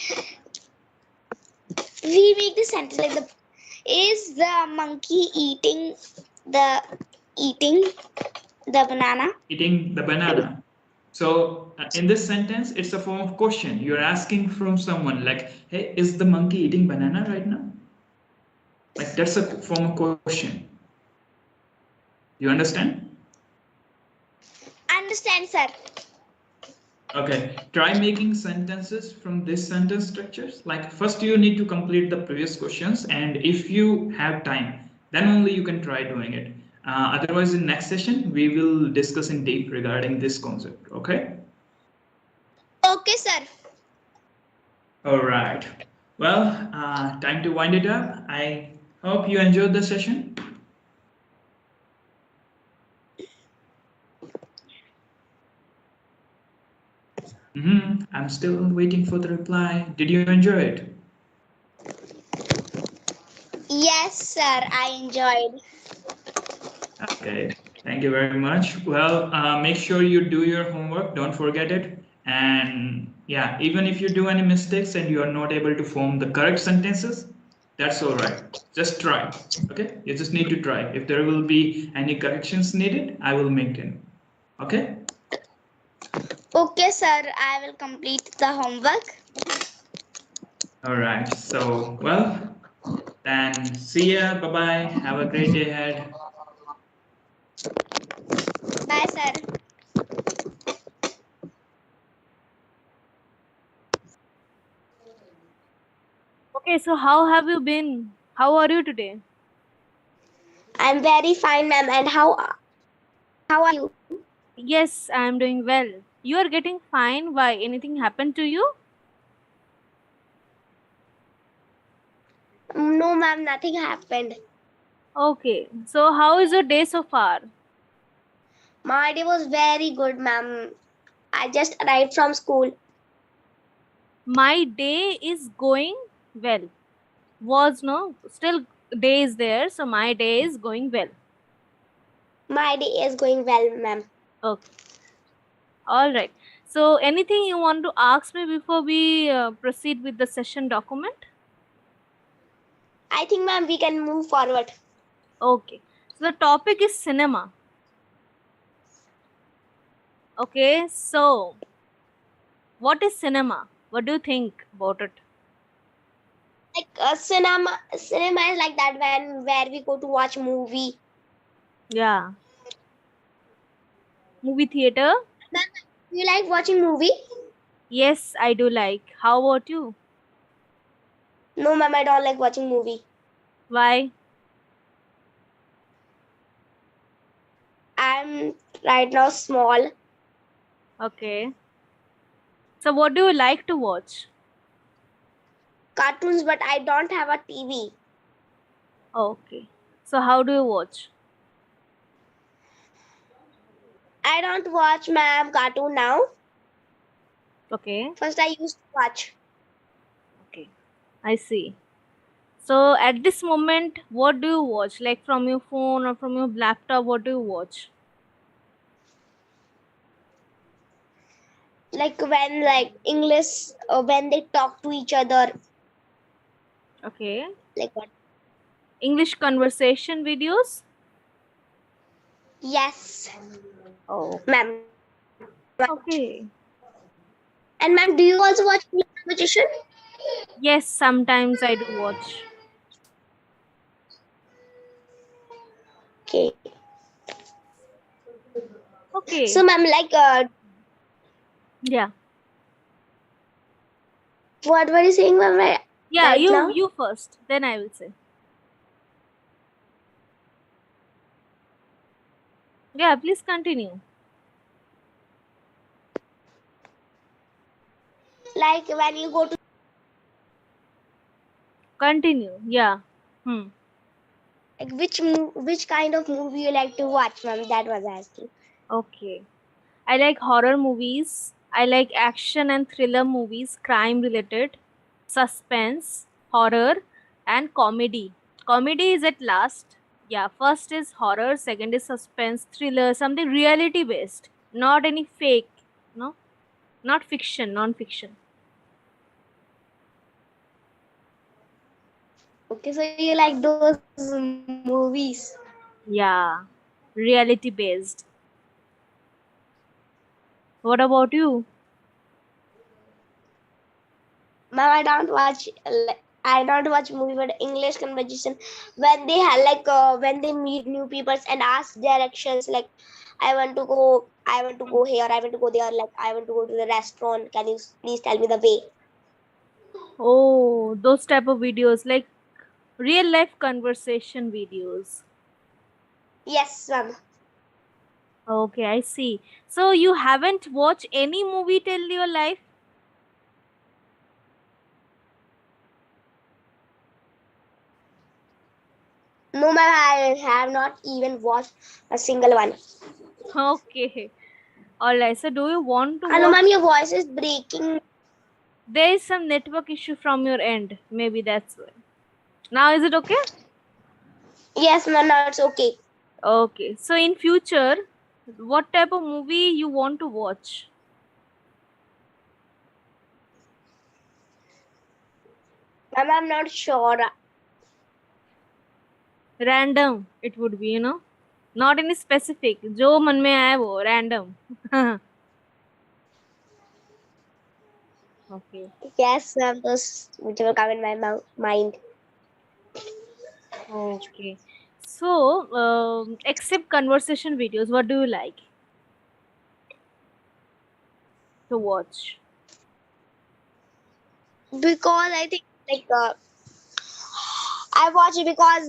[SPEAKER 2] we make the sentence like the is the monkey eating the banana?
[SPEAKER 4] Eating the banana. So in this sentence, it's a form of question. You're asking from someone like, hey, is the monkey eating banana right now? Like that's a form of question. You understand?
[SPEAKER 2] Understand, sir.
[SPEAKER 4] Okay, try making sentences from this sentence structures. Like first you need to complete the previous questions, and if you have time, then only you can try doing it. Otherwise, in next session, we will discuss in deep regarding this concept, okay?
[SPEAKER 2] Okay, sir.
[SPEAKER 4] All right. Well, time to wind it up. I hope you enjoyed the session. I'm still waiting for the reply. Did you enjoy it?
[SPEAKER 2] Yes, sir, I enjoyed.
[SPEAKER 4] Okay, thank you very much. Well, make sure you do your homework. Don't forget it. And yeah, even if you do any mistakes and you are not able to form the correct sentences, that's all right. Just try. Okay, you just need to try. If there will be any corrections needed, I will make them. Okay.
[SPEAKER 2] Okay, sir, I will complete the homework.
[SPEAKER 4] All right. So, well, then see ya. Bye bye. Have a great day ahead.
[SPEAKER 2] Bye, sir.
[SPEAKER 1] Okay, so how have you been? How are you today?
[SPEAKER 2] I'm very fine, ma'am. And how are you?
[SPEAKER 1] Yes, I am doing well. You are getting fine. Why? Anything happened to you?
[SPEAKER 2] No, ma'am, nothing happened.
[SPEAKER 1] Okay, so how is your day so far?
[SPEAKER 2] My day was very good, ma'am. I just arrived from school.
[SPEAKER 1] My day is going well. Still day is there, so my day is going well.
[SPEAKER 2] My day is going well, ma'am.
[SPEAKER 1] Okay. All right. So anything you want to ask me before we proceed with the session document?
[SPEAKER 2] I think, ma'am, we can move forward.
[SPEAKER 1] Okay. So the topic is cinema. Okay. So what is cinema? What do you think about it?
[SPEAKER 2] Like cinema is like that where we go to watch movie.
[SPEAKER 1] Yeah. Movie theater?
[SPEAKER 2] Ma'am, do you like watching movie?
[SPEAKER 1] Yes, I do like. How about you?
[SPEAKER 2] No, ma'am, I don't like watching movie.
[SPEAKER 1] Why?
[SPEAKER 2] I'm right now small.
[SPEAKER 1] Okay. So what do you like to watch?
[SPEAKER 2] Cartoons, but I don't have a TV.
[SPEAKER 1] Okay. So how do you watch?
[SPEAKER 2] I don't watch, ma'am, cartoon now.
[SPEAKER 1] Okay.
[SPEAKER 2] First, I used to watch.
[SPEAKER 1] Okay. I see. So at this moment, what do you watch? Like from your phone or from your laptop, what do you watch?
[SPEAKER 2] Like when English, when they talk to each other.
[SPEAKER 1] Okay.
[SPEAKER 2] Like what?
[SPEAKER 1] English conversation videos?
[SPEAKER 2] Yes,
[SPEAKER 1] Oh,
[SPEAKER 2] ma'am.
[SPEAKER 1] okay.
[SPEAKER 2] And ma'am, do you also watch competition?
[SPEAKER 1] Yes, sometimes I do watch.
[SPEAKER 2] Okay.
[SPEAKER 1] Okay.
[SPEAKER 2] So ma'am, like,
[SPEAKER 1] Yeah.
[SPEAKER 2] what were you saying, ma'am?
[SPEAKER 1] Yeah,
[SPEAKER 2] Right now?
[SPEAKER 1] you first, then I will say. Yeah, please continue.
[SPEAKER 2] Like when you go to
[SPEAKER 1] Continue. Yeah. Hmm.
[SPEAKER 2] like which kind of movie you like to watch, ma'am? That was asking.
[SPEAKER 1] Okay. I like horror movies. I like action and thriller movies, crime related, suspense, horror, and comedy. Comedy is at last. Yeah, first is horror, second is suspense, thriller, something reality based, not any fake, no, not fiction, non fiction.
[SPEAKER 2] Okay, so you like those movies?
[SPEAKER 1] Yeah, reality based. What about you?
[SPEAKER 2] Ma'am, I don't watch movie, but English conversation when they have when they meet new people and ask directions. Like, I want to go here, I want to go there. Like, I want to go to the restaurant. Can you please tell me the way?
[SPEAKER 1] Oh, those type of videos, like real life conversation videos.
[SPEAKER 2] Yes, ma'am.
[SPEAKER 1] Okay, I see. So you haven't watched any movie till your life?
[SPEAKER 2] No, ma'am, I have not even watched a single one.
[SPEAKER 1] Okay. All right. So do you want to
[SPEAKER 2] Hello,
[SPEAKER 1] watch?
[SPEAKER 2] ma'am, your voice is breaking.
[SPEAKER 1] There is some network issue from your end. Maybe that's why. Now is it okay?
[SPEAKER 2] Yes, ma'am, now it's okay.
[SPEAKER 1] Okay. So in future, what type of movie you want to watch?
[SPEAKER 2] Ma'am, I'm not sure.
[SPEAKER 1] Random. It would be, not any specific. जो मन में आए वो random. Okay.
[SPEAKER 2] Yes, ma'am, those which will come in my mind.
[SPEAKER 1] Okay. So, except conversation videos, what do you like to watch?
[SPEAKER 2] Because I think I watch it because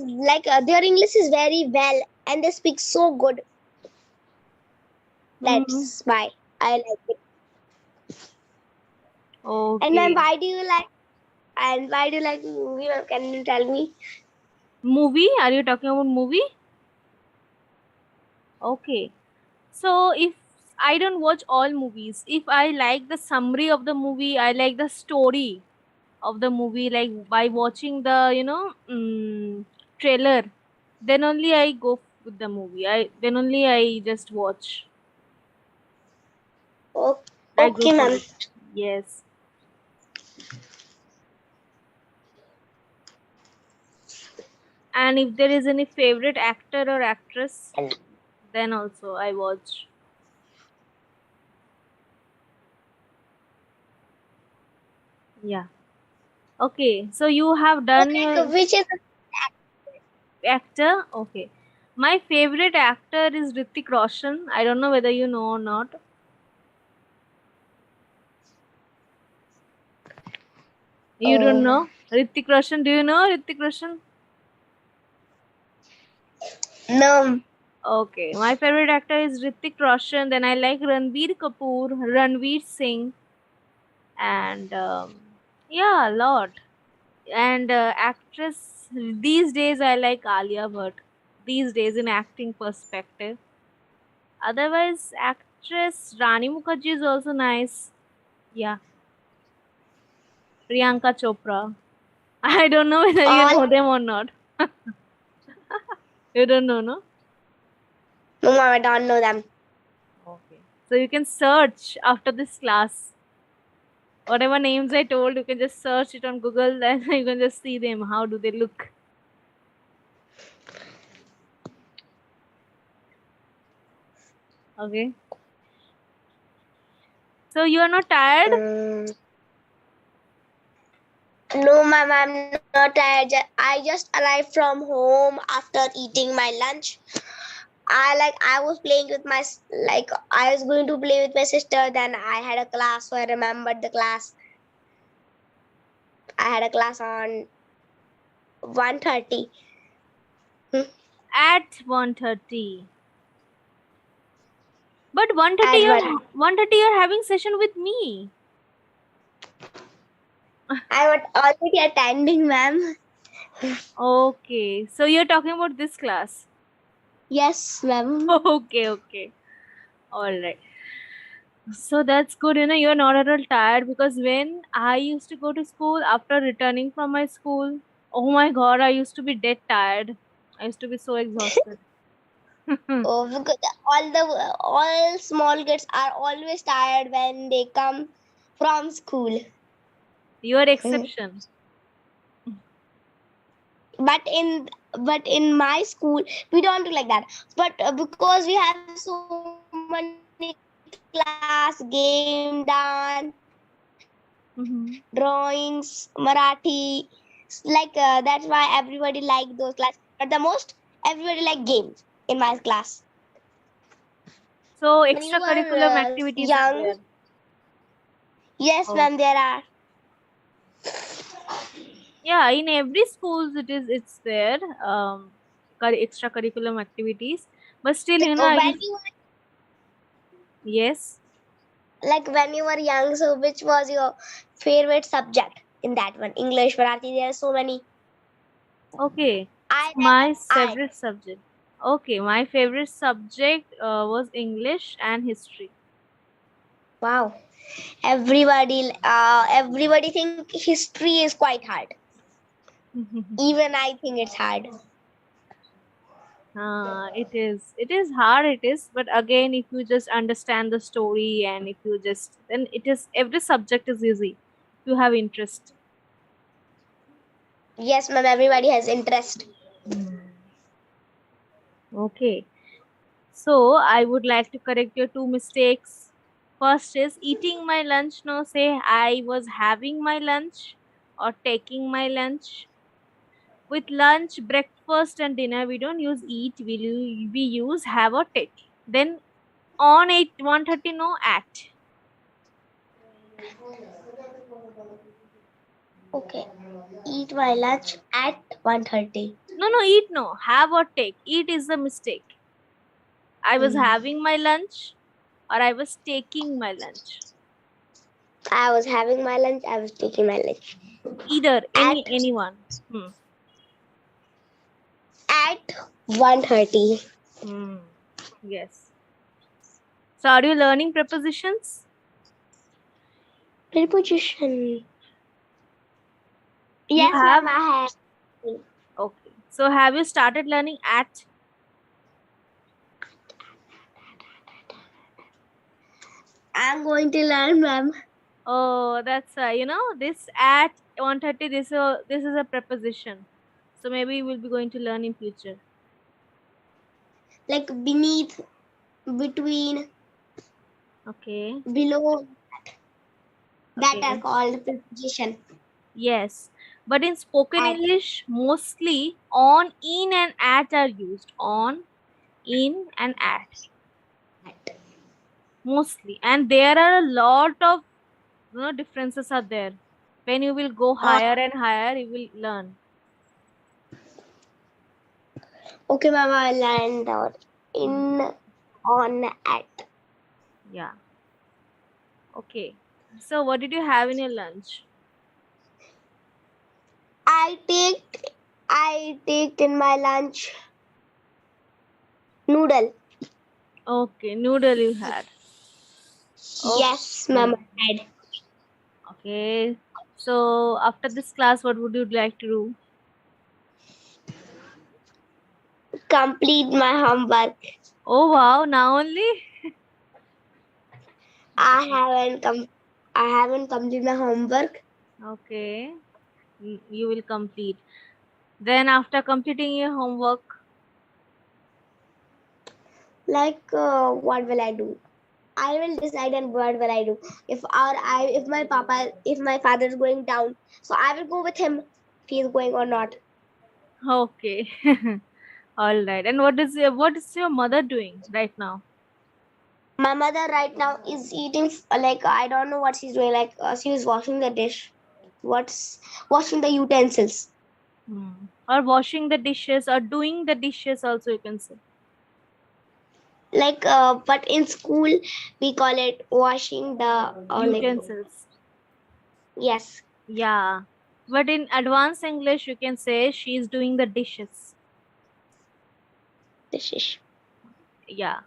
[SPEAKER 2] their English is very well and they speak so good.
[SPEAKER 1] Mm-hmm.
[SPEAKER 2] That's why I like it. And then
[SPEAKER 1] Okay.
[SPEAKER 2] why do you like? And why do you like movie? Ma'am? Can you tell me?
[SPEAKER 1] Movie? Are you talking about movie? Okay. So if I don't watch all movies, if I like the summary of the movie, I like the story of the movie, like by watching the trailer, then only I go with the movie. I just watch.
[SPEAKER 2] Oh,
[SPEAKER 1] I go
[SPEAKER 2] okay,
[SPEAKER 1] for
[SPEAKER 2] ma'am.
[SPEAKER 1] it. Yes. And if there is any favorite actor or actress, then also I watch. Yeah. Okay. So you have
[SPEAKER 2] So
[SPEAKER 1] done your
[SPEAKER 2] which is
[SPEAKER 1] actor. Okay. My favorite actor is Hrithik Roshan. I don't know whether you know or not. You don't know Hrithik Roshan? Do you know Hrithik Roshan?
[SPEAKER 2] no?
[SPEAKER 1] Okay. My favorite actor is Hrithik Roshan. Then I like Ranbir Kapoor, Ranveer Singh, and yeah, a lot. And actress these days I like Alia Bhatt. These days in acting perspective. Otherwise, actress Rani Mukherjee is also nice. Yeah, Priyanka Chopra. I don't know whether you
[SPEAKER 2] All
[SPEAKER 1] know them or not. You don't know, no?
[SPEAKER 2] no, ma'am, I don't know them.
[SPEAKER 1] Okay. So you can search after this class. Whatever names I told, you can just search it on Google and you can just see them. How do they look? Okay. So you are not tired?
[SPEAKER 2] No, ma'am, I'm not tired. I just arrived from home after eating my lunch. I was playing with my I was going to play with my sister. Then I had a class, so I remembered the class. I had a class on 1:30.
[SPEAKER 1] At 1:30. But 1:30
[SPEAKER 2] At
[SPEAKER 1] you're 1:30 you're having session with me.
[SPEAKER 2] I was already attending, ma'am.
[SPEAKER 1] Okay. So you're talking about this class.
[SPEAKER 2] Yes, ma'am.
[SPEAKER 1] Okay, okay. All right. So that's good. You're not at all tired, because when I used to go to school after returning from my school, oh my God, I used to be dead tired. I used to be so exhausted.
[SPEAKER 2] Oh, because all small kids are always tired when they come from school.
[SPEAKER 1] You're exception.
[SPEAKER 2] But in my school we don't do like that. But because we have so many class, game, dance,
[SPEAKER 1] Mm-hmm.
[SPEAKER 2] drawings, Marathi, that's why everybody like those class. But the most everybody like games in my class.
[SPEAKER 1] So
[SPEAKER 2] When you were
[SPEAKER 1] extracurricular activities are
[SPEAKER 2] young,
[SPEAKER 1] there.
[SPEAKER 2] yes,
[SPEAKER 1] Oh.
[SPEAKER 2] ma'am, there are.
[SPEAKER 1] Yeah, in every schools it's there. Extracurricular activities, but still, I
[SPEAKER 2] When
[SPEAKER 1] used,
[SPEAKER 2] you
[SPEAKER 1] yes.
[SPEAKER 2] when you were young, so which was your favorite subject in that one? English, Marathi, there are so many.
[SPEAKER 1] Okay.
[SPEAKER 2] I
[SPEAKER 1] My
[SPEAKER 2] I
[SPEAKER 1] favorite subject. Okay, my favorite subject was English and history.
[SPEAKER 2] Wow. Everybody think history is quite hard. Even I think it's hard.
[SPEAKER 1] It is hard, it is, but again, if you just understand the story, and if you just, then it is, every subject is easy if you have interest.
[SPEAKER 2] Yes, ma'am, everybody has interest.
[SPEAKER 1] Okay. So I would like to correct your two mistakes. First is eating my lunch. No, say I was having my lunch or taking my lunch. With lunch, breakfast, and dinner, we don't use eat. We use have or take. Then on 1:30, no, at.
[SPEAKER 2] Okay. Eat my lunch at 1:30.
[SPEAKER 1] No, no, eat, no, have or take. Eat is the mistake. I was having my lunch or I was taking my lunch.
[SPEAKER 2] I was having my lunch, I was taking my lunch.
[SPEAKER 1] Either, anyone.
[SPEAKER 2] At 1:30.
[SPEAKER 1] Yes. So are you learning prepositions?
[SPEAKER 2] Preposition.
[SPEAKER 1] You
[SPEAKER 2] Yes,
[SPEAKER 1] have?
[SPEAKER 2] ma'am, I have.
[SPEAKER 1] Okay. So have you started learning at?
[SPEAKER 2] I'm going to learn, ma'am.
[SPEAKER 1] Oh, that's this at 1:30. This is a preposition. So maybe we'll be going to learn in future.
[SPEAKER 2] Like beneath, between,
[SPEAKER 1] Okay.
[SPEAKER 2] below. That
[SPEAKER 1] Okay.
[SPEAKER 2] are called preposition.
[SPEAKER 1] Yes. But in spoken
[SPEAKER 2] At.
[SPEAKER 1] English, mostly on, in, and at are used. On, in, and at. Mostly. And there are a lot of differences are there. When you will go higher and higher, you will learn.
[SPEAKER 2] Okay, ma'am, I'll learn down. In, on, at.
[SPEAKER 1] Yeah. Okay. So what did you have in your lunch?
[SPEAKER 2] I take in my lunch noodle.
[SPEAKER 1] Okay, noodle you had.
[SPEAKER 2] Yes, ma'am, I had.
[SPEAKER 1] Okay. So after this class, what would you like to do?
[SPEAKER 2] Complete my homework.
[SPEAKER 1] Oh wow, now only?
[SPEAKER 2] I haven't completed my homework.
[SPEAKER 1] Okay. You will complete. Then after completing your homework?
[SPEAKER 2] What will I do? I will decide and what will I do. If my father is going down, so I will go with him if he is going or not.
[SPEAKER 1] Okay. All right. And what is your mother doing right now?
[SPEAKER 2] My mother right now is eating I don't know what she's doing. She is washing the dish. Washing the utensils.
[SPEAKER 1] Or washing the dishes or doing the dishes also, you can say.
[SPEAKER 2] But in school we call it washing the
[SPEAKER 1] Utensils.
[SPEAKER 2] Yes.
[SPEAKER 1] Yeah. But in advanced English, you can say she is doing the dishes.
[SPEAKER 2] Dishes.
[SPEAKER 1] Yeah.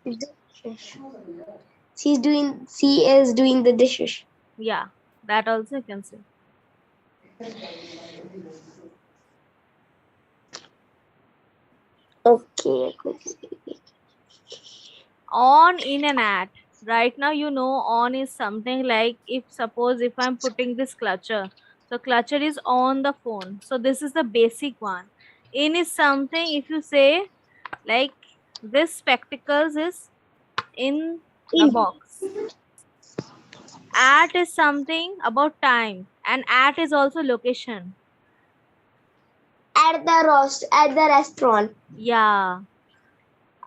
[SPEAKER 2] Dishes. She is doing the dishes.
[SPEAKER 1] Yeah. That also you can say.
[SPEAKER 2] Okay.
[SPEAKER 1] On, in, and at. Right now, you know, on is something like if I'm putting this clutcher. So clutcher is on the phone. So this is the basic one. In is something if you say like this spectacles is in the box. At is something about time, and at is also location.
[SPEAKER 2] At the restaurant.
[SPEAKER 1] Yeah.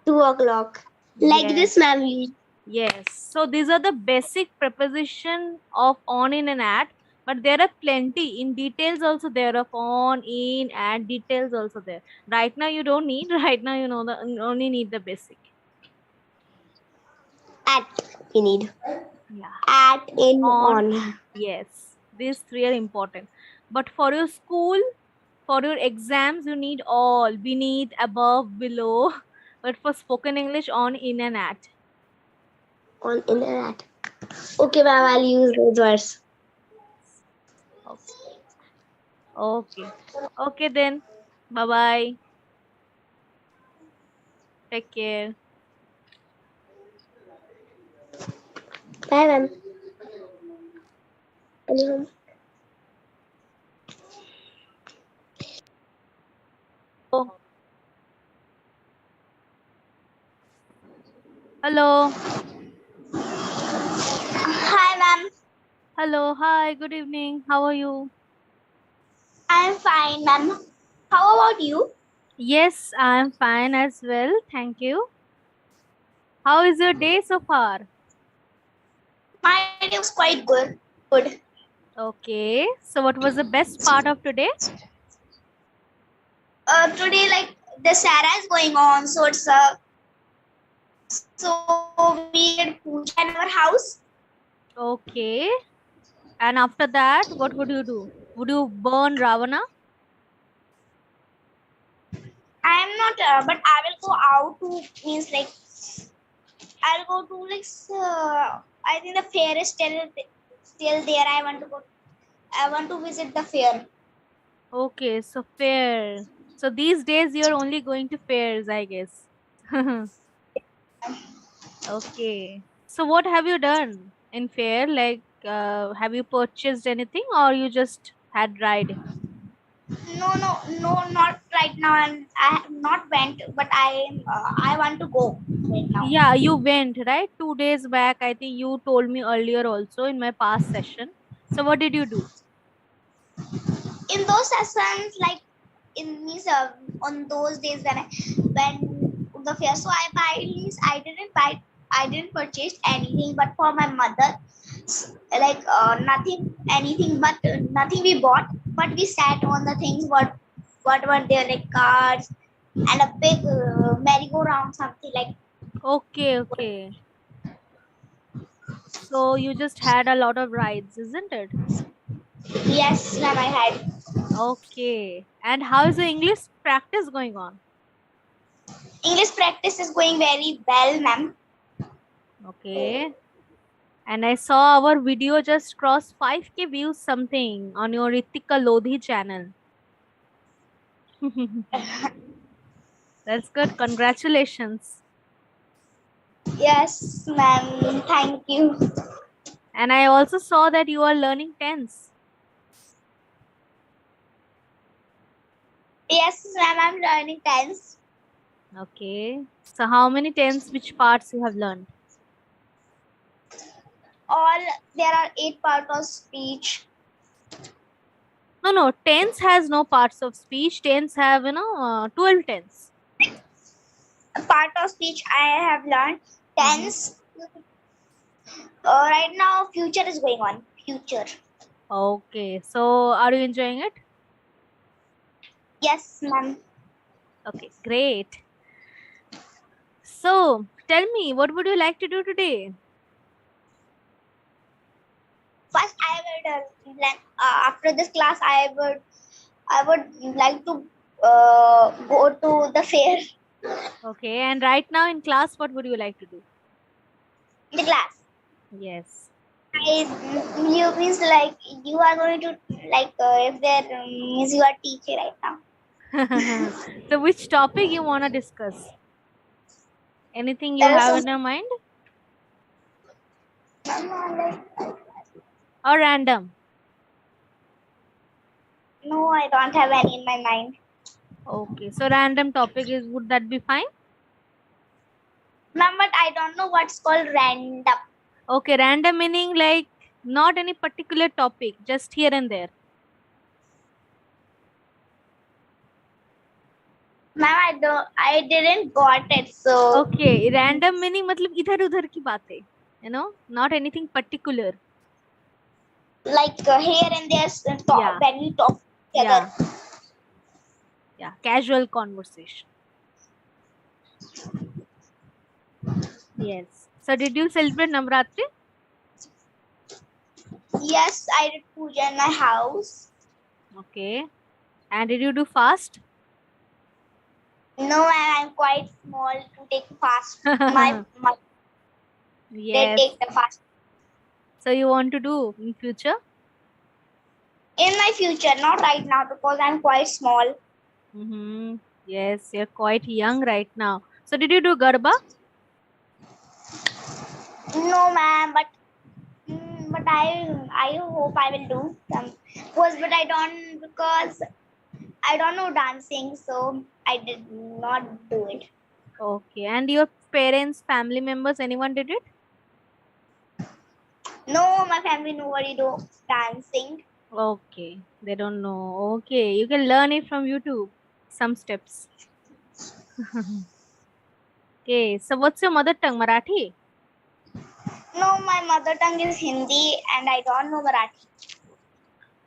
[SPEAKER 2] 2 o'clock. Like this, ma'am.
[SPEAKER 1] Yes. So these are the basic preposition of on, in, and at. But there are plenty in details also there of on, in, at details also there. Right now you don't need. Right now you only need the basic.
[SPEAKER 2] At we need.
[SPEAKER 1] Yeah.
[SPEAKER 2] At, in, on.
[SPEAKER 1] Yes. These three are important. But for your school, for your exams, you need all. Beneath, above, below. But for spoken English, on, in, and at.
[SPEAKER 2] On, in, and at. Okay, ma'am. I'll use those words.
[SPEAKER 1] Okay. Okay then. Bye bye. Take care.
[SPEAKER 2] Bye, ma'am.
[SPEAKER 1] Oh. Hello.
[SPEAKER 2] Hi, ma'am.
[SPEAKER 1] Hello. Hi. Good evening. How are you?
[SPEAKER 2] I'm fine, ma'am. How about you?
[SPEAKER 1] Yes, I'm fine as well. Thank you. How is your day so far?
[SPEAKER 2] My day was quite good.
[SPEAKER 1] Okay. So what was the best part of today?
[SPEAKER 2] Today, the Sarah is going on, so we did puja in our house.
[SPEAKER 1] Okay. And after that, what would you do? Would you burn Ravana?
[SPEAKER 2] I am not, but I will go out to I'll go to I think the fair is still there. I want to visit the fair.
[SPEAKER 1] Okay, so fair. So these days you're only going to fairs, I guess. Okay. So what have you done in fair? Like, have you purchased anything or you just had ride?
[SPEAKER 2] No, not right now. I have not went, but I want to go right now.
[SPEAKER 1] Yeah, you went, right? 2 days back. I think you told me earlier also in my past session. So what did you do?
[SPEAKER 2] In those sessions, on those days when the fair, so I didn't purchase anything, but for my mother, nothing we bought, but we sat on the things what were there, like cards and a big merry-go-round, something like.
[SPEAKER 1] Okay. So you just had a lot of rides, isn't it?
[SPEAKER 2] Yes, ma'am, I had.
[SPEAKER 1] Okay. And how is the English practice going on?
[SPEAKER 2] English practice is going very well, ma'am.
[SPEAKER 1] Okay. And I saw our video just cross 5K views something on your Ritika Lodhi channel. That's good. Congratulations.
[SPEAKER 2] Yes, ma'am. Thank you.
[SPEAKER 1] And I also saw that you are learning tense.
[SPEAKER 2] Yes, ma'am. I'm learning tense.
[SPEAKER 1] Okay. So how many tense, which parts you have learned?
[SPEAKER 2] All there are 8 parts of speech.
[SPEAKER 1] No, tense has no parts of speech. Tense have, 12 tense.
[SPEAKER 2] A part of speech I have learned. Tense. Right now, future is going on. Future.
[SPEAKER 1] Okay. So are you enjoying it?
[SPEAKER 2] Yes, ma'am.
[SPEAKER 1] Okay, great. So tell me, what would you like to do today?
[SPEAKER 2] First, I would after this class, I would like to go to the fair.
[SPEAKER 1] Okay. And right now in class, what would you like to do?
[SPEAKER 2] The class.
[SPEAKER 1] Yes.
[SPEAKER 2] You means like you are going to like if there means you are teacher right now.
[SPEAKER 1] So which topic you want to discuss? Anything you
[SPEAKER 2] There is
[SPEAKER 1] have
[SPEAKER 2] some
[SPEAKER 1] in your mind?
[SPEAKER 2] like,
[SPEAKER 1] Or random?
[SPEAKER 2] no, I don't have any in my mind.
[SPEAKER 1] Okay. So random topic is, would that be fine?
[SPEAKER 2] Ma'am, but I don't know what's called random.
[SPEAKER 1] Okay. Random meaning like not any particular topic, just here and there.
[SPEAKER 2] Ma'am, I didn't got it. So
[SPEAKER 1] Okay. Random meaning मतलब इधर उधर की बातें. You know, not anything particular.
[SPEAKER 2] like here and there talk
[SPEAKER 1] Yeah.
[SPEAKER 2] when we talk together.
[SPEAKER 1] Yeah. Casual conversation. Yes. So did you celebrate Navratri?
[SPEAKER 2] Yes, I did puja in my house.
[SPEAKER 1] Okay. And did you do fast?
[SPEAKER 2] No, I'm quite small to take fast. my they
[SPEAKER 1] Yes.
[SPEAKER 2] take the fast.
[SPEAKER 1] So you want to do in future?
[SPEAKER 2] In my future, not right now because I'm quite small.
[SPEAKER 1] Mm-hmm. Yes, you're quite young right now. So did you do Garba?
[SPEAKER 2] No, ma'am, but I hope I will do some. But I don't know dancing, so I did not do it.
[SPEAKER 1] Okay. And your parents, family members, anyone did it?
[SPEAKER 2] No, my family nobody do dancing.
[SPEAKER 1] Okay. They don't know. Okay. You can learn it from YouTube. Some steps. Okay. So what's your mother tongue? Marathi?
[SPEAKER 2] No, my mother tongue is Hindi and I don't know Marathi.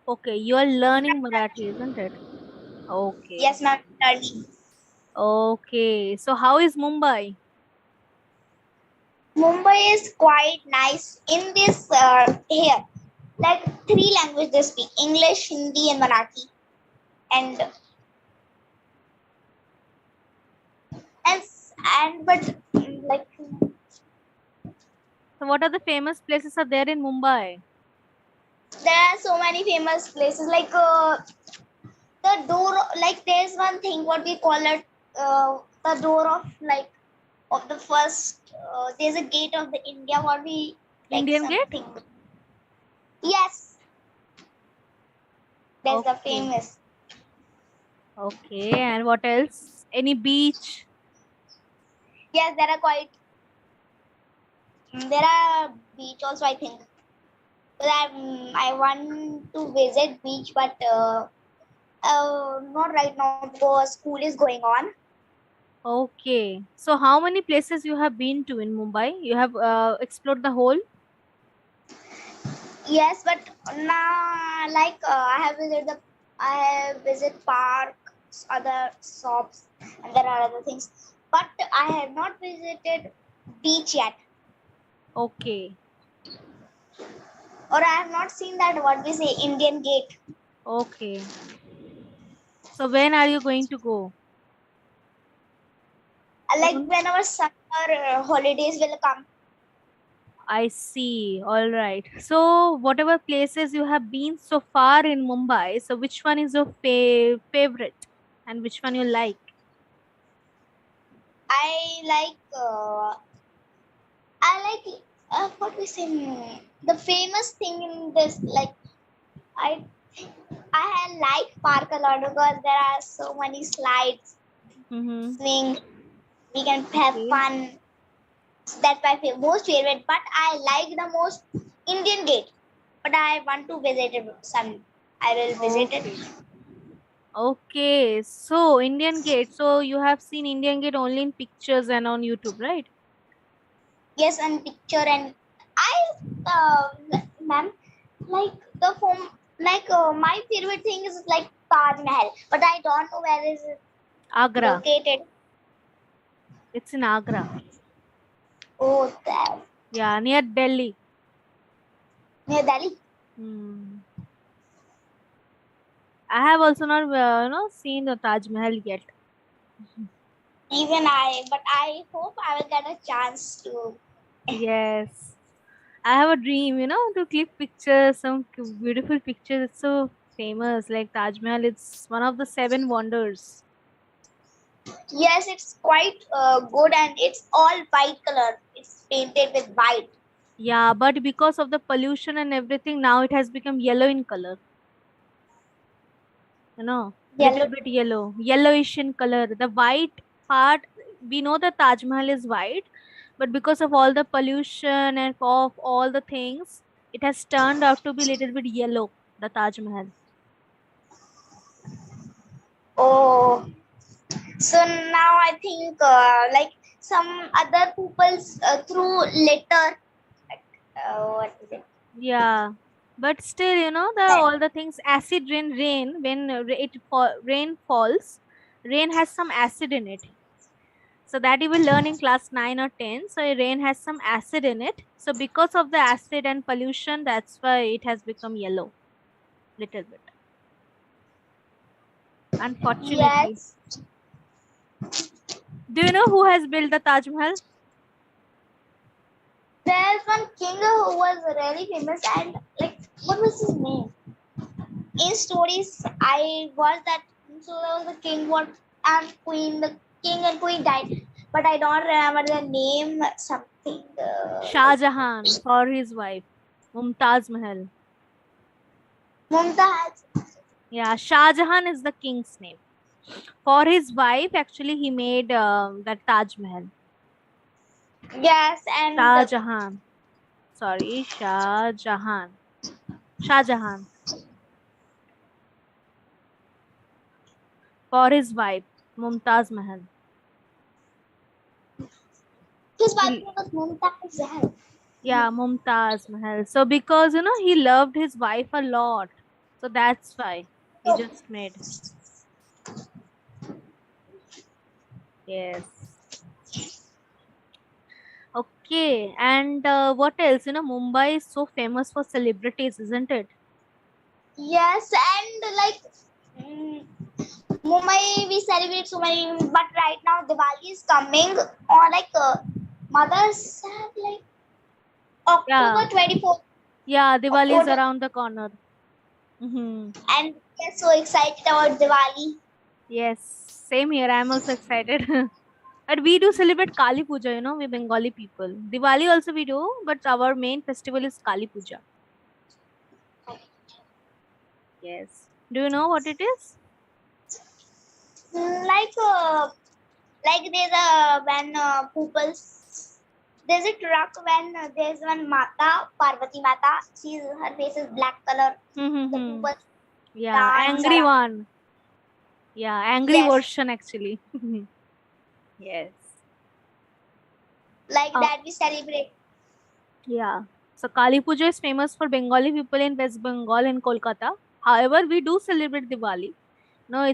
[SPEAKER 1] Okay. You are learning Marathi, isn't it? Okay.
[SPEAKER 2] Yes, ma'am. Study.
[SPEAKER 1] Okay. So how is Mumbai?
[SPEAKER 2] Mumbai is quite nice in this here. Like 3 languages they speak: English, Hindi, and Marathi. And but like
[SPEAKER 1] So what are the famous places are there in Mumbai?
[SPEAKER 2] there are so many famous places like the door. Like there's one thing what we call it the door of like of the first. There's a gate of the India. What we like
[SPEAKER 1] Indian Gate?
[SPEAKER 2] something. Yes, there's the
[SPEAKER 1] Okay.
[SPEAKER 2] famous.
[SPEAKER 1] Okay. And what else? Any beach?
[SPEAKER 2] Yes, there are quite. There are beach also, I think. But I want to visit beach, but not right now because school is going on.
[SPEAKER 1] Okay. So how many places you have been to in Mumbai? You have explored the whole?
[SPEAKER 2] Yes, but now like I have visited parks, other shops, and there are other things. But I have not visited beach yet,
[SPEAKER 1] Okay.
[SPEAKER 2] or I have not seen that what we say Indian Gate.
[SPEAKER 1] Okay. So when are you going to go?
[SPEAKER 2] Like whenever summer holidays will come.
[SPEAKER 1] I see. All right. So whatever places you have been so far in Mumbai, so which one is your favorite and which one you like?
[SPEAKER 2] I like what we say the famous thing in this like I like park a lot because there are so many slides,
[SPEAKER 1] Mm-hmm.
[SPEAKER 2] swing. We can have
[SPEAKER 1] Okay.
[SPEAKER 2] fun. That's my most favorite. But I like the most Indian Gate. But I want to visit it some. I will visit it.
[SPEAKER 1] Okay. Okay. So Indian Gate. So you have seen Indian Gate only in pictures and on YouTube, right?
[SPEAKER 2] Yes, and picture and ma'am, like the form, like my favorite thing is like Taj Mahal, but I don't know where is it
[SPEAKER 1] Agra.
[SPEAKER 2] located.
[SPEAKER 1] It's in Agra.
[SPEAKER 2] Oh, that
[SPEAKER 1] Yeah, near Delhi.
[SPEAKER 2] near Delhi.
[SPEAKER 1] Hmm. I have also not, seen the Taj Mahal yet.
[SPEAKER 2] Even I, but I hope I will get a chance to.
[SPEAKER 1] Yes. I have a dream, to click pictures, some beautiful pictures. It's so famous. Like Taj Mahal, it's one of the 7 wonders.
[SPEAKER 2] Yes, it's quite good, and it's all white color. It's painted with white.
[SPEAKER 1] Yeah, but because of the pollution and everything, now it has become yellow in color. Little
[SPEAKER 2] Yellow.
[SPEAKER 1] bit yellow, yellowish in color. The white part, we know the Taj Mahal is white, but because of all the pollution and of all the things, it has turned out to be little bit yellow, the Taj Mahal.
[SPEAKER 2] Oh, so now I think like some other people's through letter. What is it?
[SPEAKER 1] Yeah, but still, the all the things, acid rain, when rain falls, rain has some acid in it. So that you will learn in class 9 or 10. So rain has some acid in it. So because of the acid and pollution, that's why it has become yellow, little bit. Unfortunately.
[SPEAKER 2] Yes.
[SPEAKER 1] Do you know who has built the Taj Mahal?
[SPEAKER 2] There's one king who was really famous, and like, what was his name? In stories, I watched that. So there was the king, what and queen. The king and queen died, but I don't remember the name. Something.
[SPEAKER 1] Shah Jahan for his wife, Mumtaz Mahal.
[SPEAKER 2] Mumtaz.
[SPEAKER 1] Yeah, Shah Jahan is the king's name. For his wife, actually, he made the Taj Mahal.
[SPEAKER 2] Yes, and
[SPEAKER 1] Shah Jahan. Sorry, Shah Jahan. Shah Jahan. For his wife, Mumtaz Mahal.
[SPEAKER 2] his wife
[SPEAKER 1] He-
[SPEAKER 2] was Mumtaz.
[SPEAKER 1] Yeah, Mumtaz Mahal. So because he loved his wife a lot. So that's why he just made. Yes. Okay. And what else? Mumbai is so famous for celebrities, isn't it?
[SPEAKER 2] Yes, and like Mumbai, we celebrate so many, but right now Diwali is coming on like Mother's like
[SPEAKER 1] Yeah.
[SPEAKER 2] October 24th.
[SPEAKER 1] Yeah, Diwali is
[SPEAKER 2] October,
[SPEAKER 1] around the corner. Mm-hmm.
[SPEAKER 2] and we are so excited about Diwali.
[SPEAKER 1] Yes. Same here. I'm also excited. But we do celebrate Kali Puja, we Bengali people. Diwali also we do, but our main festival is Kali Puja. Yes. Do you know what it is?
[SPEAKER 2] Like there's a when people there's a truck when there's one Mata Parvati Mata. Her face is black color. The
[SPEAKER 1] Mm-hmm.
[SPEAKER 2] people
[SPEAKER 1] Yeah,
[SPEAKER 2] dance
[SPEAKER 1] angry
[SPEAKER 2] around.
[SPEAKER 1] one. Yeah, angry
[SPEAKER 2] Yes,
[SPEAKER 1] version actually. Yes.
[SPEAKER 2] like
[SPEAKER 1] Uh,
[SPEAKER 2] that we celebrate.
[SPEAKER 1] yeah. So Kali Puja is famous for Bengali people in West Bengal and Kolkata. However, we do celebrate Diwali. No,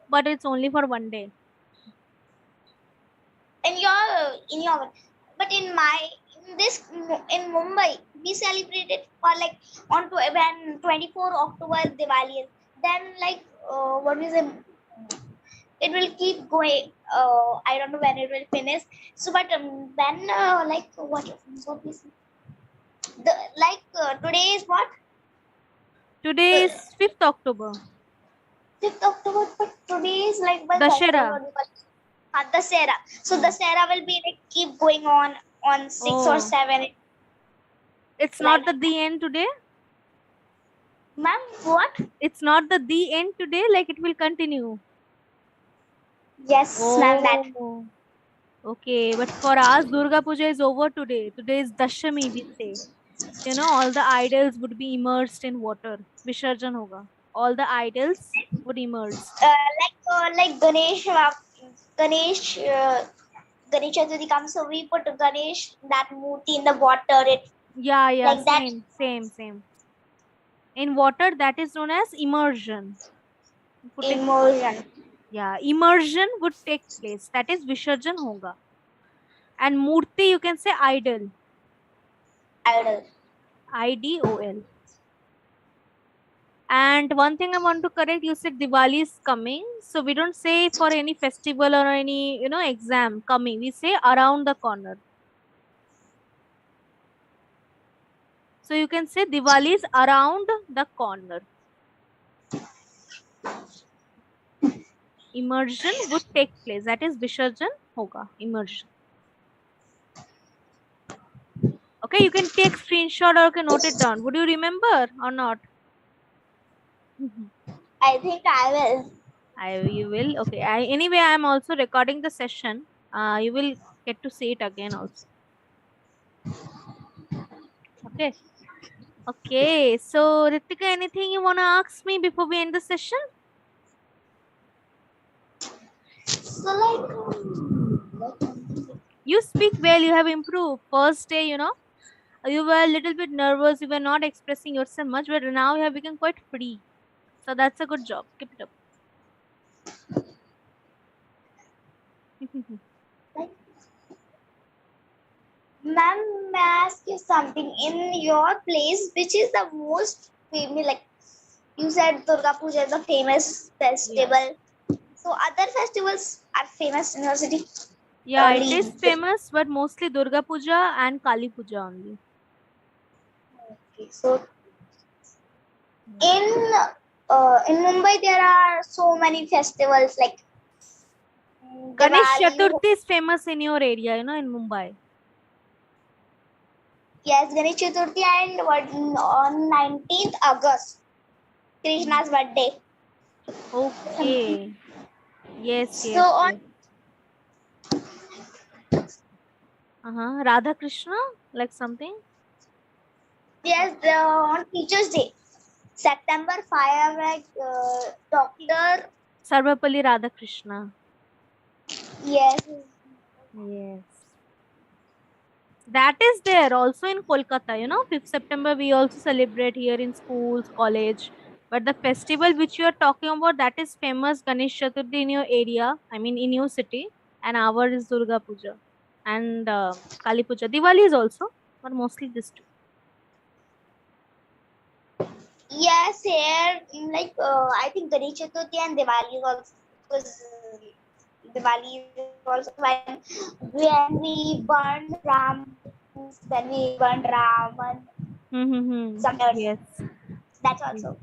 [SPEAKER 1] but it's only for one day.
[SPEAKER 2] In your but in this in Mumbai we celebrated for like on to when 24 October Diwali is. Then like what is it will keep going. I don't know when it will finish. So but then like what is the like today is what
[SPEAKER 1] Today is 5th October.
[SPEAKER 2] 5th October, but today is like one festival
[SPEAKER 1] Dashera.
[SPEAKER 2] or Dasera. So Dasera will be like keep going on 6 or
[SPEAKER 1] Oh,
[SPEAKER 2] 7.
[SPEAKER 1] it's
[SPEAKER 2] Like
[SPEAKER 1] not the end today.
[SPEAKER 2] ma'am, what?
[SPEAKER 1] It's not the end today. Like it will continue.
[SPEAKER 2] Yes, ma'am. That
[SPEAKER 1] Oh, Okay, but for us, Durga Puja is over today. Today is Dashami, we say. You know, all the idols would be immersed in water. Visarjan hoga. All the idols would immerse.
[SPEAKER 2] Like Ganesh Ganesh Chaturthi comes, so we put Ganesh that murti in the water. It
[SPEAKER 1] Yeah, yeah,
[SPEAKER 2] like that.
[SPEAKER 1] same. In water, that is known as immersion. Putting,
[SPEAKER 2] Immersion.
[SPEAKER 1] yeah, immersion would take place. That is Visarjan hoga. And murti, you can say idol.
[SPEAKER 2] Idol.
[SPEAKER 1] IDOL. And one thing I want to correct, you said Diwali is coming. So we don't say for any festival or any, you know, exam coming. We say around the corner. So you can say Diwali is around the corner. Immersion would take place. That is Visarjan hoga. Immersion. Okay, you can take screenshot or you can note it down. Would you remember or not?
[SPEAKER 2] I think I will.
[SPEAKER 1] You will. Okay. Anyway, I am also recording the session. You will get to see it again also. Okay. Okay. So, Ritika, anything you want to ask me before we end the session?
[SPEAKER 2] So like
[SPEAKER 1] You speak well. You have improved. First day, you know, you were a little bit nervous. You were not expressing yourself much, but now you have become quite free. So that's a good job. Keep it up.
[SPEAKER 2] ma'am, may I ask you something? In your place, which is the most famous? Like you said, Durga Puja is a famous festival. So other festivals are famous in your city.
[SPEAKER 1] Yeah, it is famous, but mostly Durga Puja and Kali Puja only.
[SPEAKER 2] Okay, so in Mumbai there are so many festivals like
[SPEAKER 1] Ganesh
[SPEAKER 2] Diwali.
[SPEAKER 1] Chaturthi is famous in your area, you know, in Mumbai.
[SPEAKER 2] Yes, Ganesh Chaturthi and on 19th August, Krishna's birthday.
[SPEAKER 1] Okay. Yes.
[SPEAKER 2] So on
[SPEAKER 1] Radha Krishna, like something.
[SPEAKER 2] yes, on Teachers' Day, September 5, like Dr.
[SPEAKER 1] Sarvapalli Radha Krishna.
[SPEAKER 2] Yes.
[SPEAKER 1] Yes. That is there also in Kolkata, you know, 5th September we also celebrate here in schools, college. But the festival which you are talking about, that is famous Ganesh Chaturthi in your area, I mean in your city, and our is Durga Puja and Kali Puja. Diwali is also, but mostly this two.
[SPEAKER 2] Yes, here like I think Ganesh Chaturthi and Diwali is also, because Diwali is also when we burn Ram, when we burn Raman.
[SPEAKER 1] Yes.
[SPEAKER 2] That's also.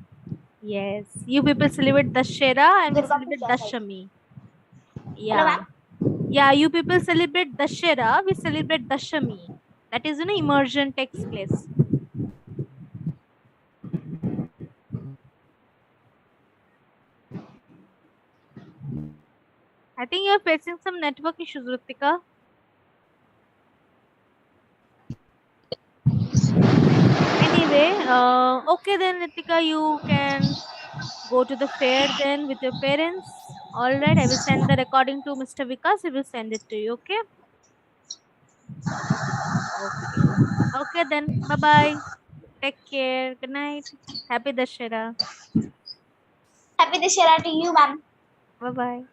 [SPEAKER 1] Yes. You people celebrate Dashera and we
[SPEAKER 2] Durga
[SPEAKER 1] celebrate
[SPEAKER 2] Puja,
[SPEAKER 1] Dashami.
[SPEAKER 2] Hello,
[SPEAKER 1] Yeah. Yeah, you people celebrate Dashera, we celebrate Dashami. That is, you know, immersion takes place. I think you're facing some network issues, Ritika. Anyway, okay then, Ritika, you can go to the fair then with your parents. All right, I will send the recording to Mr. Vikas. He will send it to you, okay? Okay. Okay then, bye-bye. Take care. Good night. Happy Dashera.
[SPEAKER 2] Happy Dashera to you, ma'am.
[SPEAKER 1] Bye-bye.